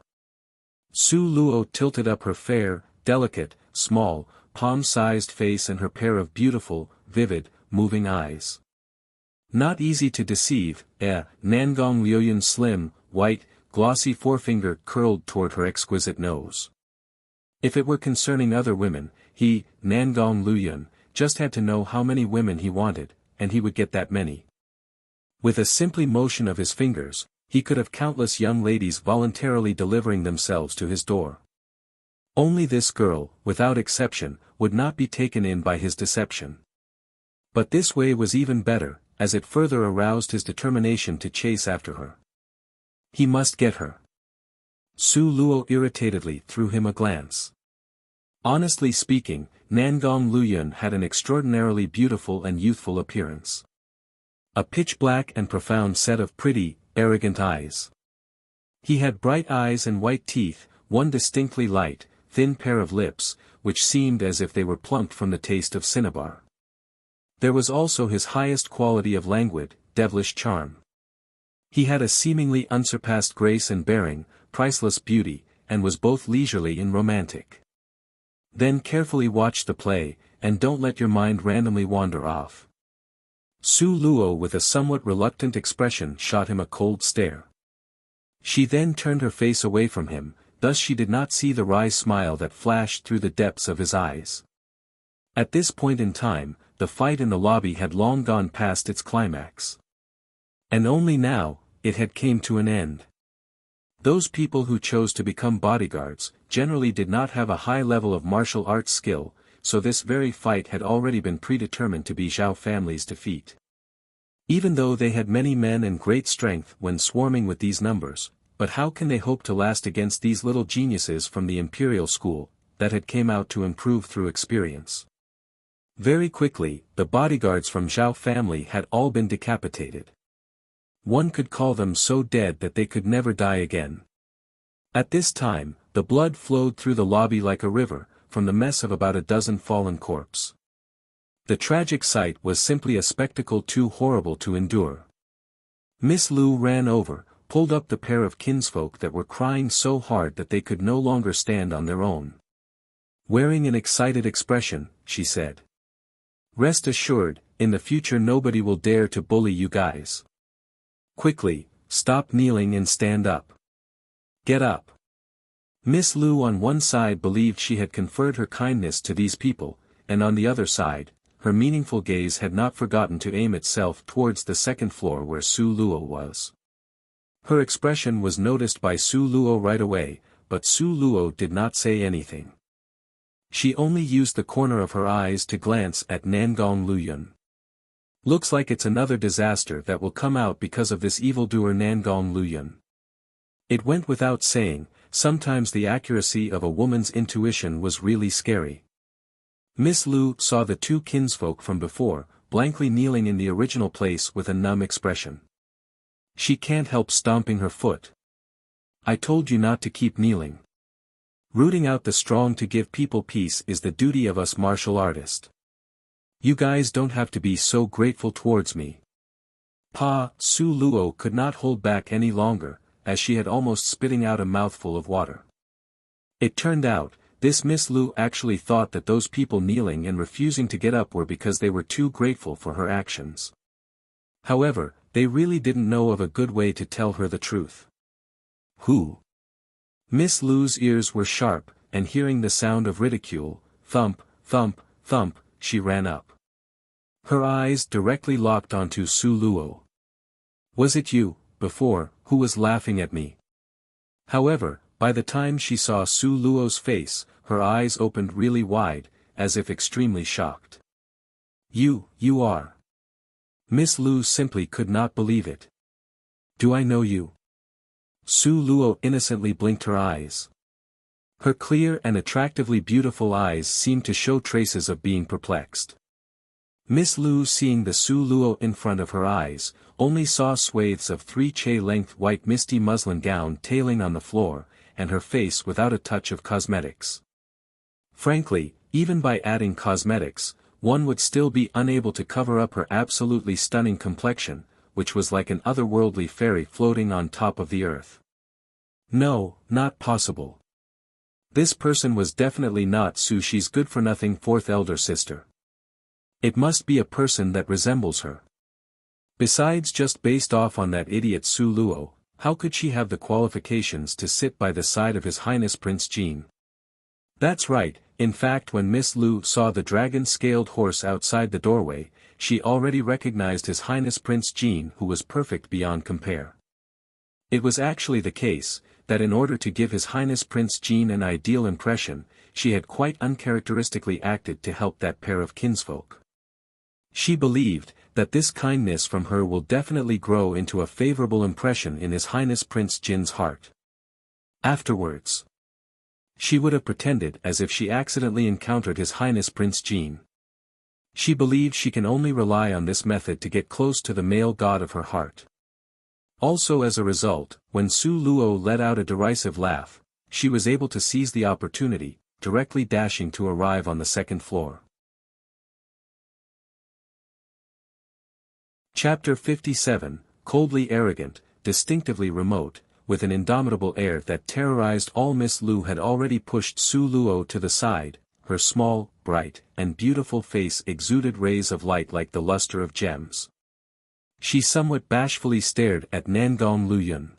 Su Luo tilted up her fair, delicate, small, palm-sized face and her pair of beautiful, vivid, moving eyes. Not easy to deceive, Nangong Liuyun's slim, white, glossy forefinger curled toward her exquisite nose. If it were concerning other women, he, Nangong Luyun, just had to know how many women he wanted, and he would get that many. With a simple motion of his fingers, he could have countless young ladies voluntarily delivering themselves to his door. Only this girl, without exception, would not be taken in by his deception. But this way was even better, as it further aroused his determination to chase after her. He must get her. Su Luo irritatedly threw him a glance. Honestly speaking, Nangong Luyun had an extraordinarily beautiful and youthful appearance. A pitch-black and profound set of pretty, arrogant eyes. He had bright eyes and white teeth, one distinctly light, thin pair of lips, which seemed as if they were plucked from the taste of cinnabar. There was also his highest quality of languid, devilish charm. He had a seemingly unsurpassed grace and bearing, priceless beauty, and was both leisurely and romantic. Then carefully watch the play, and don't let your mind randomly wander off. Su Luo with a somewhat reluctant expression shot him a cold stare. She then turned her face away from him, thus she did not see the wry smile that flashed through the depths of his eyes. At this point in time, the fight in the lobby had long gone past its climax. And only now, it had came to an end. Those people who chose to become bodyguards, generally did not have a high level of martial arts skill, so this very fight had already been predetermined to be Zhao family's defeat. Even though they had many men and great strength when swarming with these numbers, but how can they hope to last against these little geniuses from the imperial school, that had came out to improve through experience? Very quickly, the bodyguards from Zhao family had all been decapitated. One could call them so dead that they could never die again. At this time, the blood flowed through the lobby like a river, from the mess of about a dozen fallen corpses. The tragic sight was simply a spectacle too horrible to endure. Miss Lu ran over, pulled up the pair of kinsfolk that were crying so hard that they could no longer stand on their own. Wearing an excited expression, she said, "Rest assured, in the future nobody will dare to bully you guys. Quickly, stop kneeling and stand up. Get up." Miss Lu on one side believed she had conferred her kindness to these people, and on the other side, her meaningful gaze had not forgotten to aim itself towards the second floor where Su Luo was. Her expression was noticed by Su Luo right away, but Su Luo did not say anything. She only used the corner of her eyes to glance at Nangong Luyun. "Looks like it's another disaster that will come out because of this evildoer Nangong Luyun." It went without saying, sometimes the accuracy of a woman's intuition was really scary. Miss Lu saw the two kinsfolk from before, blankly kneeling in the original place with a numb expression. She can't help stomping her foot. "I told you not to keep kneeling. Rooting out the strong to give people peace is the duty of us martial artists. You guys don't have to be so grateful towards me." Su Luo could not hold back any longer, as she had almost spitting out a mouthful of water. It turned out, this Miss Lu actually thought that those people kneeling and refusing to get up were because they were too grateful for her actions. However, they really didn't know of a good way to tell her the truth. Who? Miss Lu's ears were sharp, and hearing the sound of ridicule, thump, thump, thump, she ran up. Her eyes directly locked onto Su Luo. "Was it you, before, who was laughing at me?" However, by the time she saw Su Luo's face, her eyes opened really wide, as if extremely shocked. You are." Miss Lu simply could not believe it. "Do I know you?" Su Luo innocently blinked her eyes. Her clear and attractively beautiful eyes seemed to show traces of being perplexed. Miss Lu, seeing the Su Luo in front of her eyes, only saw swathes of 3-che-length white misty muslin gown tailing on the floor, and her face without a touch of cosmetics. Frankly, even by adding cosmetics, one would still be unable to cover up her absolutely stunning complexion, which was like an otherworldly fairy floating on top of the earth. No, not possible. This person was definitely not Su Shi's good-for-nothing fourth elder sister. It must be a person that resembles her. Besides, just based off on that idiot Su Luo, how could she have the qualifications to sit by the side of His Highness Prince Jin? That's right, in fact when Miss Lu saw the dragon-scaled horse outside the doorway, she already recognized His Highness Prince Jin, who was perfect beyond compare. It was actually the case, that in order to give His Highness Prince Jin an ideal impression, she had quite uncharacteristically acted to help that pair of kinsfolk. She believed that this kindness from her will definitely grow into a favorable impression in His Highness Prince Jin's heart. Afterwards, she would have pretended as if she accidentally encountered His Highness Prince Jin. She believed she can only rely on this method to get close to the male god of her heart. Also, as a result, when Su Luo let out a derisive laugh, she was able to seize the opportunity, directly dashing to arrive on the second floor. Chapter 57, coldly arrogant, distinctively remote, with an indomitable air that terrorized all. Miss Lu had already pushed Su Luo to the side, her small, bright, and beautiful face exuded rays of light like the luster of gems. She somewhat bashfully stared at Nangong Luyun.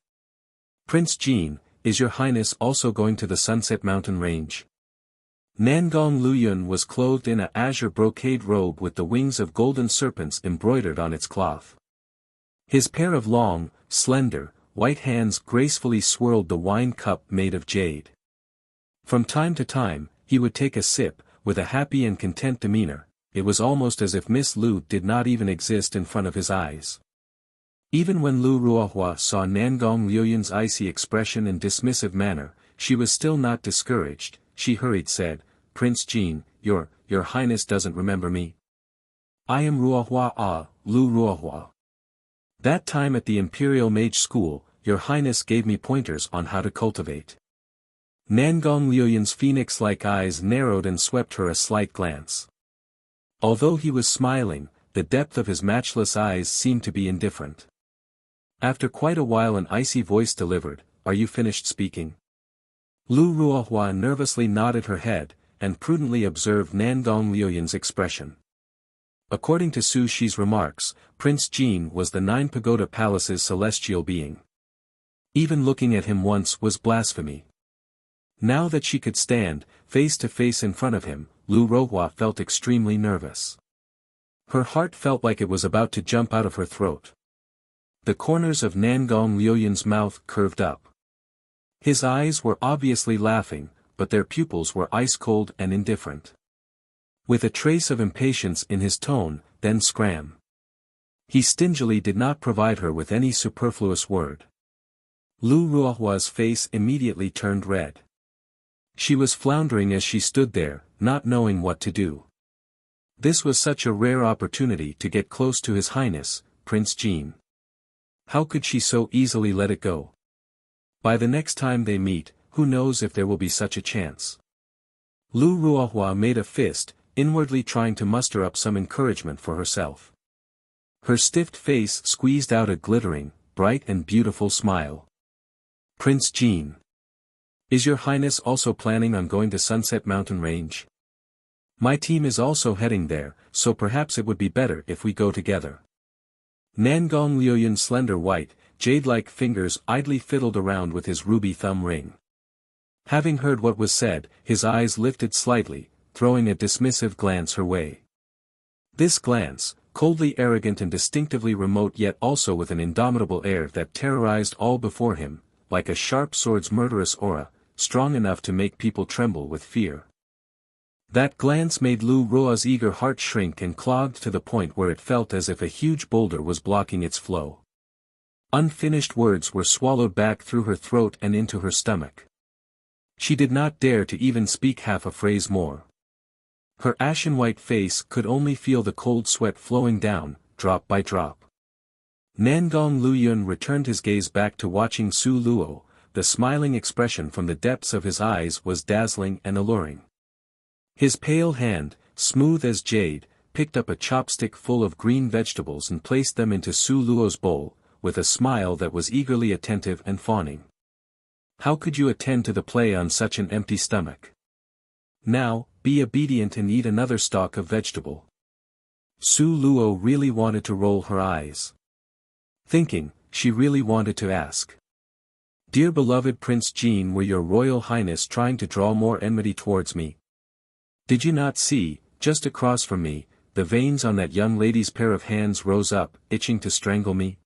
"Prince Jin, is your highness also going to the Sunset Mountain Range?" Nangong Luyun was clothed in a azure brocade robe with the wings of golden serpents embroidered on its cloth. His pair of long, slender, white hands gracefully swirled the wine cup made of jade. From time to time, he would take a sip, with a happy and content demeanor. It was almost as if Miss Lu did not even exist in front of his eyes. Even when Lu Ruohua saw Nangong Luyun's icy expression and dismissive manner, she was still not discouraged. She hurried said, "Prince Jin, your highness doesn't remember me. I am Ruohua Lu Ruohua. That time at the Imperial Mage School, your highness gave me pointers on how to cultivate." Nangong Luyun's phoenix-like eyes narrowed and swept her a slight glance. Although he was smiling, the depth of his matchless eyes seemed to be indifferent. After quite a while an icy voice delivered, "Are you finished speaking?" Lu Ruohua nervously nodded her head, and prudently observed Nangong Luyun's expression. According to Su Shi's remarks, Prince Jin was the 9 Pagoda Palace's celestial being. Even looking at him once was blasphemy. Now that she could stand, face to face in front of him, Lu Ruohua felt extremely nervous. Her heart felt like it was about to jump out of her throat. The corners of Nangong Luyun's mouth curved up. His eyes were obviously laughing, but their pupils were ice-cold and indifferent. With a trace of impatience in his tone, then scram. He stingily did not provide her with any superfluous word. Lu Ruohua's face immediately turned red. She was floundering as she stood there, not knowing what to do. This was such a rare opportunity to get close to His Highness, Prince Jin. How could she so easily let it go? By the next time they meet, who knows if there will be such a chance. Lu Ruohua made a fist, inwardly trying to muster up some encouragement for herself. Her stiff face squeezed out a glittering, bright and beautiful smile. "Prince Jin. Is your highness also planning on going to Sunset Mountain Range? My team is also heading there, so perhaps it would be better if we go together." Nangong Luyun's slender white, jade-like fingers idly fiddled around with his ruby thumb ring. Having heard what was said, his eyes lifted slightly, throwing a dismissive glance her way. This glance, coldly arrogant and distinctively remote yet also with an indomitable air that terrorized all before him, like a sharp sword's murderous aura, strong enough to make people tremble with fear. That glance made Lu Ruohua's eager heart shrink and clogged to the point where it felt as if a huge boulder was blocking its flow. Unfinished words were swallowed back through her throat and into her stomach. She did not dare to even speak half a phrase more. Her ashen-white face could only feel the cold sweat flowing down, drop by drop. Nangong Luyun returned his gaze back to watching Su Luo. The smiling expression from the depths of his eyes was dazzling and alluring. His pale hand, smooth as jade, picked up a chopstick full of green vegetables and placed them into Su Luo's bowl, with a smile that was eagerly attentive and fawning. "How could you attend to the play on such an empty stomach? Now, be obedient and eat another stalk of vegetable." Su Luo really wanted to roll her eyes. Thinking, she really wanted to ask. "Dear beloved Prince Jin, were your royal highness trying to draw more enmity towards me? Did you not see, just across from me, the veins on that young lady's pair of hands rose up, itching to strangle me?"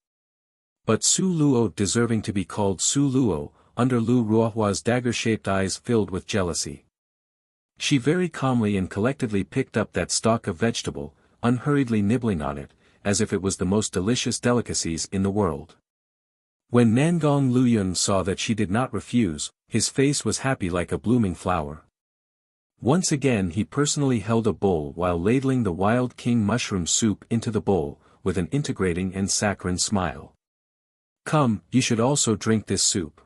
But Su Luo, deserving to be called Su Luo, under Lu Ruohua's dagger-shaped eyes filled with jealousy. She very calmly and collectedly picked up that stalk of vegetable, unhurriedly nibbling on it, as if it was the most delicious delicacies in the world. When Nangong Luyun saw that she did not refuse, his face was happy like a blooming flower. Once again he personally held a bowl while ladling the wild king mushroom soup into the bowl, with an integrating and saccharine smile. "Come, you should also drink this soup.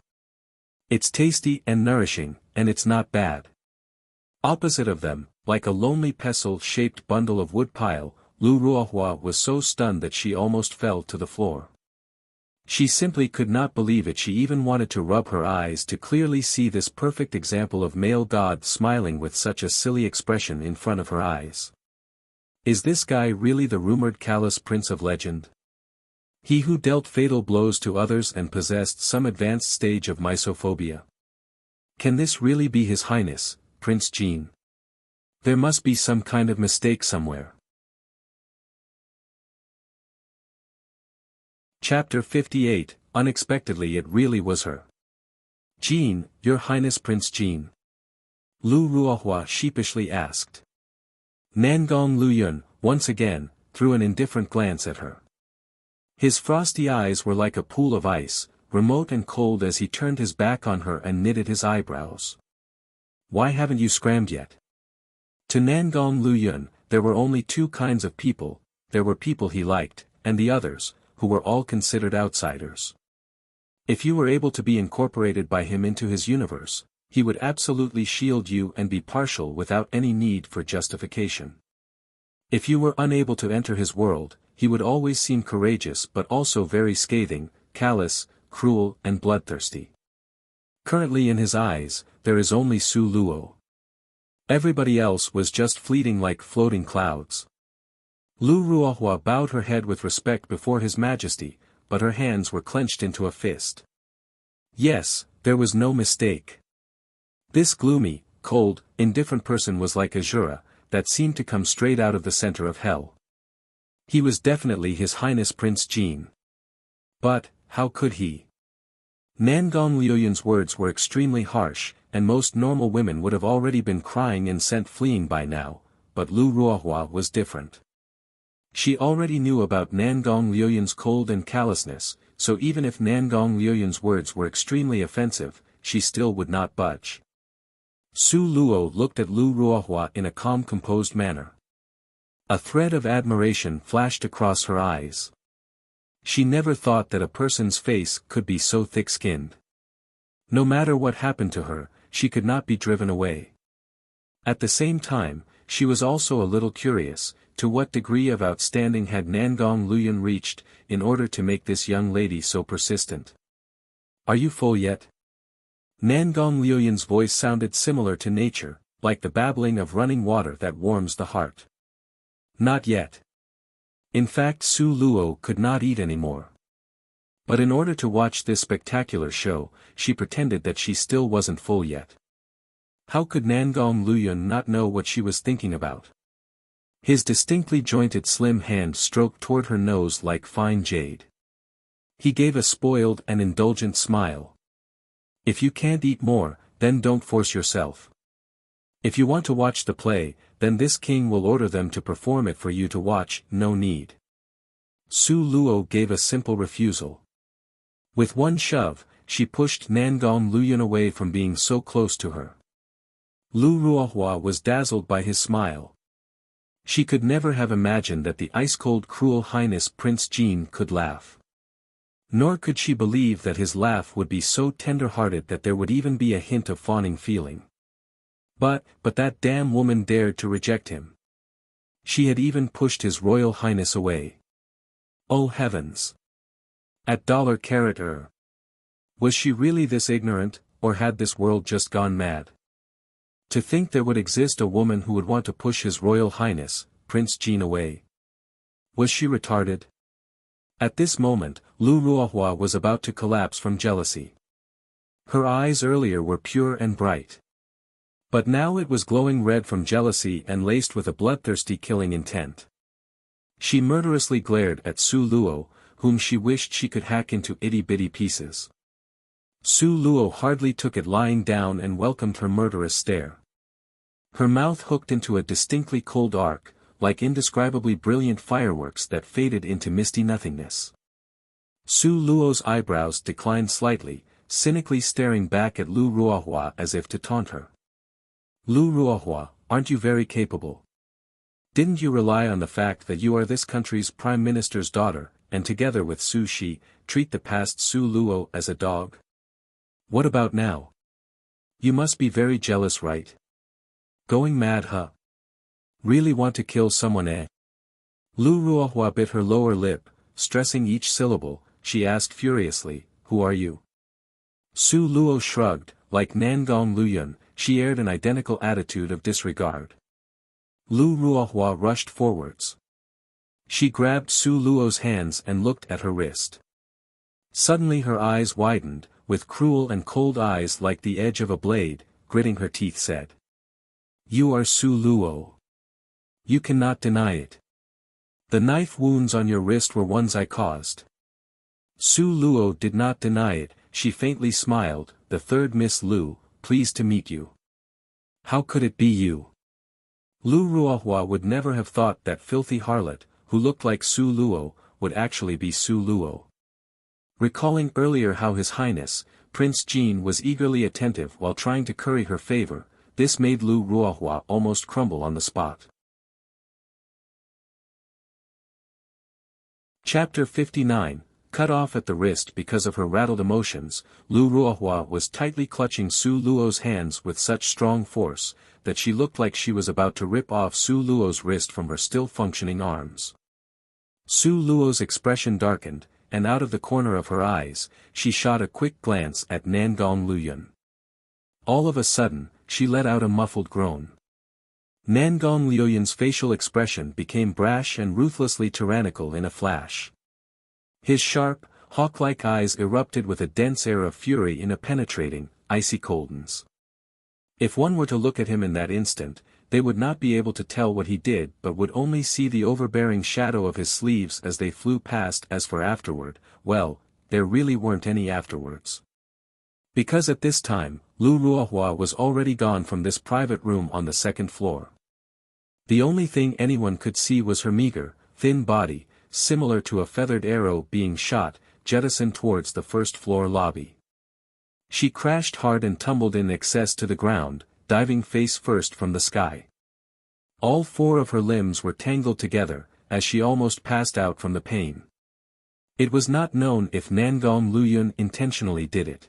It's tasty and nourishing, and it's not bad." Opposite of them, like a lonely pestle-shaped bundle of wood pile, Lu Ruohua was so stunned that she almost fell to the floor. She simply could not believe it. She even wanted to rub her eyes to clearly see this perfect example of male god smiling with such a silly expression in front of her eyes. Is this guy really the rumored callous prince of legend? He who dealt fatal blows to others and possessed some advanced stage of misophobia? Can this really be His Highness, Prince Jin? There must be some kind of mistake somewhere. Chapter 58, Unexpectedly it really was her. Jean, Your Highness Prince Jean. Lu Ruohua sheepishly asked. Nangong Luyun, once again, threw an indifferent glance at her. His frosty eyes were like a pool of ice, remote and cold as he turned his back on her and knitted his eyebrows. Why haven't you scrammed yet? To Nangong Luyun, there were only two kinds of people, there were people he liked, and the others, who were all considered outsiders. If you were able to be incorporated by him into his universe, he would absolutely shield you and be partial without any need for justification. If you were unable to enter his world, he would always seem courageous but also very scathing, callous, cruel and bloodthirsty. Currently in his eyes, there is only Su Luo. Everybody else was just fleeting like floating clouds. Lu Ruohua bowed her head with respect before his majesty, but her hands were clenched into a fist. Yes, there was no mistake. This gloomy, cold, indifferent person was like Azura, that seemed to come straight out of the center of hell. He was definitely His Highness Prince Jean. But, how could he? Nangong Liuyun's words were extremely harsh, and most normal women would have already been crying and sent fleeing by now, but Lu Ruohua was different. She already knew about Nangong Liuyun's cold and callousness, so even if Nangong Liuyun's words were extremely offensive, she still would not budge. Su Luo looked at Lu Ruohua in a calm composed manner. A thread of admiration flashed across her eyes. She never thought that a person's face could be so thick-skinned. No matter what happened to her, she could not be driven away. At the same time, she was also a little curious, to what degree of outstanding had Nangong Luyun reached, in order to make this young lady so persistent. Are you full yet? Nangong Luyun's voice sounded similar to nature, like the babbling of running water that warms the heart. Not yet. In fact Su Luo could not eat anymore. But in order to watch this spectacular show, she pretended that she still wasn't full yet. How could Nangong Luyun not know what she was thinking about? His distinctly jointed slim hand stroked toward her nose like fine jade. He gave a spoiled and indulgent smile. If you can't eat more, then don't force yourself. If you want to watch the play, then this king will order them to perform it for you to watch, no need. Su Luo gave a simple refusal. With one shove, she pushed Nangong Luyun away from being so close to her. Lu Ruohua was dazzled by his smile. She could never have imagined that the ice-cold cruel Highness Prince Jean could laugh. Nor could she believe that his laugh would be so tender-hearted that there would even be a hint of fawning feeling. But that damn woman dared to reject him. She had even pushed His Royal Highness away. Oh heavens! At $. Was she really this ignorant, or had this world just gone mad? To think there would exist a woman who would want to push His Royal Highness, Prince Jean away. Was she retarded? At this moment, Lu Ruohua was about to collapse from jealousy. Her eyes earlier were pure and bright. But now it was glowing red from jealousy and laced with a bloodthirsty killing intent. She murderously glared at Su Luo, whom she wished she could hack into itty-bitty pieces. Su Luo hardly took it lying down and welcomed her murderous stare. Her mouth hooked into a distinctly cold arc, like indescribably brilliant fireworks that faded into misty nothingness. Su Luo's eyebrows declined slightly, cynically staring back at Lu Ruohua as if to taunt her. Lu Ruohua, aren't you very capable? Didn't you rely on the fact that you are this country's prime minister's daughter, and together with Su Shi, treat the past Su Luo as a dog? What about now? You must be very jealous, right? Going mad, huh? Really want to kill someone, eh? Lu Ruohua bit her lower lip, stressing each syllable. She asked furiously, who are you? Su Luo shrugged, like Nangong Luyun, she aired an identical attitude of disregard. Lu Ruohua rushed forwards. She grabbed Su Luo's hands and looked at her wrist. Suddenly her eyes widened, with cruel and cold eyes like the edge of a blade, gritting her teeth said. You are Su Luo. You cannot deny it. The knife wounds on your wrist were ones I caused. Su Luo did not deny it, she faintly smiled. The third Miss Lu, pleased to meet you. How could it be you? Lu Ruohua would never have thought that filthy harlot, who looked like Su Luo, would actually be Su Luo. Recalling earlier how His Highness, Prince Jin was eagerly attentive while trying to curry her favor, this made Lu Ruohua almost crumble on the spot. Chapter 59, Cut off at the wrist because of her rattled emotions, Lu Ruohua was tightly clutching Su Luo's hands with such strong force, that she looked like she was about to rip off Su Luo's wrist from her still-functioning arms. Su Luo's expression darkened, and out of the corner of her eyes, she shot a quick glance at Nangong Luoyun. All of a sudden, she let out a muffled groan. Nangong Luoyun's facial expression became brash and ruthlessly tyrannical in a flash. His sharp, hawk-like eyes erupted with a dense air of fury in a penetrating, icy coldness. If one were to look at him in that instant, they would not be able to tell what he did but would only see the overbearing shadow of his sleeves as they flew past. As for afterward, well, there really weren't any afterwards. Because at this time, Lu Ruohua was already gone from this private room on the second floor. The only thing anyone could see was her meager, thin body, similar to a feathered arrow being shot, jettisoned towards the first-floor lobby. She crashed hard and tumbled in excess to the ground, diving face first from the sky. All four of her limbs were tangled together, as she almost passed out from the pain. It was not known if Nangong Luoyun intentionally did it.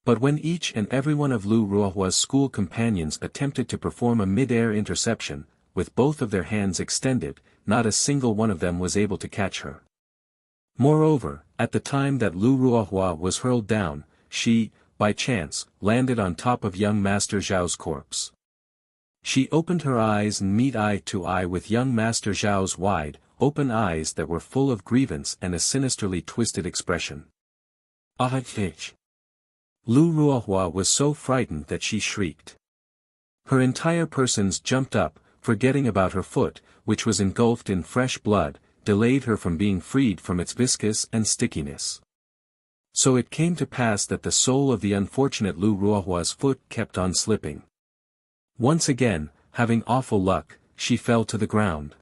But when each and every one of Lu Ruohua's school companions attempted to perform a mid-air interception, with both of their hands extended, not a single one of them was able to catch her. Moreover, at the time that Lu Ruohua was hurled down, she, by chance, landed on top of young Master Zhao's corpse. She opened her eyes and met eye to eye with young Master Zhao's wide, open eyes that were full of grievance and a sinisterly twisted expression. Ah! Lu Ruohua was so frightened that she shrieked. Her entire persons jumped up, forgetting about her foot, which was engulfed in fresh blood, delayed her from being freed from its viscous and stickiness. So it came to pass that the sole of the unfortunate Lu Ruohua's foot kept on slipping. Once again, having awful luck, she fell to the ground.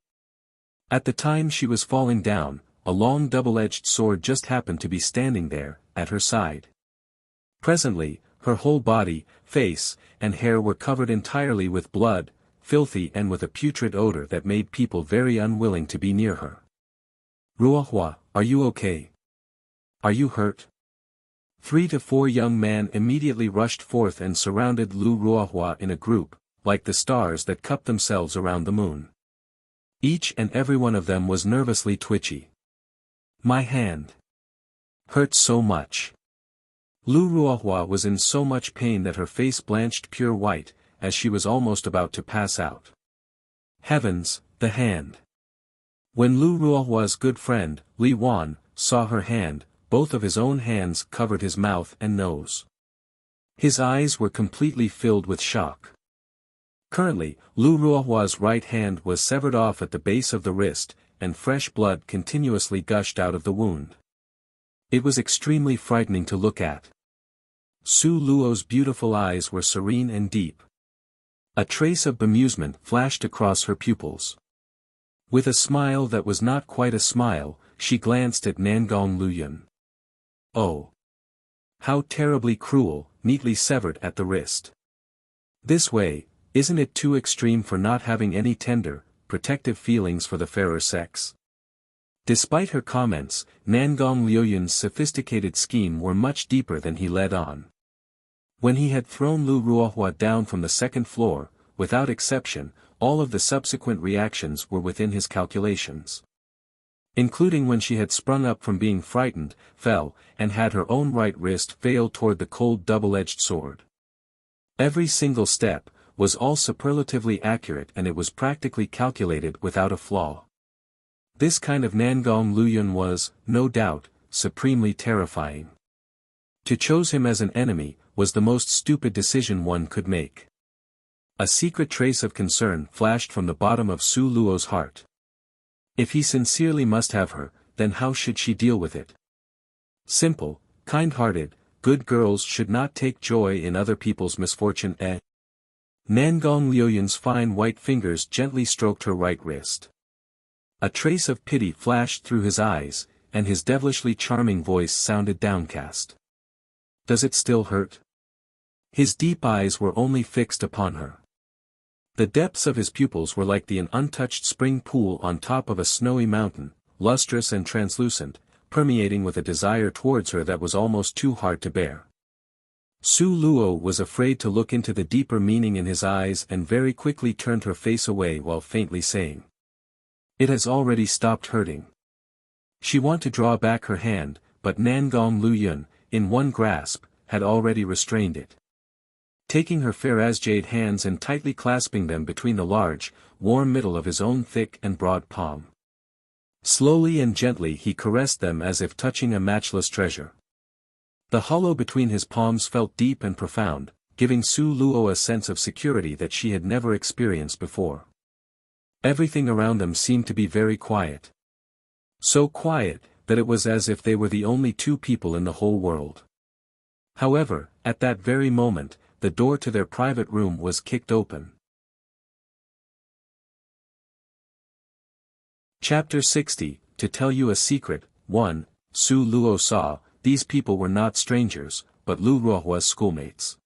At the time she was falling down, a long double-edged sword just happened to be standing there, at her side. Presently, her whole body, face, and hair were covered entirely with blood, filthy and with a putrid odor that made people very unwilling to be near her. Ruohua, are you okay? Are you hurt? 3 to 4 young men immediately rushed forth and surrounded Lu Ruohua in a group, like the stars that cup themselves around the moon. Each and every one of them was nervously twitchy. My hand hurts so much. Lu Ruohua was in so much pain that her face blanched pure white, as she was almost about to pass out. Heavens, the hand! When Lu Ruohua's good friend, Li Wan, saw her hand, both of his own hands covered his mouth and nose. His eyes were completely filled with shock. Currently, Lu Ruohua's right hand was severed off at the base of the wrist, and fresh blood continuously gushed out of the wound. It was extremely frightening to look at. Su Luo's beautiful eyes were serene and deep. A trace of bemusement flashed across her pupils. With a smile that was not quite a smile, she glanced at Nangong Luoyun. Oh! How terribly cruel, neatly severed at the wrist. This way, isn't it too extreme for not having any tender, protective feelings for the fairer sex? Despite her comments, Nangong Luoyun's sophisticated scheme were much deeper than he let on. When he had thrown Lu Ruohua down from the second floor, without exception, all of the subsequent reactions were within his calculations. Including when she had sprung up from being frightened, fell, and had her own right wrist fail toward the cold double-edged sword. Every single step was all superlatively accurate, and it was practically calculated without a flaw. This kind of Nangong Luoyun was, no doubt, supremely terrifying. To choose him as an enemy was the most stupid decision one could make. A secret trace of concern flashed from the bottom of Su Luo's heart. If he sincerely must have her, then how should she deal with it? Simple, kind-hearted, good girls should not take joy in other people's misfortune. Nangong Liuyun's fine white fingers gently stroked her right wrist. A trace of pity flashed through his eyes, and his devilishly charming voice sounded downcast. Does it still hurt? His deep eyes were only fixed upon her. The depths of his pupils were like the untouched spring pool on top of a snowy mountain, lustrous and translucent, permeating with a desire towards her that was almost too hard to bear. Su Luo was afraid to look into the deeper meaning in his eyes and very quickly turned her face away while faintly saying, "It has already stopped hurting." She wanted to draw back her hand, but Nangong Luyun, in one grasp, had already restrained it. Taking her fair as jade hands and tightly clasping them between the large, warm middle of his own thick and broad palm. Slowly and gently he caressed them as if touching a matchless treasure. The hollow between his palms felt deep and profound, giving Su Luo a sense of security that she had never experienced before. Everything around them seemed to be very quiet. So quiet, that it was as if they were the only two people in the whole world. However, at that very moment, the door to their private room was kicked open. Chapter 60, To Tell You a Secret. 1. Su Luo saw, these people were not strangers, but Lu Ruohua's schoolmates.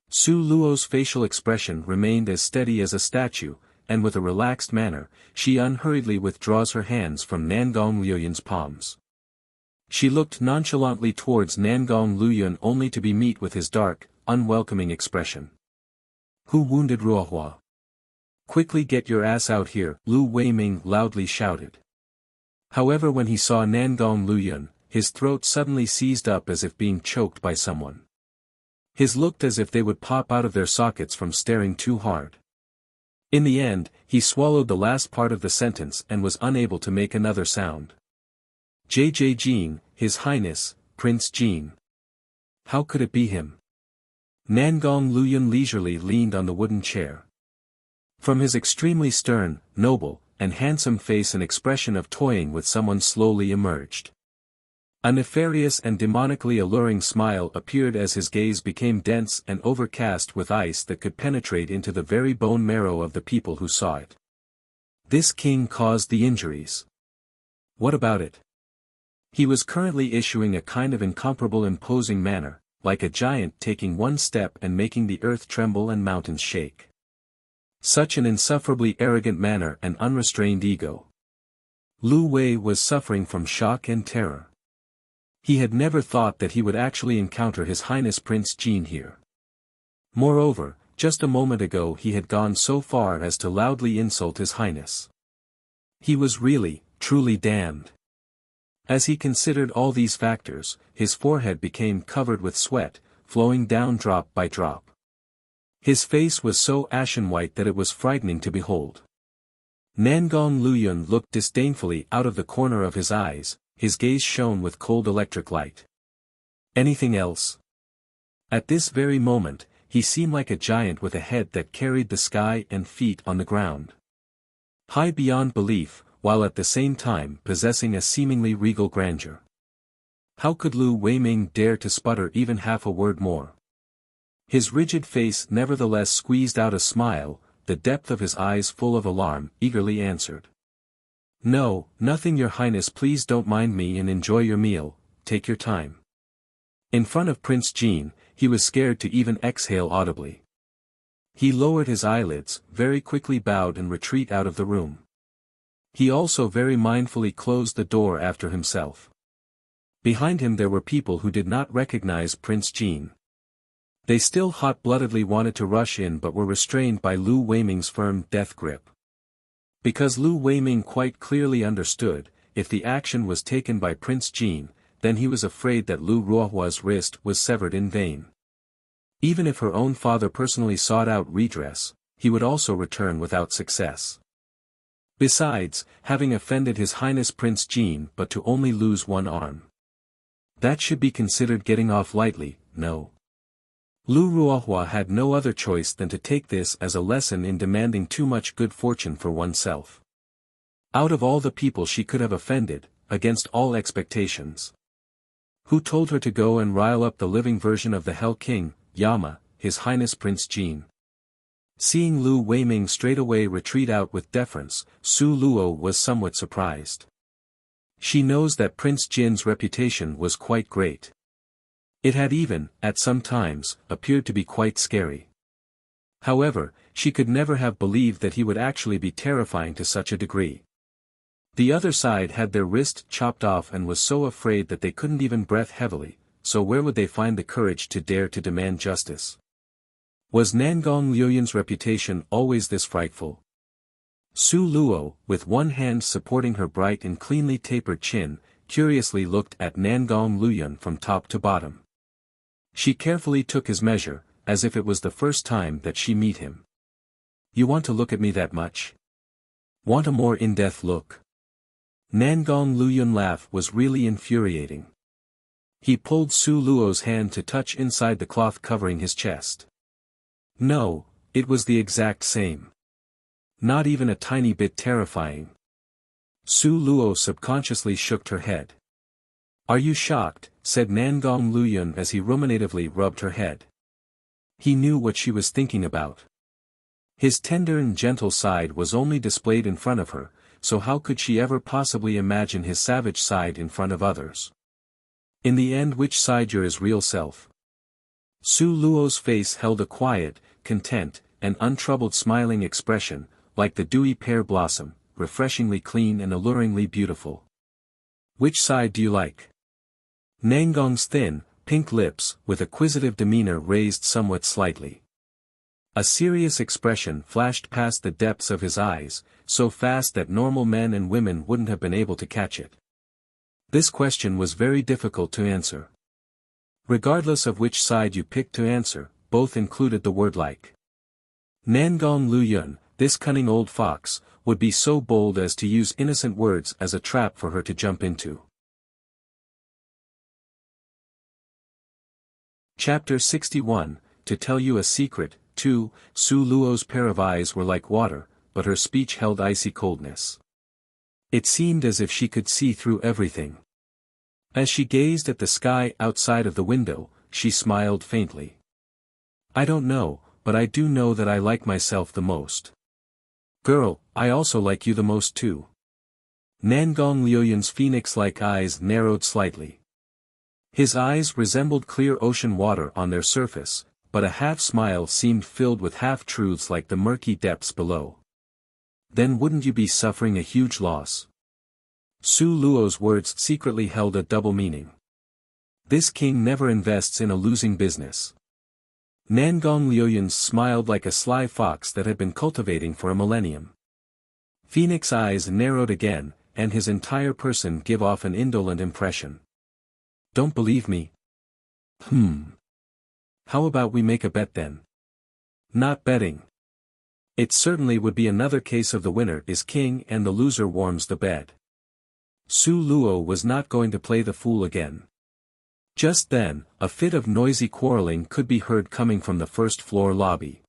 Su Luo's facial expression remained as steady as a statue, and with a relaxed manner, she unhurriedly withdraws her hands from Nangong Luyun's palms. She looked nonchalantly towards Nangong Luyun only to be met with his dark, unwelcoming expression. "Who wounded Ruohua? Quickly get your ass out here," Lu Weiming loudly shouted. However, when he saw Nangong Luyun, his throat suddenly seized up as if being choked by someone. His looked as if they would pop out of their sockets from staring too hard. In the end, he swallowed the last part of the sentence and was unable to make another sound. "JJ Jean, His Highness, Prince Jean. How could it be him?" Nangong Luyun leisurely leaned on the wooden chair. From his extremely stern, noble, and handsome face an expression of toying with someone slowly emerged. A nefarious and demonically alluring smile appeared as his gaze became dense and overcast with ice that could penetrate into the very bone marrow of the people who saw it. This king caused the injuries. What about it? He was currently issuing a kind of incomparable imposing manner, like a giant taking one step and making the earth tremble and mountains shake. Such an insufferably arrogant manner and unrestrained ego. Lu Wei was suffering from shock and terror. He had never thought that he would actually encounter His Highness Prince Jean here. Moreover, just a moment ago he had gone so far as to loudly insult His Highness. He was really, truly damned. As he considered all these factors, his forehead became covered with sweat, flowing down drop by drop. His face was so ashen white that it was frightening to behold. Nangong Luyun looked disdainfully out of the corner of his eyes, his gaze shone with cold electric light. Anything else? At this very moment, he seemed like a giant with a head that carried the sky and feet on the ground. High beyond belief, while at the same time possessing a seemingly regal grandeur. How could Lu Weiming dare to sputter even half a word more? His rigid face nevertheless squeezed out a smile, the depth of his eyes full of alarm, eagerly answered. "No, nothing, Your Highness, please don't mind me and enjoy your meal, take your time." In front of Prince Jean, he was scared to even exhale audibly. He lowered his eyelids, very quickly bowed and retreat out of the room. He also very mindfully closed the door after himself. Behind him there were people who did not recognize Prince Jean. They still hot-bloodedly wanted to rush in but were restrained by Lu Weiming's firm death grip. Because Lu Weiming quite clearly understood, if the action was taken by Prince Jean, then he was afraid that Lu Ruohua's wrist was severed in vain. Even if her own father personally sought out redress, he would also return without success. Besides, having offended His Highness Prince Jean but to only lose one arm. That should be considered getting off lightly, no. Lu Ruohua had no other choice than to take this as a lesson in demanding too much good fortune for oneself. Out of all the people she could have offended, against all expectations. Who told her to go and rile up the living version of the Hell King, Yama, His Highness Prince Jin? Seeing Lu Weiming straightaway retreat out with deference, Su Luo was somewhat surprised. She knows that Prince Jin's reputation was quite great. It had even, at some times, appeared to be quite scary. However, she could never have believed that he would actually be terrifying to such a degree. The other side had their wrist chopped off and was so afraid that they couldn't even breathe heavily, so where would they find the courage to dare to demand justice? Was Nangong Liuyan's reputation always this frightful? Su Luo, with one hand supporting her bright and cleanly tapered chin, curiously looked at Nangong Liuyan from top to bottom. She carefully took his measure, as if it was the first time that she meet him. You want to look at me that much? Want a more in-depth look? Nangong Liuyan laugh was really infuriating. He pulled Su Luo's hand to touch inside the cloth covering his chest. No, it was the exact same. Not even a tiny bit terrifying. Su Luo subconsciously shook her head. Are you shocked? Said Nangong Liuyan as he ruminatively rubbed her head. He knew what she was thinking about. His tender and gentle side was only displayed in front of her, so how could she ever possibly imagine his savage side in front of others? In the end, which side your his real self? Su Luo's face held a quiet, content, and untroubled smiling expression, like the dewy pear blossom, refreshingly clean and alluringly beautiful. Which side do you like? Nangong's thin, pink lips, with acquisitive demeanor raised somewhat slightly. A serious expression flashed past the depths of his eyes, so fast that normal men and women wouldn't have been able to catch it. This question was very difficult to answer. Regardless of which side you picked to answer, both included the word like. Nangong Liuyan, this cunning old fox, would be so bold as to use innocent words as a trap for her to jump into. Chapter 61, To Tell You a Secret. 2. Su Luo's pair of eyes were like water, but her speech held icy coldness. It seemed as if she could see through everything. As she gazed at the sky outside of the window, she smiled faintly. I don't know, but I do know that I like myself the most. Girl, I also like you the most too. Nangong Liuyan's phoenix-like eyes narrowed slightly. His eyes resembled clear ocean water on their surface, but a half-smile seemed filled with half-truths like the murky depths below. Then wouldn't you be suffering a huge loss? Su Luo's words secretly held a double meaning. This king never invests in a losing business. Nangong Liuyan smiled like a sly fox that had been cultivating for a millennium. Phoenix eyes narrowed again, and his entire person gave off an indolent impression. Don't believe me? How about we make a bet then? Not betting. It certainly would be another case of the winner is king and the loser warms the bed. Su Luo was not going to play the fool again. Just then, a fit of noisy quarreling could be heard coming from the first-floor lobby.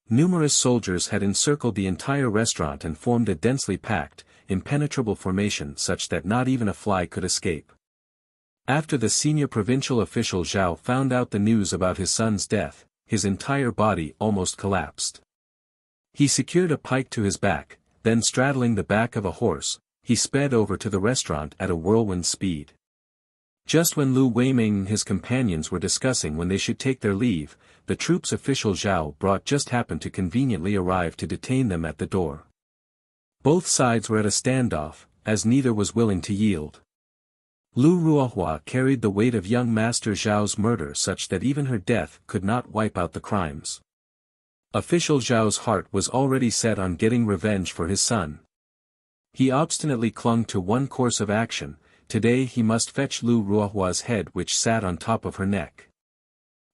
Numerous soldiers had encircled the entire restaurant and formed a densely packed, impenetrable formation such that not even a fly could escape. After the senior provincial official Zhao found out the news about his son's death, his entire body almost collapsed. He secured a pike to his back, then straddling the back of a horse, he sped over to the restaurant at a whirlwind speed. Just when Lu Weiming and his companions were discussing when they should take their leave, the troops official Zhao brought just happened to conveniently arrive to detain them at the door. Both sides were at a standoff, as neither was willing to yield. Lu Ruohua carried the weight of young Master Zhao's murder such that even her death could not wipe out the crimes. Official Zhao's heart was already set on getting revenge for his son. He obstinately clung to one course of action. Today he must fetch Lu Ruohua's head which sat on top of her neck.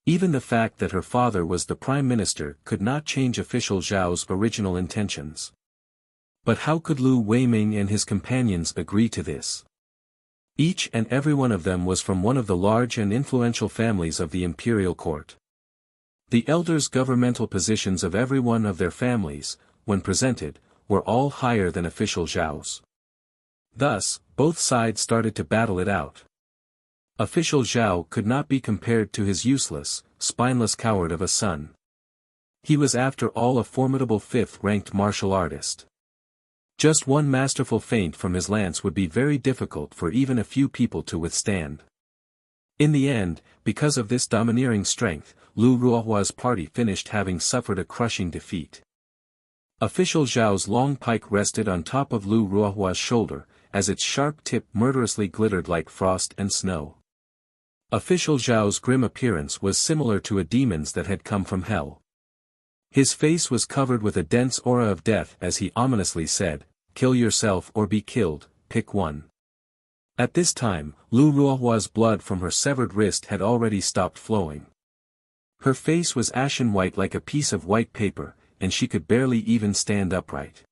Even the fact that her father was the prime minister could not change official Zhao's original intentions. But how could Lu Weiming and his companions agree to this? Each and every one of them was from one of the large and influential families of the imperial court. The elders' governmental positions of every one of their families, when presented, were all higher than official Zhao's. Thus, both sides started to battle it out. Official Zhao could not be compared to his useless, spineless coward of a son. He was after all a formidable fifth-ranked martial artist. Just one masterful feint from his lance would be very difficult for even a few people to withstand. In the end, because of this domineering strength, Lu Ruohua's party finished having suffered a crushing defeat. Official Zhao's long pike rested on top of Lu Ruohua's shoulder, as its sharp tip murderously glittered like frost and snow. Official Zhao's grim appearance was similar to a demon's that had come from hell. His face was covered with a dense aura of death as he ominously said, "Kill yourself or be killed, pick one." At this time, Lu Ruohua's blood from her severed wrist had already stopped flowing. Her face was ashen white like a piece of white paper, and she could barely even stand upright.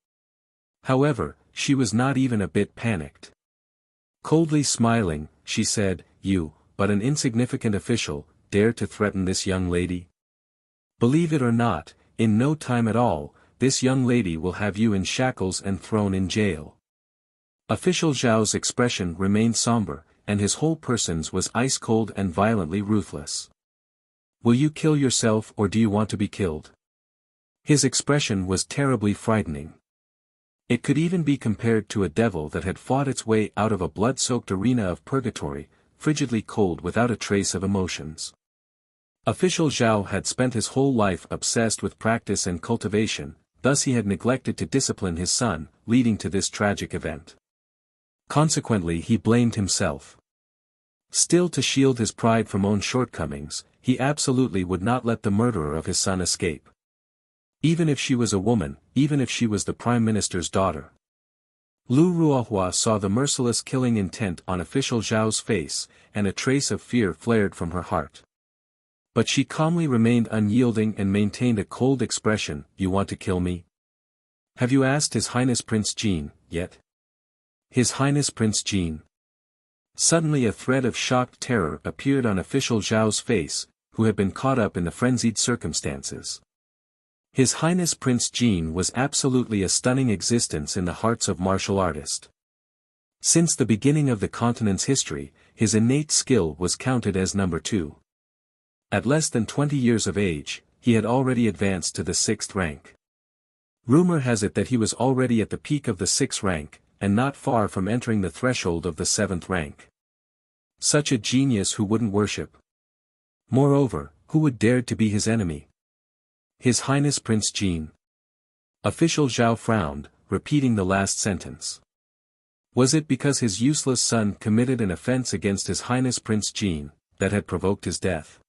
However, she was not even a bit panicked. Coldly smiling, she said, "You, but an insignificant official, dare to threaten this young lady? Believe it or not, in no time at all, this young lady will have you in shackles and thrown in jail." Official Zhao's expression remained somber, and his whole person was ice-cold and violently ruthless. "Will you kill yourself or do you want to be killed?" His expression was terribly frightening. It could even be compared to a devil that had fought its way out of a blood-soaked arena of purgatory, frigidly cold without a trace of emotions. Official Zhao had spent his whole life obsessed with practice and cultivation, thus he had neglected to discipline his son, leading to this tragic event. Consequently he blamed himself. Still, to shield his pride from own shortcomings, he absolutely would not let the murderer of his son escape. Even if she was a woman, even if she was the Prime Minister's daughter. Lu Ruohua saw the merciless killing intent on official Zhao's face, and a trace of fear flared from her heart. But she calmly remained unyielding and maintained a cold expression. "You want to kill me? Have you asked His Highness Prince Jin, yet?" His Highness Prince Jin. Suddenly a thread of shocked terror appeared on official Zhao's face, who had been caught up in the frenzied circumstances. His Highness Prince Jin was absolutely a stunning existence in the hearts of martial artists. Since the beginning of the continent's history, his innate skill was counted as number 2. At less than 20 years of age, he had already advanced to the 6th rank. Rumor has it that he was already at the peak of the 6th rank, and not far from entering the threshold of the 7th rank. Such a genius who wouldn't worship? Moreover, who would dare to be his enemy? His Highness Prince Jin. Official Zhao frowned, repeating the last sentence. Was it because his useless son committed an offense against His Highness Prince Jin, that had provoked his death?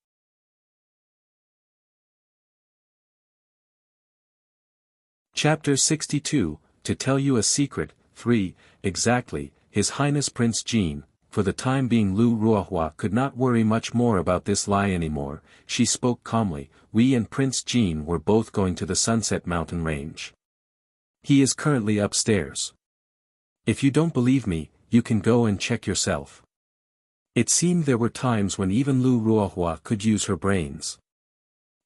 Chapter 62, To Tell You a Secret, 3, Exactly, His Highness Prince Jin. For the time being Lu Ruohua could not worry much more about this lie anymore. She spoke calmly. "We and Prince Jin were both going to the Sunset Mountain Range. He is currently upstairs. If you don't believe me, you can go and check yourself." It seemed there were times when even Lu Ruohua could use her brains.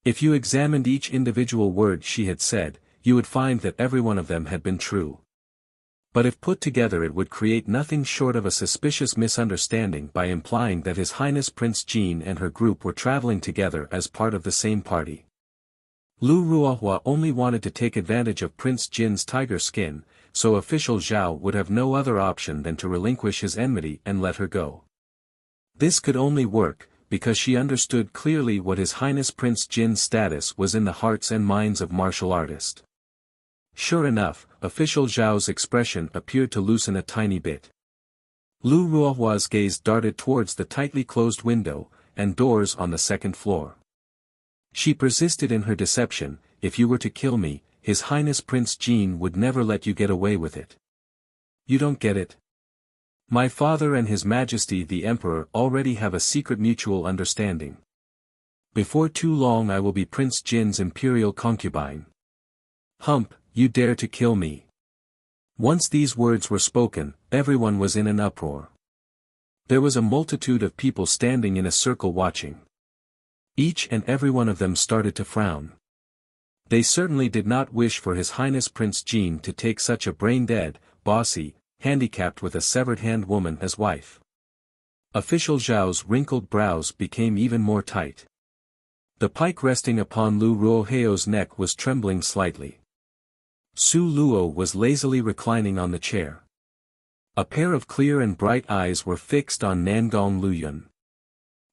If you examined each individual word she had said, you would find that every one of them had been true. But if put together it would create nothing short of a suspicious misunderstanding by implying that His Highness Prince Jin and her group were traveling together as part of the same party. Lu Ruohua only wanted to take advantage of Prince Jin's tiger skin, so official Zhao would have no other option than to relinquish his enmity and let her go. This could only work, because she understood clearly what His Highness Prince Jin's status was in the hearts and minds of martial artists. Sure enough, official Zhao's expression appeared to loosen a tiny bit. Lu Ruohua's gaze darted towards the tightly closed window, and doors on the 2nd floor. She persisted in her deception. "If you were to kill me, His Highness Prince Jin would never let you get away with it. You don't get it? My father and His Majesty the Emperor already have a secret mutual understanding. Before too long I will be Prince Jin's imperial concubine. Hump, you dare to kill me." Once these words were spoken, everyone was in an uproar. There was a multitude of people standing in a circle watching. Each and every one of them started to frown. They certainly did not wish for His Highness Prince Jean to take such a brain-dead, bossy, handicapped with a severed hand woman as wife. Official Zhao's wrinkled brows became even more tight. The pike resting upon Lu Ruoheo's neck was trembling slightly. Su Luo was lazily reclining on the chair. A pair of clear and bright eyes were fixed on Nangong Luyun.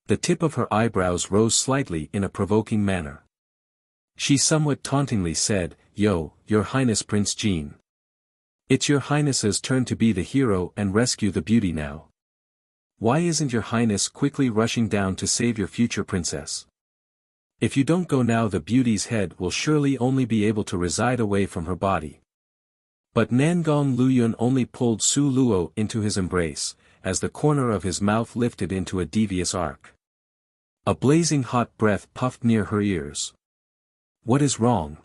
The tip of her eyebrows rose slightly in a provoking manner. She somewhat tauntingly said, "Yo, Your Highness Prince Jean. It's Your Highness's turn to be the hero and rescue the beauty now. Why isn't Your Highness quickly rushing down to save your future princess? If you don't go now, the beauty's head will surely only be able to reside away from her body." But Nangong Luyun only pulled Su Luo into his embrace, as the corner of his mouth lifted into a devious arc. A blazing hot breath puffed near her ears. "What is wrong?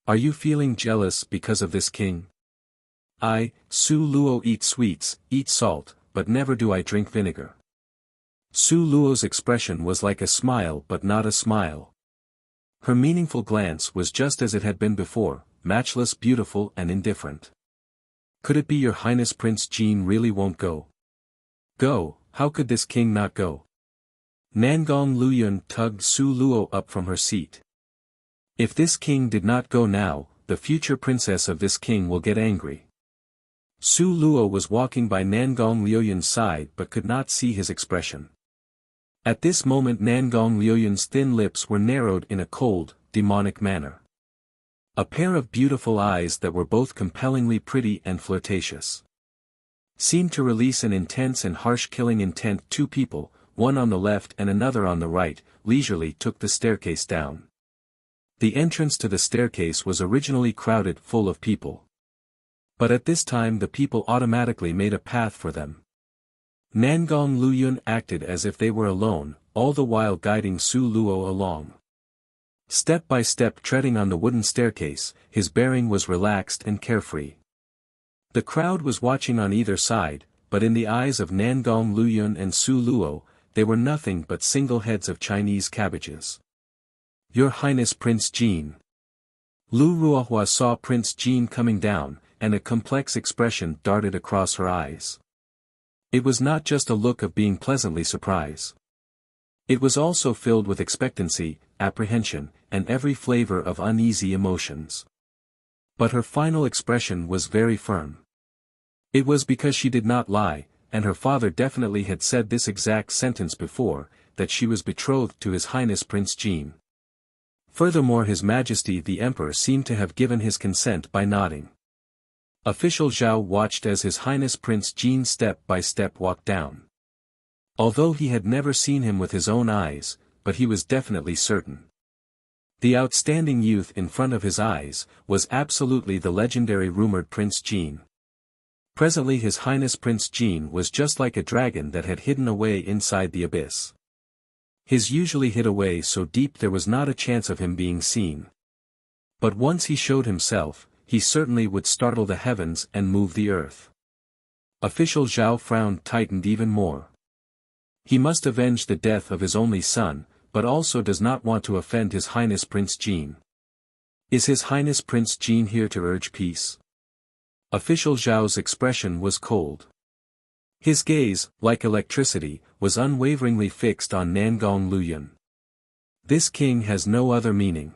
Are you feeling jealous because of this king? I, Su Luo, eat sweets, eat salt, but never do I drink vinegar." Su Luo's expression was like a smile but not a smile. Her meaningful glance was just as it had been before, matchless, beautiful and indifferent. "Could it be Your Highness Prince Jean really won't go?" "Go, how could this king not go?" Nangong Luyun tugged Su Luo up from her seat. "If this king did not go now, the future princess of this king will get angry." Su Luo was walking by Nangong Luyun's side but could not see his expression. At this moment Nangong Luyun's thin lips were narrowed in a cold, demonic manner. A pair of beautiful eyes that were both compellingly pretty and flirtatious seemed to release an intense and harsh killing intent. Two people, one on the left and another on the right, leisurely took the staircase down. The entrance to the staircase was originally crowded full of people. But at this time the people automatically made a path for them. Nangong Luyun acted as if they were alone, all the while guiding Su Luo along. Step by step treading on the wooden staircase, his bearing was relaxed and carefree. The crowd was watching on either side, but in the eyes of Nangong Luyun and Su Luo, they were nothing but single heads of Chinese cabbages. "Your Highness Prince Jean." Lu Ruohua saw Prince Jean coming down, and a complex expression darted across her eyes. It was not just a look of being pleasantly surprised. It was also filled with expectancy, apprehension, and every flavor of uneasy emotions. But her final expression was very firm. It was because she did not lie, and her father definitely had said this exact sentence before, that she was betrothed to His Highness Prince Jean. Furthermore, His Majesty the Emperor seemed to have given his consent by nodding. Official Zhao watched as His Highness Prince Jean step by step walked down. Although he had never seen him with his own eyes, but he was definitely certain. The outstanding youth in front of his eyes was absolutely the legendary rumored Prince Jean. Presently His Highness Prince Jean was just like a dragon that had hidden away inside the abyss. His usually hid away so deep there was not a chance of him being seen. But once he showed himself, he certainly would startle the heavens and move the earth. Official Zhao frown tightened even more. He must avenge the death of his only son, but also does not want to offend His Highness Prince Jean. Is His Highness Prince Jean here to urge peace? Official Zhao's expression was cold. His gaze, like electricity, was unwaveringly fixed on Nangong Luyun. This king has no other meaning.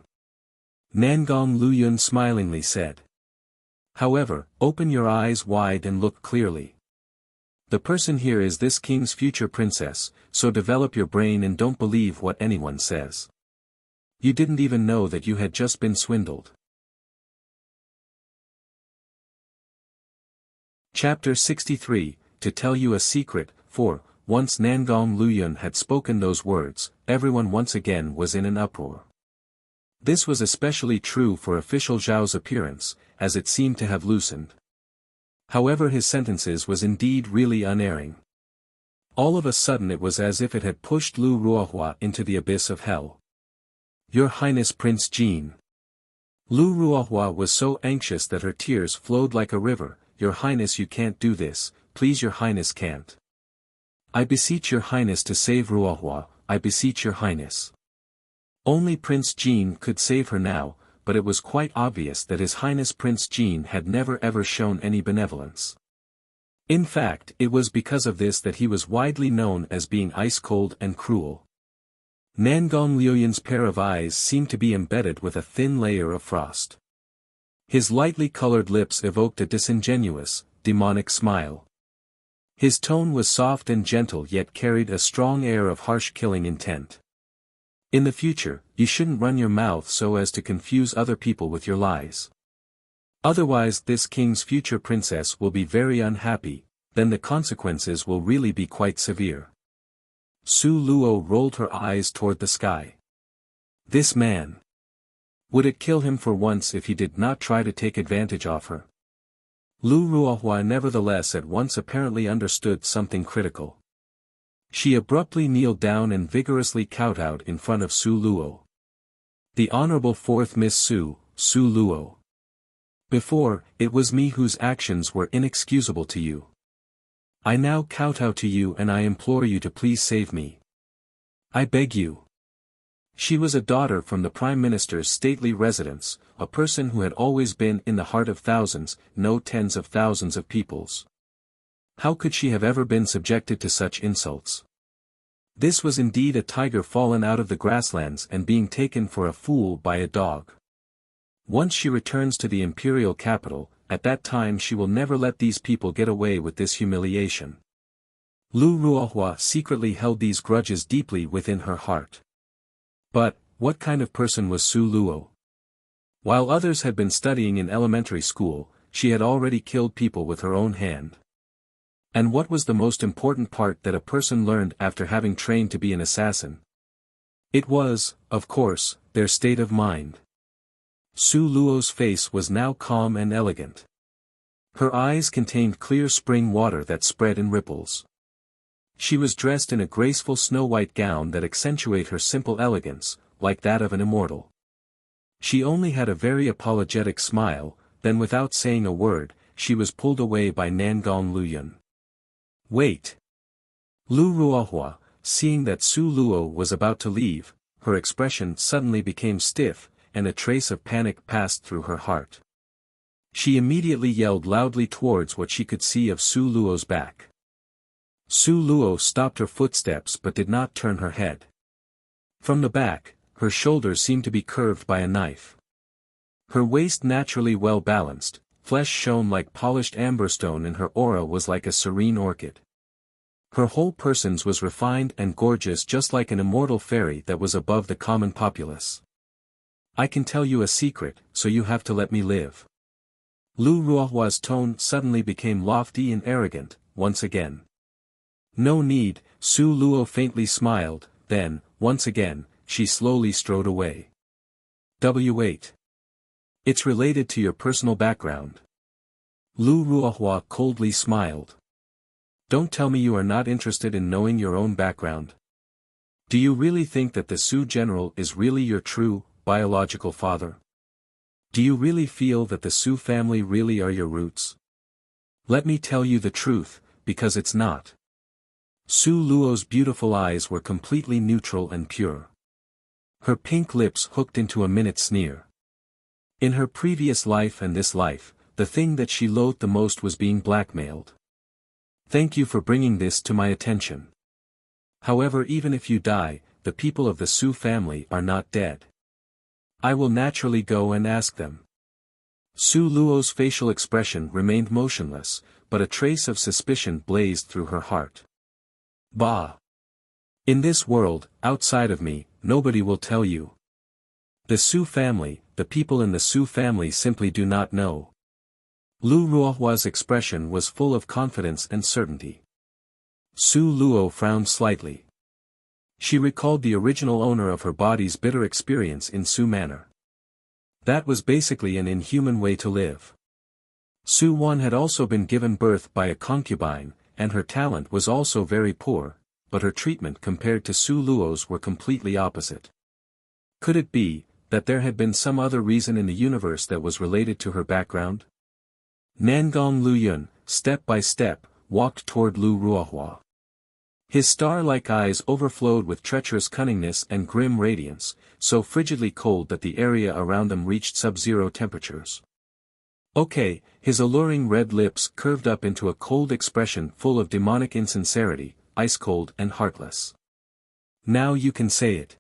Nangong Luyun smilingly said. However, open your eyes wide and look clearly. The person here is this king's future princess, so develop your brain and don't believe what anyone says. You didn't even know that you had just been swindled. Chapter 63, To tell you a secret, for, once Nangong Luyun had spoken those words, everyone once again was in an uproar. This was especially true for official Zhao's appearance, as it seemed to have loosened. However, his sentences was indeed really unerring. All of a sudden it was as if it had pushed Lu Ruohua into the abyss of hell. Your Highness Prince Jean. Lu Ruohua was so anxious that her tears flowed like a river. Your Highness, you can't do this, please, Your Highness can't. I beseech Your Highness to save Ruohua, I beseech Your Highness. Only Prince Jean could save her now, but it was quite obvious that His Highness Prince Jean had never ever shown any benevolence. In fact, it was because of this that he was widely known as being ice-cold and cruel. Nangong Liuyan's pair of eyes seemed to be embedded with a thin layer of frost. His lightly colored lips evoked a disingenuous, demonic smile. His tone was soft and gentle yet carried a strong air of harsh killing intent. In the future, you shouldn't run your mouth so as to confuse other people with your lies. Otherwise this king's future princess will be very unhappy, then the consequences will really be quite severe. Su Luo rolled her eyes toward the sky. This man. Would it kill him for once if he did not try to take advantage of her? Lu Ruohua nevertheless at once apparently understood something critical. She abruptly kneeled down and vigorously kowtowed in front of Su Luo. The Honorable Fourth Miss Su, Su Luo. Before, it was me whose actions were inexcusable to you. I now kowtow to you and I implore you to please save me. I beg you. She was a daughter from the Prime Minister's stately residence, a person who had always been in the heart of thousands, no tens of thousands of peoples. How could she have ever been subjected to such insults? This was indeed a tiger fallen out of the grasslands and being taken for a fool by a dog. Once she returns to the imperial capital, at that time she will never let these people get away with this humiliation. Lu Ruohua secretly held these grudges deeply within her heart. But, what kind of person was Su Luo? While others had been studying in elementary school, she had already killed people with her own hand. And what was the most important part that a person learned after having trained to be an assassin? It was, of course, their state of mind. Su Luo's face was now calm and elegant. Her eyes contained clear spring water that spread in ripples. She was dressed in a graceful snow-white gown that accentuated her simple elegance, like that of an immortal. She only had a very apologetic smile, then without saying a word, she was pulled away by Nangong Liuyan. Wait! Lu Ruohua, seeing that Su Luo was about to leave, her expression suddenly became stiff, and a trace of panic passed through her heart. She immediately yelled loudly towards what she could see of Su Luo's back. Su Luo stopped her footsteps but did not turn her head. From the back, her shoulders seemed to be curved by a knife. Her waist naturally well balanced, flesh shone like polished amberstone and her aura was like a serene orchid. Her whole person was refined and gorgeous just like an immortal fairy that was above the common populace. I can tell you a secret, so you have to let me live. Lu Ruohua's tone suddenly became lofty and arrogant, once again. No need, Su Luo faintly smiled, then, once again, she slowly strode away. W8. It's related to your personal background. Lu Ruohua coldly smiled. Don't tell me you are not interested in knowing your own background. Do you really think that the Su general is really your true, biological father? Do you really feel that the Su family really are your roots? Let me tell you the truth, because it's not. Su Luo's beautiful eyes were completely neutral and pure. Her pink lips hooked into a minute sneer. In her previous life and this life, the thing that she loathed the most was being blackmailed. Thank you for bringing this to my attention. However, even if you die, the people of the Su family are not dead. I will naturally go and ask them. Su Luo's facial expression remained motionless, but a trace of suspicion blazed through her heart. Bah! In this world, outside of me, nobody will tell you. The Su family, the people in the Su family simply do not know. Lu Ruohua's expression was full of confidence and certainty. Su Luo frowned slightly. She recalled the original owner of her body's bitter experience in Su Manor. That was basically an inhuman way to live. Su Wan had also been given birth by a concubine, and her talent was also very poor, but her treatment compared to Su Luo's were completely opposite. Could it be, that there had been some other reason in the universe that was related to her background? Nangong Liuyan, step by step, walked toward Lu Ruohua. His star-like eyes overflowed with treacherous cunningness and grim radiance, so frigidly cold that the area around them reached sub-zero temperatures. Okay, his alluring red lips curved up into a cold expression full of demonic insincerity, ice-cold and heartless. Now you can say it.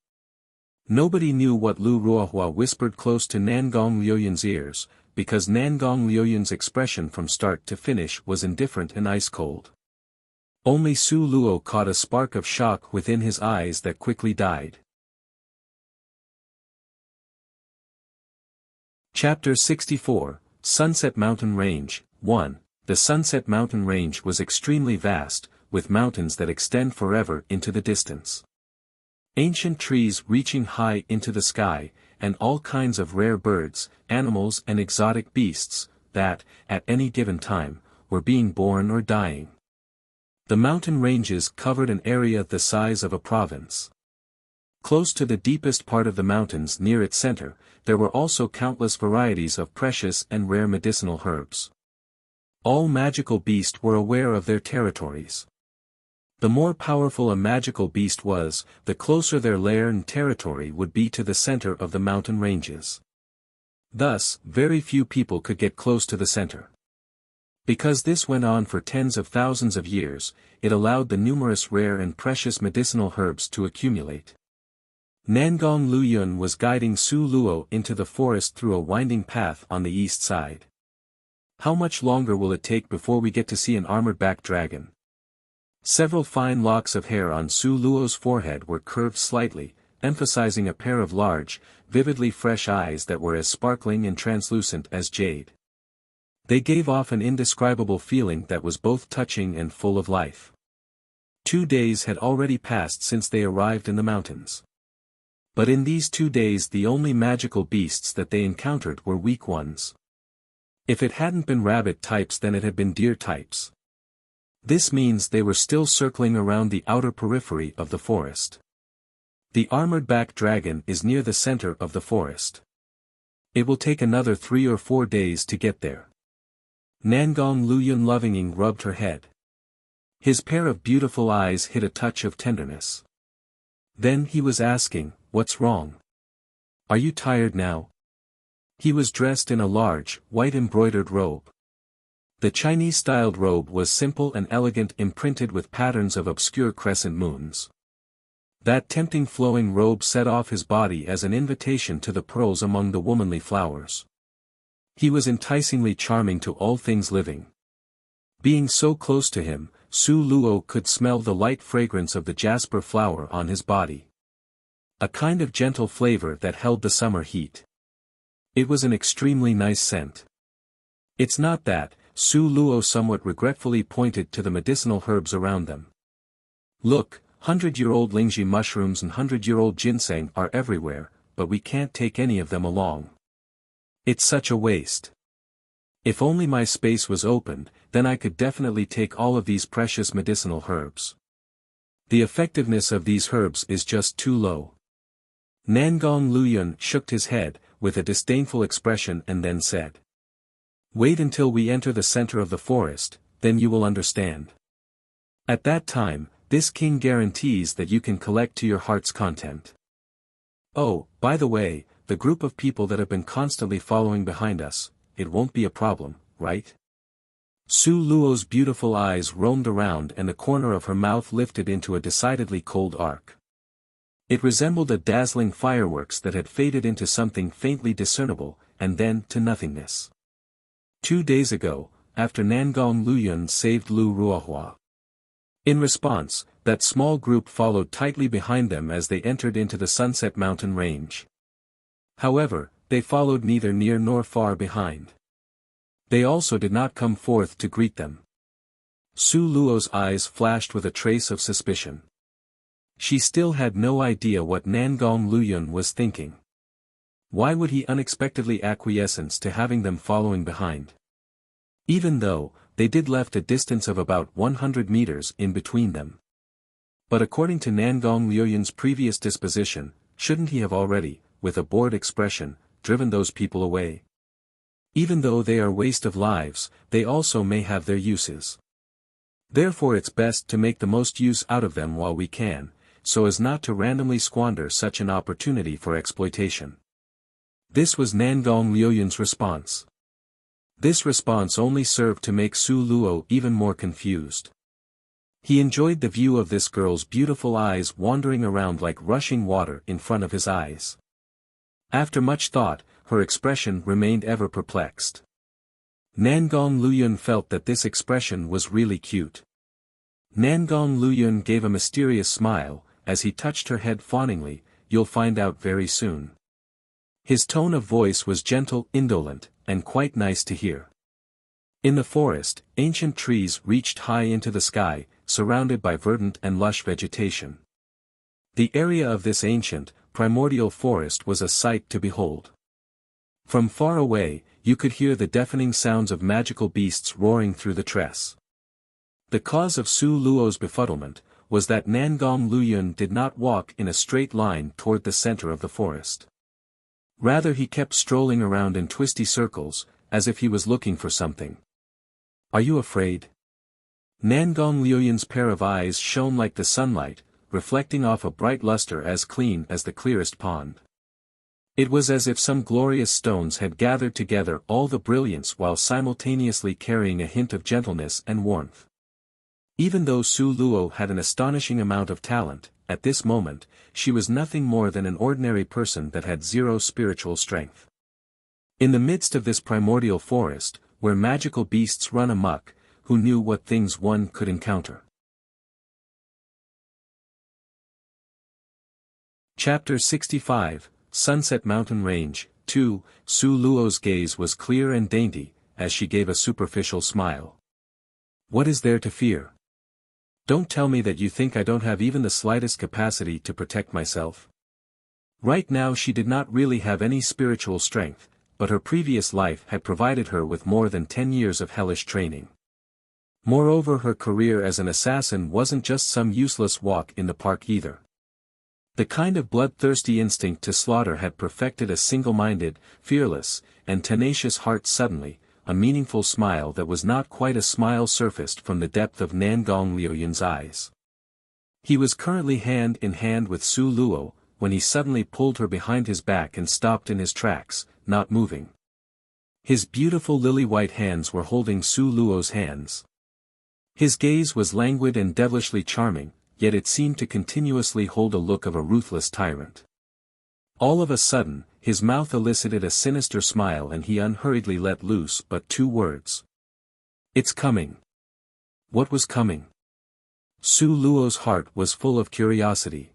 Nobody knew what Lu Ruohua whispered close to Nangong Liuyun's ears, because Nangong Liuyun's expression from start to finish was indifferent and ice-cold. Only Su Luo caught a spark of shock within his eyes that quickly died. Chapter 64, Sunset Mountain Range, 1. The Sunset Mountain Range was extremely vast, with mountains that extend forever into the distance. Ancient trees reaching high into the sky, and all kinds of rare birds, animals and exotic beasts, that, at any given time, were being born or dying. The mountain ranges covered an area the size of a province. Close to the deepest part of the mountains near its center, there were also countless varieties of precious and rare medicinal herbs. All magical beasts were aware of their territories. The more powerful a magical beast was, the closer their lair and territory would be to the center of the mountain ranges. Thus, very few people could get close to the center. Because this went on for tens of thousands of years, it allowed the numerous rare and precious medicinal herbs to accumulate. Nangong Luyun was guiding Su Luo into the forest through a winding path on the east side. How much longer will it take before we get to see an armored-backed dragon? Several fine locks of hair on Su Luo's forehead were curved slightly, emphasizing a pair of large, vividly fresh eyes that were as sparkling and translucent as jade. They gave off an indescribable feeling that was both touching and full of life. 2 days had already passed since they arrived in the mountains. But in these 2 days the only magical beasts that they encountered were weak ones. If it hadn't been rabbit types then it had been deer types. This means they were still circling around the outer periphery of the forest. The armored-backed dragon is near the center of the forest. It will take another 3 or 4 days to get there. Nangong Luyun lovingly rubbed her head. His pair of beautiful eyes hid a touch of tenderness. Then he was asking, "What's wrong? Are you tired now?" He was dressed in a large, white embroidered robe. The Chinese-styled robe was simple and elegant, imprinted with patterns of obscure crescent moons. That tempting flowing robe set off his body as an invitation to the pearls among the womanly flowers. He was enticingly charming to all things living. Being so close to him, Su Luo could smell the light fragrance of the jasper flower on his body. A kind of gentle flavor that held the summer heat. It was an extremely nice scent. "It's not that," Su Luo somewhat regretfully pointed to the medicinal herbs around them. "Look, 100-year-old lingji mushrooms and 100-year-old ginseng are everywhere, but we can't take any of them along. It's such a waste. If only my space was opened, then I could definitely take all of these precious medicinal herbs. The effectiveness of these herbs is just too low." Nangong Luyun shook his head, with a disdainful expression, and then said, "Wait until we enter the center of the forest, then you will understand. At that time, this king guarantees that you can collect to your heart's content. Oh, by the way, the group of people that have been constantly following behind us, it won't be a problem, right?" Su Luo's beautiful eyes roamed around and the corner of her mouth lifted into a decidedly cold arc. It resembled a dazzling fireworks that had faded into something faintly discernible, and then to nothingness. 2 days ago, after Nangong Luyun saved Lu Ruohua. In response, that small group followed tightly behind them as they entered into the Sunset Mountain Range. However, they followed neither near nor far behind. They also did not come forth to greet them. Su Luo's eyes flashed with a trace of suspicion. She still had no idea what Nangong Luyun was thinking. Why would he unexpectedly acquiesce to having them following behind? Even though, they did left a distance of about 100 meters in between them. But according to Nangong Luyun's previous disposition, shouldn't he have already, with a bored expression, driven those people away? Even though they are waste of lives, they also may have their uses. Therefore it's best to make the most use out of them while we can, so as not to randomly squander such an opportunity for exploitation. This was Nangong Liuyun's response. This response only served to make Su Luo even more confused. He enjoyed the view of this girl's beautiful eyes wandering around like rushing water in front of his eyes. After much thought, her expression remained ever perplexed. Nangong Luyun felt that this expression was really cute. Nangong Luyun gave a mysterious smile, as he touched her head fawningly, "You'll find out very soon." His tone of voice was gentle, indolent, and quite nice to hear. In the forest, ancient trees reached high into the sky, surrounded by verdant and lush vegetation. The area of this ancient, primordial forest was a sight to behold. From far away, you could hear the deafening sounds of magical beasts roaring through the tress. The cause of Su Luo's befuddlement was that Nangong Luyun did not walk in a straight line toward the center of the forest. Rather he kept strolling around in twisty circles, as if he was looking for something. "Are you afraid?" Nangong Liuyun's pair of eyes shone like the sunlight, reflecting off a bright luster as clean as the clearest pond. It was as if some glorious stones had gathered together all the brilliance while simultaneously carrying a hint of gentleness and warmth. Even though Su Luo had an astonishing amount of talent, at this moment, she was nothing more than an ordinary person that had zero spiritual strength. In the midst of this primordial forest, where magical beasts run amok, who knew what things one could encounter? Chapter 65, Sunset Mountain Range, 2. Su Luo's gaze was clear and dainty, as she gave a superficial smile. "What is there to fear? Don't tell me that you think I don't have even the slightest capacity to protect myself." Right now she did not really have any spiritual strength, but her previous life had provided her with more than 10 years of hellish training. Moreover, her career as an assassin wasn't just some useless walk in the park either. The kind of bloodthirsty instinct to slaughter had perfected a single-minded, fearless, and tenacious heart. Suddenly, a meaningful smile that was not quite a smile surfaced from the depth of Nangong Liuyun's eyes. He was currently hand in hand with Su Luo, when he suddenly pulled her behind his back and stopped in his tracks, not moving. His beautiful lily-white hands were holding Su Luo's hands. His gaze was languid and devilishly charming, yet it seemed to continuously hold a look of a ruthless tyrant. All of a sudden, his mouth elicited a sinister smile and he unhurriedly let loose but 2 words. "It's coming." What was coming? Su Luo's heart was full of curiosity.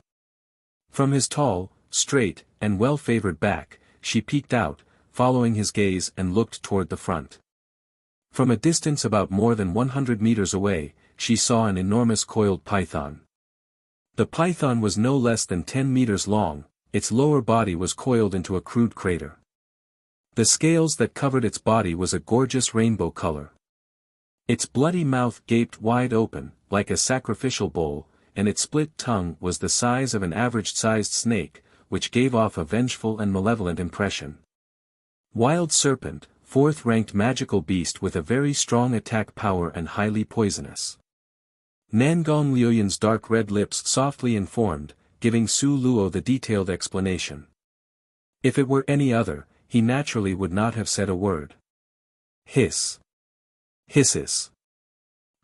From his tall, straight, and well-favored back, she peeked out, following his gaze and looked toward the front. From a distance about more than 100 meters away, she saw an enormous coiled python. The python was no less than 10 meters long, its lower body was coiled into a crude crater. The scales that covered its body was a gorgeous rainbow color. Its bloody mouth gaped wide open, like a sacrificial bowl, and its split tongue was the size of an average-sized snake, which gave off a vengeful and malevolent impression. Wild serpent, 4th-ranked magical beast with a very strong attack power and highly poisonous. Nangong Liuyun's dark red lips softly informed, giving Su Luo the detailed explanation. If it were any other, he naturally would not have said a word. Hiss. Hisses.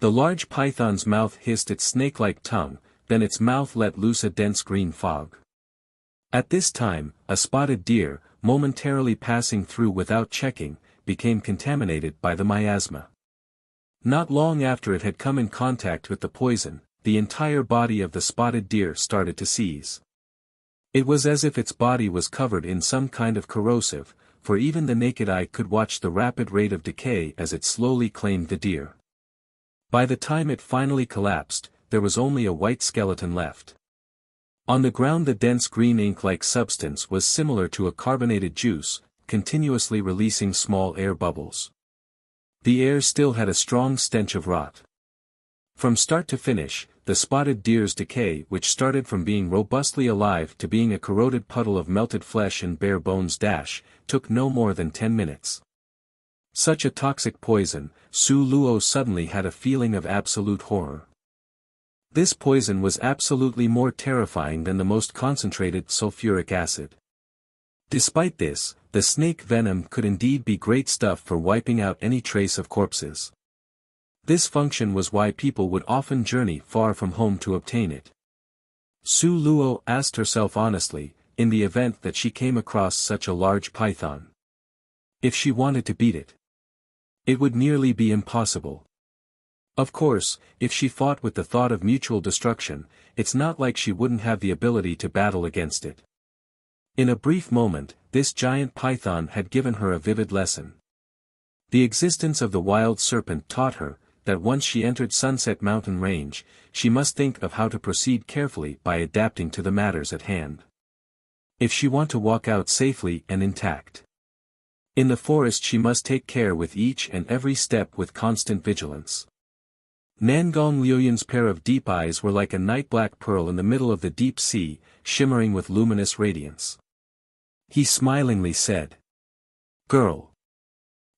The large python's mouth hissed its snake-like tongue, then its mouth let loose a dense green fog. At this time, a spotted deer, momentarily passing through without checking, became contaminated by the miasma. Not long after it had come in contact with the poison, the entire body of the spotted deer started to seize. It was as if its body was covered in some kind of corrosive, for even the naked eye could watch the rapid rate of decay as it slowly claimed the deer. By the time it finally collapsed, there was only a white skeleton left. On the ground the dense green ink-like substance was similar to a carbonated juice, continuously releasing small air bubbles. The air still had a strong stench of rot. From start to finish, the spotted deer's decay, which started from being robustly alive to being a corroded puddle of melted flesh and bare bones, took no more than 10 minutes. Such a toxic poison, Su Luo suddenly had a feeling of absolute horror. This poison was absolutely more terrifying than the most concentrated sulfuric acid. Despite this, the snake venom could indeed be great stuff for wiping out any trace of corpses. This function was why people would often journey far from home to obtain it. Su Luo asked herself honestly, in the event that she came across such a large python. If she wanted to beat it, it would nearly be impossible. Of course, if she fought with the thought of mutual destruction, it's not like she wouldn't have the ability to battle against it. In a brief moment, this giant python had given her a vivid lesson. The existence of the wild serpent taught her that once she entered Sunset Mountain Range, she must think of how to proceed carefully by adapting to the matters at hand. If she want to walk out safely and intact in the forest, she must take care with each and every step with constant vigilance. Nangong Liuyan's pair of deep eyes were like a night-black pearl in the middle of the deep sea, shimmering with luminous radiance. He smilingly said, "Girl,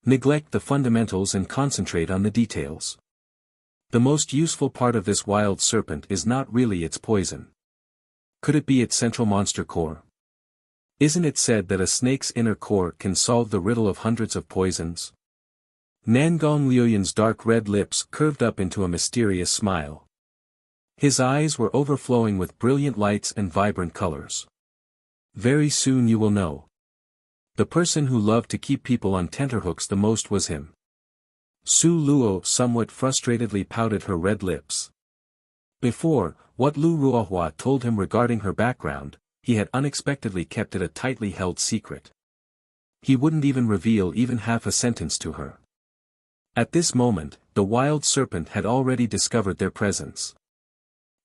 neglect the fundamentals and concentrate on the details. The most useful part of this wild serpent is not really its poison. Could it be its central monster core? Isn't it said that a snake's inner core can solve the riddle of hundreds of poisons?" Nangong Liuyan's dark red lips curved up into a mysterious smile. His eyes were overflowing with brilliant lights and vibrant colors. "Very soon you will know. The person who loved to keep people on tenterhooks the most was him." Su Luo somewhat frustratedly pouted her red lips. Before, what Lu Ruohua told him regarding her background, he had unexpectedly kept it a tightly held secret. He wouldn't even reveal even half a sentence to her. At this moment, the wild serpent had already discovered their presence.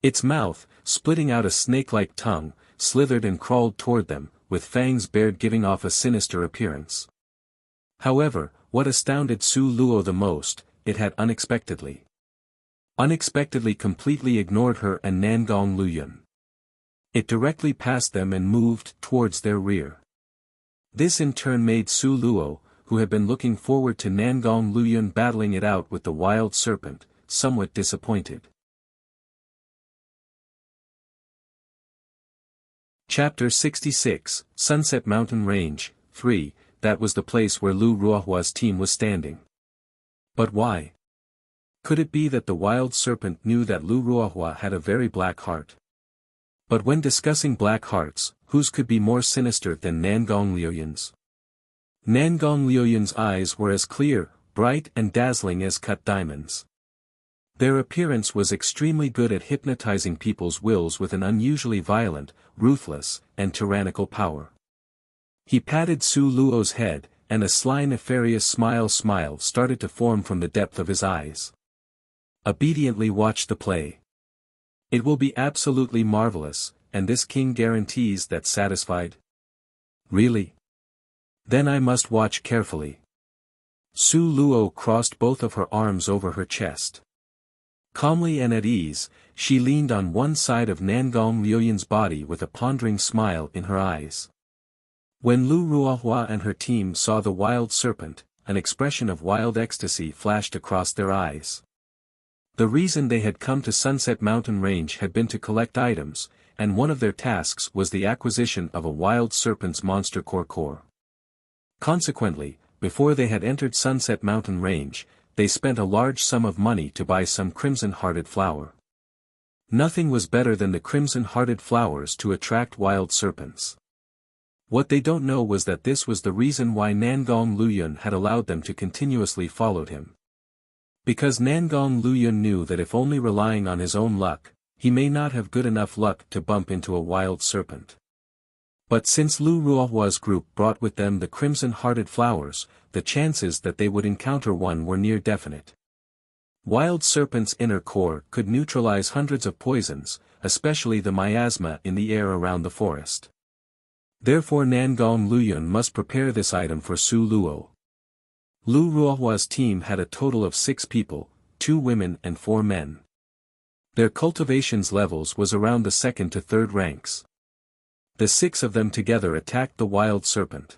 Its mouth, splitting out a snake-like tongue, slithered and crawled toward them, with fangs bared, giving off a sinister appearance. However, what astounded Su Luo the most, it had unexpectedly completely ignored her and Nangong Liuyan. It directly passed them and moved towards their rear. This in turn made Su Luo, who had been looking forward to Nangong Liuyan battling it out with the wild serpent, somewhat disappointed. Chapter 66, Sunset Mountain Range, 3, that was the place where Lu Ruohua's team was standing. But why? Could it be that the wild serpent knew that Lu Ruohua had a very black heart? But when discussing black hearts, whose could be more sinister than Nangong Liuyan's? Nangong Liuyan's eyes were as clear, bright and dazzling as cut diamonds. Their appearance was extremely good at hypnotizing people's wills with an unusually violent, ruthless, and tyrannical power. He patted Su Luo's head, and a sly nefarious smile started to form from the depth of his eyes. "Obediently watch the play. It will be absolutely marvelous, and this king guarantees that satisfied." "Really? Then I must watch carefully." Su Luo crossed both of her arms over her chest. Calmly and at ease, she leaned on one side of Nangong Liuyan's body with a pondering smile in her eyes. When Lu Ruohua and her team saw the wild serpent, an expression of wild ecstasy flashed across their eyes. The reason they had come to Sunset Mountain Range had been to collect items, and one of their tasks was the acquisition of a wild serpent's monster core. Consequently, before they had entered Sunset Mountain Range, they spent a large sum of money to buy some crimson-hearted flower. Nothing was better than the crimson-hearted flowers to attract wild serpents. What they don't know was that this was the reason why Nangong Liuyan had allowed them to continuously follow him. Because Nangong Liuyan knew that if only relying on his own luck, he may not have good enough luck to bump into a wild serpent. But since Lu Ruohua's group brought with them the crimson-hearted flowers, the chances that they would encounter one were near definite. Wild serpent's inner core could neutralize hundreds of poisons, especially the miasma in the air around the forest. Therefore Nangong Liuyan must prepare this item for Su Luo. Lu Ruohua's team had a total of 6 people, 2 women and 4 men. Their cultivations levels was around the 2nd to 3rd ranks. The 6 of them together attacked the wild serpent.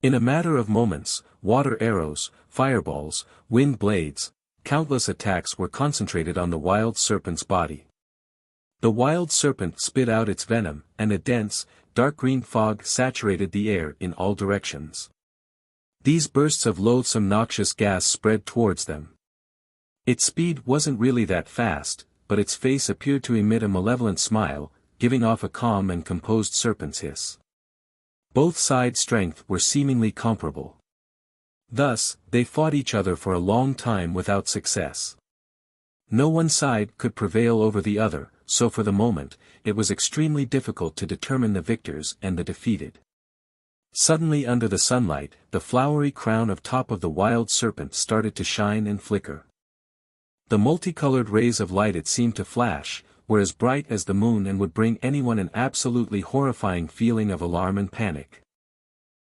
In a matter of moments, water arrows, fireballs, wind blades, countless attacks were concentrated on the wild serpent's body. The wild serpent spit out its venom, and a dense, dark green fog saturated the air in all directions. These bursts of loathsome noxious gas spread towards them. Its speed wasn't really that fast, but its face appeared to emit a malevolent smile, giving off a calm and composed serpent's hiss. Both sides' strength were seemingly comparable. Thus, they fought each other for a long time without success. No one side could prevail over the other, so for the moment, it was extremely difficult to determine the victors and the defeated. Suddenly under the sunlight, the flowery crown of top of the wild serpent started to shine and flicker. The multicolored rays of light it seemed to flash, were as bright as the moon and would bring anyone an absolutely horrifying feeling of alarm and panic.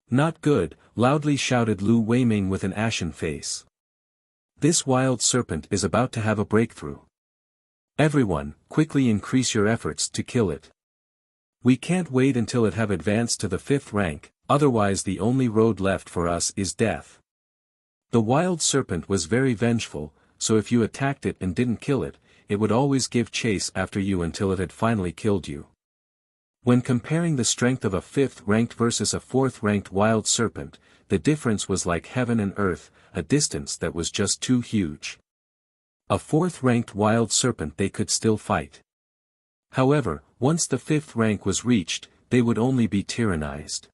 "Not good," loudly shouted Lu Weiming with an ashen face. "This wild serpent is about to have a breakthrough. Everyone, quickly increase your efforts to kill it. We can't wait until it have advanced to the 5th rank, otherwise the only road left for us is death." The wild serpent was very vengeful, so if you attacked it and didn't kill it, it would always give chase after you until it had finally killed you. When comparing the strength of a 5th-ranked versus a 4th-ranked wild serpent, the difference was like heaven and earth, a distance that was just too huge. A 4th-ranked wild serpent they could still fight. However, once the 5th rank was reached, they would only be tyrannized.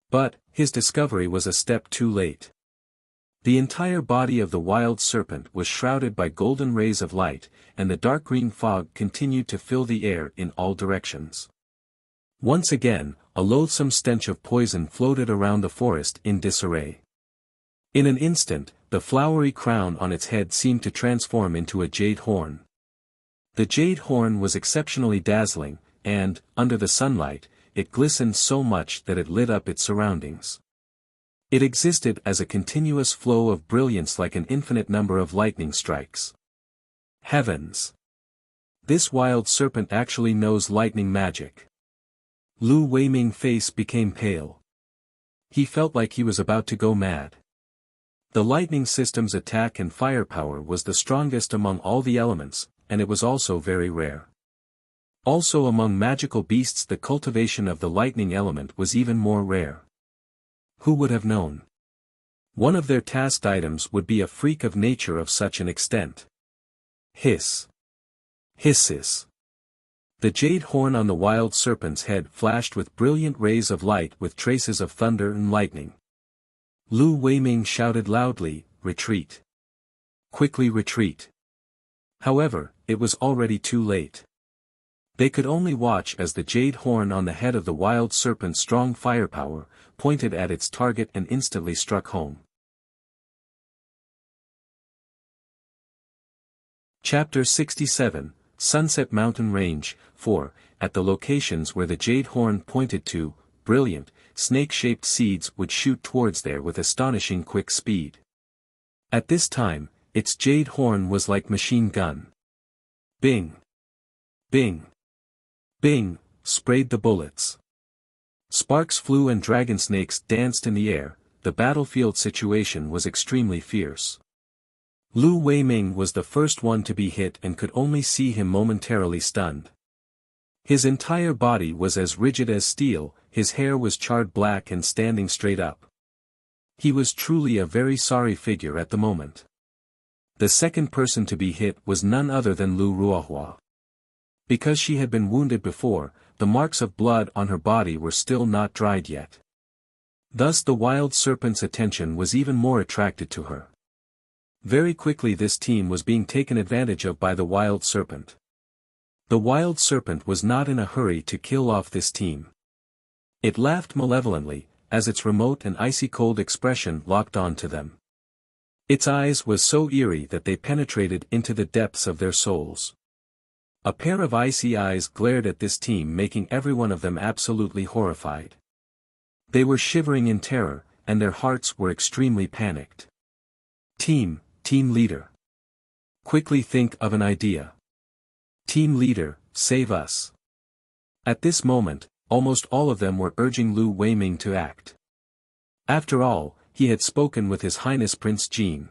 But, his discovery was a step too late. The entire body of the wild serpent was shrouded by golden rays of light, and the dark green fog continued to fill the air in all directions. Once again, a loathsome stench of poison floated around the forest in disarray. In an instant, the flowery crown on its head seemed to transform into a jade horn. The jade horn was exceptionally dazzling, and, under the sunlight, it glistened so much that it lit up its surroundings. It existed as a continuous flow of brilliance like an infinite number of lightning strikes. Heavens! This wild serpent actually knows lightning magic. Lu Weiming's face became pale. He felt like he was about to go mad. The lightning system's attack and firepower was the strongest among all the elements, and it was also very rare. Also among magical beasts the cultivation of the lightning element was even more rare. Who would have known? One of their tasked items would be a freak of nature of such an extent. Hiss. Hiss. The jade horn on the wild serpent's head flashed with brilliant rays of light with traces of thunder and lightning. Lu Weiming shouted loudly, "Retreat! Quickly retreat!" However, it was already too late. They could only watch as the jade horn on the head of the wild serpent's strong firepower, pointed at its target and instantly struck home. Chapter 67, Sunset Mountain Range, 4, at the locations where the jade horn pointed to, brilliant, snake-shaped seeds would shoot towards there with astonishing quick speed. At this time, its jade horn was like machine gun. Bing! Bing! Bing! Sprayed the bullets. Sparks flew and dragon snakes danced in the air. The battlefield situation was extremely fierce. Lu Weiming was the first one to be hit and could only see him momentarily stunned. His entire body was as rigid as steel, his hair was charred black and standing straight up. He was truly a very sorry figure at the moment. The second person to be hit was none other than Lu Ruohua. Because she had been wounded before, the marks of blood on her body were still not dried yet. Thus the wild serpent's attention was even more attracted to her. Very quickly this team was being taken advantage of by the wild serpent. The wild serpent was not in a hurry to kill off this team. It laughed malevolently, as its remote and icy cold expression locked on to them. Its eyes was so eerie that they penetrated into the depths of their souls. A pair of icy eyes glared at this team, making every one of them absolutely horrified. They were shivering in terror, and their hearts were extremely panicked. Team leader. Quickly think of an idea. Team leader, save us. At this moment, almost all of them were urging Lu Weiming to act. After all, he had spoken with His Highness Prince Jean.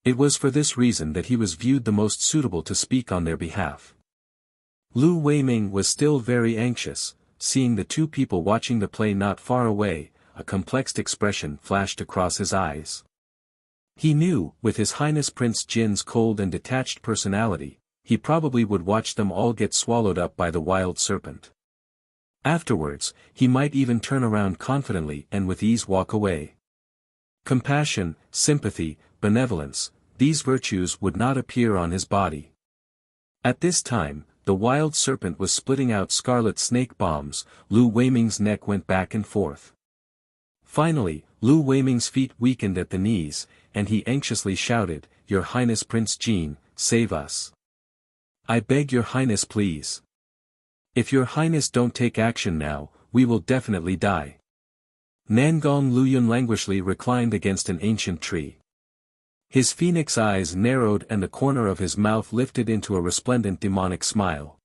It was for this reason that he was viewed the most suitable to speak on their behalf. Lu Weiming was still very anxious, seeing the two people watching the play not far away. A complexed expression flashed across his eyes. He knew, with His Highness Prince Jin's cold and detached personality, he probably would watch them all get swallowed up by the wild serpent. Afterwards, he might even turn around confidently and with ease walk away. Compassion, sympathy, benevolence, these virtues would not appear on his body. At this time, the wild serpent was splitting out scarlet snake bombs. Lu Weiming's neck went back and forth. Finally, Lu Weiming's feet weakened at the knees, and he anxiously shouted, "Your Highness Prince Jean, save us. I beg your Highness please. If your Highness don't take action now, we will definitely die." Nangong Luyun languishingly reclined against an ancient tree. His phoenix eyes narrowed and the corner of his mouth lifted into a resplendent demonic smile.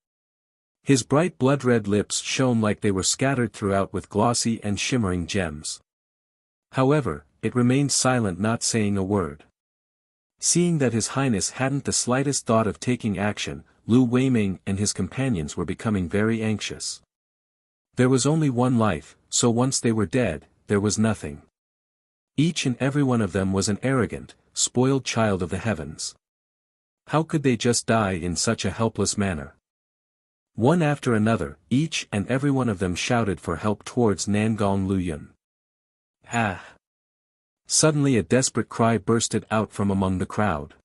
His bright blood-red lips shone like they were scattered throughout with glossy and shimmering gems. However, it remained silent, not saying a word. Seeing that His Highness hadn't the slightest thought of taking action, Lu Weiming and his companions were becoming very anxious. There was only one life, so once they were dead, there was nothing. Each and every one of them was an arrogant, spoiled child of the heavens. How could they just die in such a helpless manner? One after another, each and every one of them shouted for help towards Nangong Luyun. Ah! Suddenly a desperate cry bursted out from among the crowd.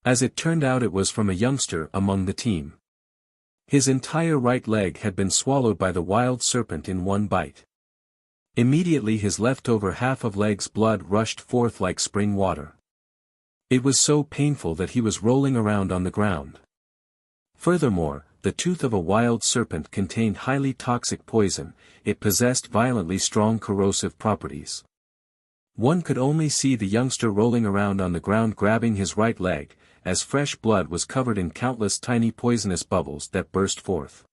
As it turned out, it was from a youngster among the team. His entire right leg had been swallowed by the wild serpent in one bite. Immediately his leftover half of leg's blood rushed forth like spring water. It was so painful that he was rolling around on the ground. Furthermore, the tooth of a wild serpent contained highly toxic poison. It possessed violently strong corrosive properties. One could only see the youngster rolling around on the ground grabbing his right leg, as fresh blood was covered in countless tiny poisonous bubbles that burst forth.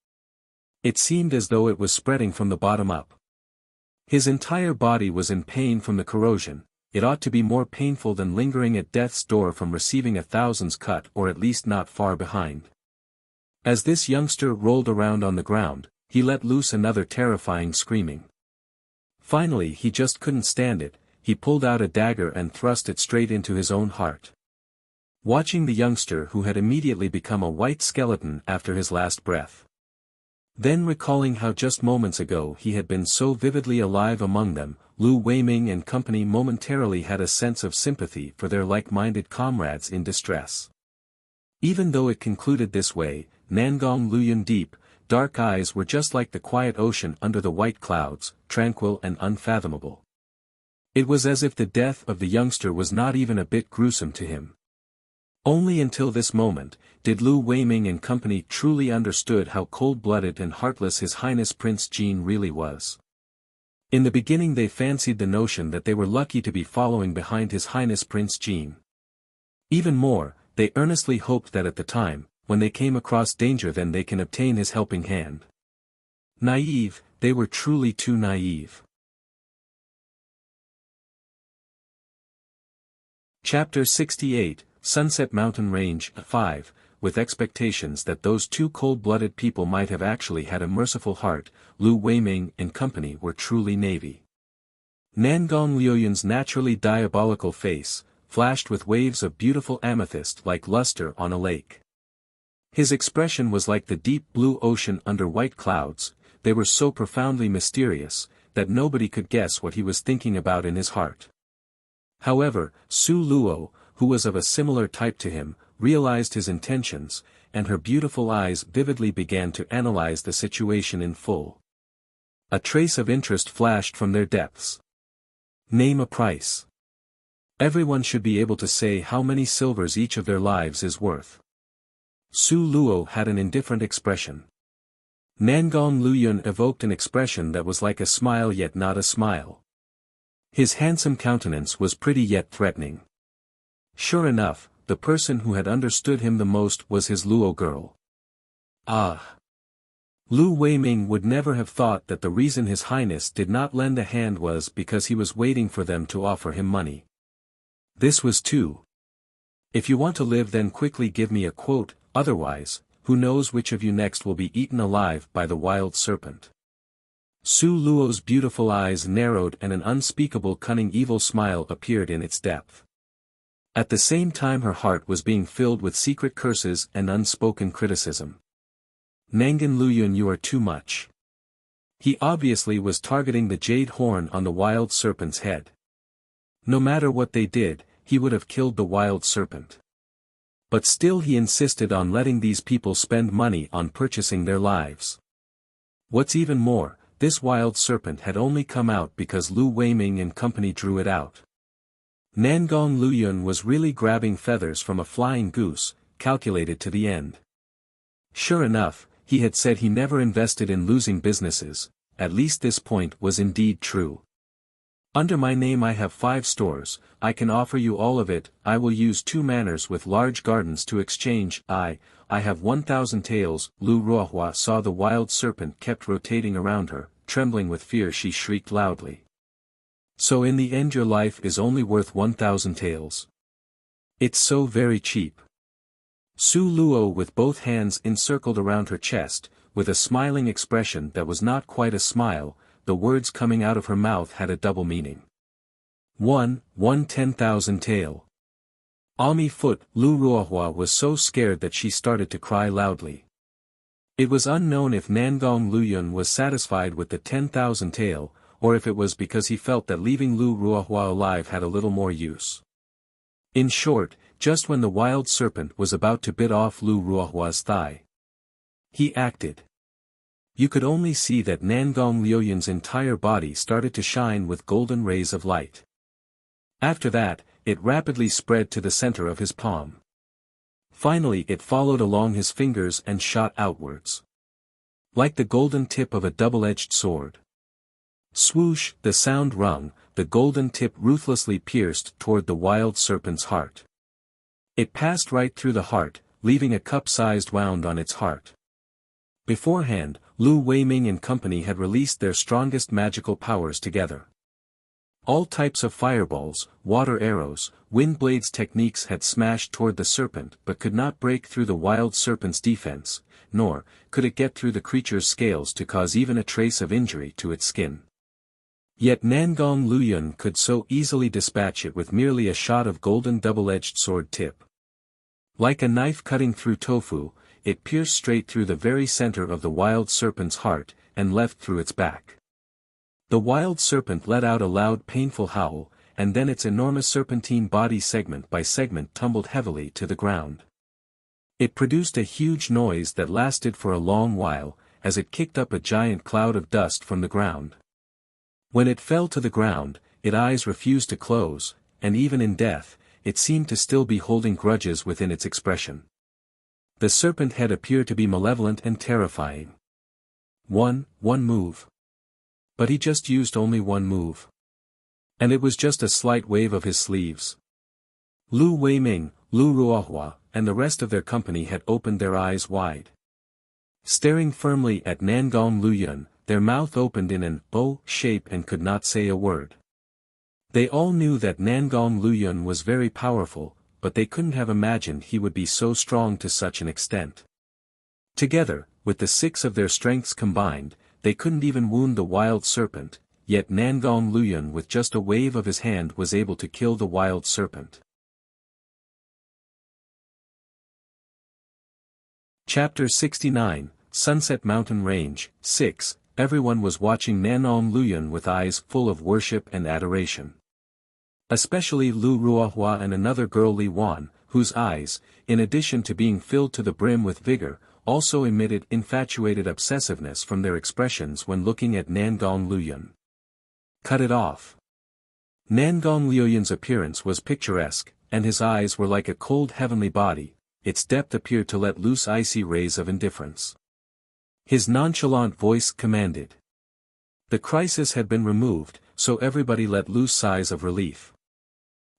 It seemed as though it was spreading from the bottom up. His entire body was in pain from the corrosion. It ought to be more painful than lingering at death's door from receiving a thousand's cut, or at least not far behind. As this youngster rolled around on the ground, he let loose another terrifying screaming. Finally he just couldn't stand it. He pulled out a dagger and thrust it straight into his own heart. Watching the youngster, who had immediately become a white skeleton after his last breath. Then recalling how just moments ago he had been so vividly alive among them, Lu Weiming and company momentarily had a sense of sympathy for their like-minded comrades in distress. Even though it concluded this way, Nangong Luyun deep, dark eyes were just like the quiet ocean under the white clouds, tranquil and unfathomable. It was as if the death of the youngster was not even a bit gruesome to him. Only until this moment, did Lu Weiming and company truly understood how cold-blooded and heartless His Highness Prince Jean really was. In the beginning they fancied the notion that they were lucky to be following behind His Highness Prince Jean. Even more, they earnestly hoped that at the time, when they came across danger, then they can obtain his helping hand. Naive, they were truly too naive. Chapter 68, Sunset Mountain Range 5, with expectations that those two cold-blooded people might have actually had a merciful heart, Lu Weiming and company were truly navy. Nangong Luyun's naturally diabolical face, flashed with waves of beautiful amethyst like luster on a lake. His expression was like the deep blue ocean under white clouds. They were so profoundly mysterious, that nobody could guess what he was thinking about in his heart. However, Su Luo, who was of a similar type to him, realized his intentions, and her beautiful eyes vividly began to analyze the situation in full. A trace of interest flashed from their depths. Name a price. Everyone should be able to say how many silvers each of their lives is worth. Su Luo had an indifferent expression. Nangong Luyun evoked an expression that was like a smile yet not a smile. His handsome countenance was pretty yet threatening. Sure enough, the person who had understood him the most was his Luo girl. Ah! Lu Weiming would never have thought that the reason His Highness did not lend a hand was because he was waiting for them to offer him money. This was too. If you want to live, then quickly give me a quote, otherwise, who knows which of you next will be eaten alive by the wild serpent. Su Luo's beautiful eyes narrowed and an unspeakable cunning evil smile appeared in its depth. At the same time her heart was being filled with secret curses and unspoken criticism. Nangan Luyun, you are too much. He obviously was targeting the jade horn on the wild serpent's head. No matter what they did, he would have killed the wild serpent. But still he insisted on letting these people spend money on purchasing their lives. What's even more, this wild serpent had only come out because Lu Weiming and company drew it out. Nangong Luyun was really grabbing feathers from a flying goose, calculated to the end. Sure enough, he had said he never invested in losing businesses, at least this point was indeed true. Under my name I have 5 stores, I can offer you all of it, I will use 2 manors with large gardens to exchange, I have 1,000 taels. Lu Ruohua saw the wild serpent kept rotating around her, trembling with fear she shrieked loudly. So in the end your life is only worth 1,000 taels. It's so very cheap. Su Luo with both hands encircled around her chest, with a smiling expression that was not quite a smile, the words coming out of her mouth had a double meaning. 10,000 tael. Ami foot. Lu Ruohua was so scared that she started to cry loudly. It was unknown if Nangong Luyun was satisfied with the 10,000 tael, or if it was because he felt that leaving Lu Ruohua alive had a little more use. In short, just when the wild serpent was about to bit off Lu Ruohua's thigh, he acted. You could only see that Nangong Luyun's entire body started to shine with golden rays of light. After that, it rapidly spread to the center of his palm. Finally it followed along his fingers and shot outwards. Like the golden tip of a double-edged sword. Swoosh, the sound rung, the golden tip ruthlessly pierced toward the wild serpent's heart. It passed right through the heart, leaving a cup-sized wound on its heart. Beforehand, Lu Weiming and company had released their strongest magical powers together. All types of fireballs, water arrows, wind blades techniques had smashed toward the serpent but could not break through the wild serpent's defense, nor could it get through the creature's scales to cause even a trace of injury to its skin. Yet Nangong Luyun could so easily dispatch it with merely a shot of golden double-edged sword tip. Like a knife cutting through tofu, it pierced straight through the very center of the wild serpent's heart, and left through its back. The wild serpent let out a loud painful howl, and then its enormous serpentine body segment by segment tumbled heavily to the ground. It produced a huge noise that lasted for a long while, as it kicked up a giant cloud of dust from the ground. When it fell to the ground, its eyes refused to close, and even in death, it seemed to still be holding grudges within its expression. The serpent head appeared to be malevolent and terrifying. One move. But he just used only one move. And it was just a slight wave of his sleeves. Lu Weiming, Lu Ruohua, and the rest of their company had opened their eyes wide. Staring firmly at Nangong Luyun, their mouth opened in an O shape and could not say a word. They all knew that Nangong Luyun was very powerful, but they couldn't have imagined he would be so strong to such an extent. Together, with the 6 of their strengths combined, they couldn't even wound the wild serpent, yet Nangong Luyun with just a wave of his hand was able to kill the wild serpent. Chapter 69, Sunset Mountain Range, 6. Everyone was watching Nangong Luyun with eyes full of worship and adoration. Especially Lu Ruohua and another girl Li Wan, whose eyes, in addition to being filled to the brim with vigor, also emitted infatuated obsessiveness from their expressions when looking at Nangong Luyun. Cut it off. Nangong Luyun's appearance was picturesque, and his eyes were like a cold heavenly body, its depth appeared to let loose icy rays of indifference. His nonchalant voice commanded. The crisis had been removed, so everybody let loose sighs of relief.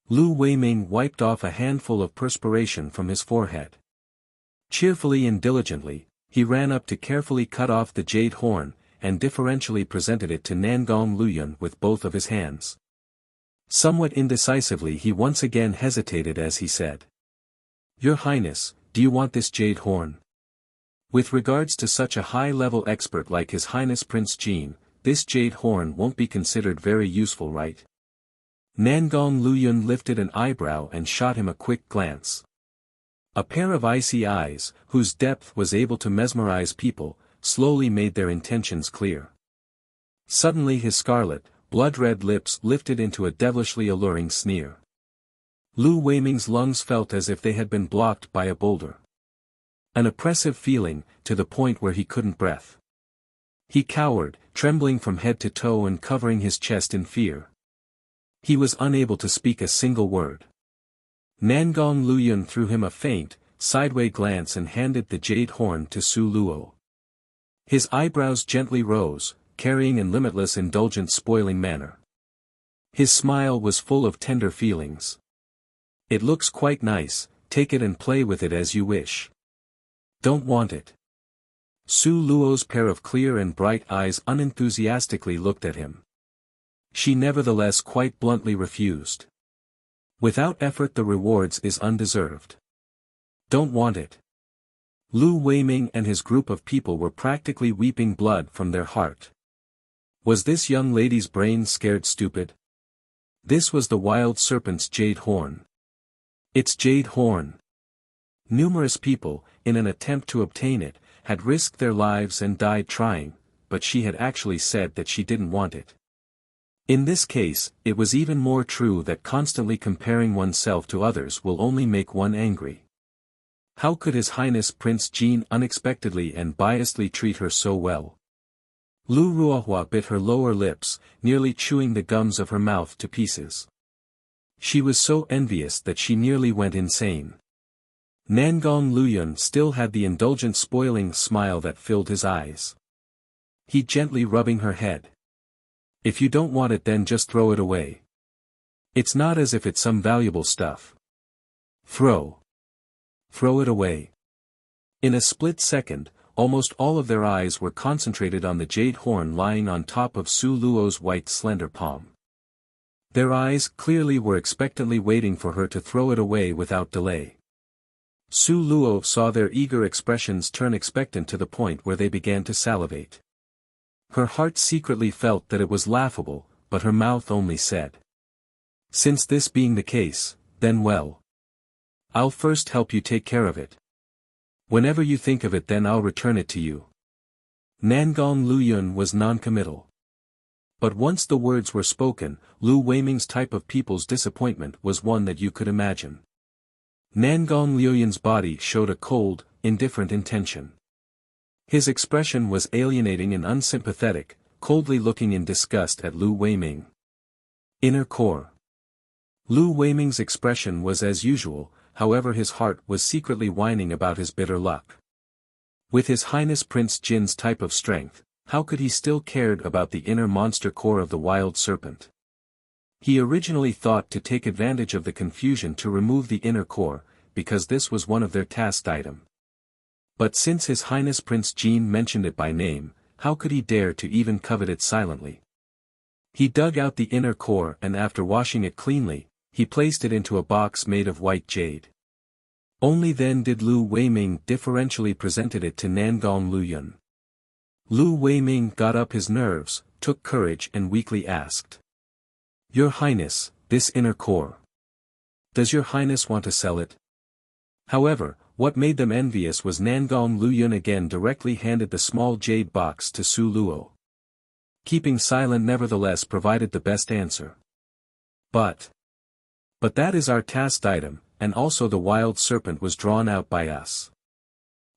Lu Weiming wiped off a handful of perspiration from his forehead. Cheerfully and diligently, he ran up to carefully cut off the jade horn, and deferentially presented it to Nangong Luyun with both of his hands. Somewhat indecisively he once again hesitated as he said, "Your Highness, do you want this jade horn? With regards to such a high-level expert like His Highness Prince Jean, this jade horn won't be considered very useful, right?" Nangong Luyun lifted an eyebrow and shot him a quick glance. A pair of icy eyes, whose depth was able to mesmerize people, slowly made their intentions clear. Suddenly his scarlet, blood-red lips lifted into a devilishly alluring sneer. Lu Weiming's lungs felt as if they had been blocked by a boulder. An oppressive feeling, to the point where he couldn't breathe. He cowered, trembling from head to toe and covering his chest in fear. He was unable to speak a single word. Nangong Luyun threw him a faint, sideway glance and handed the jade horn to Su Luo. His eyebrows gently rose, carrying in limitless indulgent spoiling manner. His smile was full of tender feelings. "It looks quite nice, take it and play with it as you wish." "Don't want it." Su Luo's pair of clear and bright eyes unenthusiastically looked at him. She nevertheless quite bluntly refused. Without effort the rewards is undeserved. "Don't want it." Lu Weiming and his group of people were practically weeping blood from their heart. Was this young lady's brain scared stupid? This was the wild serpent's jade horn. Its jade horn. Numerous people, in an attempt to obtain it, had risked their lives and died trying, but she had actually said that she didn't want it. In this case, it was even more true that constantly comparing oneself to others will only make one angry. How could His Highness Prince Jean unexpectedly and biasedly treat her so well? Lu Ruohua bit her lower lips, nearly chewing the gums of her mouth to pieces. She was so envious that she nearly went insane. Nangong Luyun still had the indulgent spoiling smile that filled his eyes. He gently rubbing her head. "If you don't want it then just throw it away. It's not as if it's some valuable stuff. Throw it away." In a split second, almost all of their eyes were concentrated on the jade horn lying on top of Su Luo's white slender palm. Their eyes clearly were expectantly waiting for her to throw it away without delay. Su Luo saw their eager expressions turn expectant to the point where they began to salivate. Her heart secretly felt that it was laughable, but her mouth only said, "Since this being the case, then well. I'll first help you take care of it. Whenever you think of it then I'll return it to you." Nangong Luyun was non-committal. But once the words were spoken, Lu Weiming's type of people's disappointment was one that you could imagine. Nangong Luyun's body showed a cold, indifferent intention. His expression was alienating and unsympathetic, coldly looking in disgust at Lu Weiming. Inner core. Lu Weiming's expression was as usual, however his heart was secretly whining about his bitter luck. With His Highness Prince Jin's type of strength, how could he still cared about the inner monster core of the wild serpent? He originally thought to take advantage of the confusion to remove the inner core, because this was one of their tasked item. But since His Highness Prince Jean mentioned it by name, how could he dare to even covet it silently? He dug out the inner core and after washing it cleanly, he placed it into a box made of white jade. Only then did Lu Weiming deferentially presented it to Nangong Luyun. Lu Weiming got up his nerves, took courage and weakly asked, "Your Highness, this inner core. Does your Highness want to sell it?" However, what made them envious was Nangong Luyun again directly handed the small jade box to Su Luo. Keeping silent nevertheless provided the best answer. But that is our tasked item, and also the wild serpent was drawn out by us."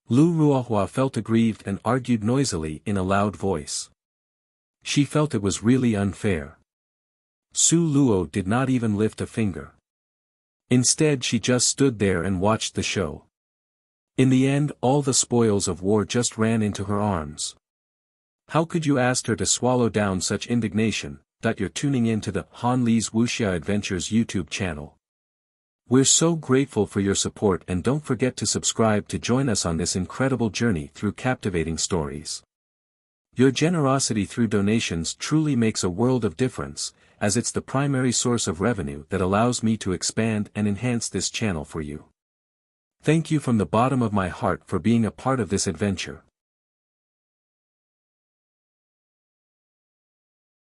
Lu Ruohua felt aggrieved and argued noisily in a loud voice. She felt it was really unfair. Su Luo did not even lift a finger. Instead she just stood there and watched the show. In the end all the spoils of war just ran into her arms. How could you ask her to swallow down such indignation? You're tuning in to the Han Li's Wuxia Adventures YouTube channel. We're so grateful for your support, and don't forget to subscribe to join us on this incredible journey through captivating stories. Your generosity through donations truly makes a world of difference, as it's the primary source of revenue that allows me to expand and enhance this channel for you. Thank you from the bottom of my heart for being a part of this adventure.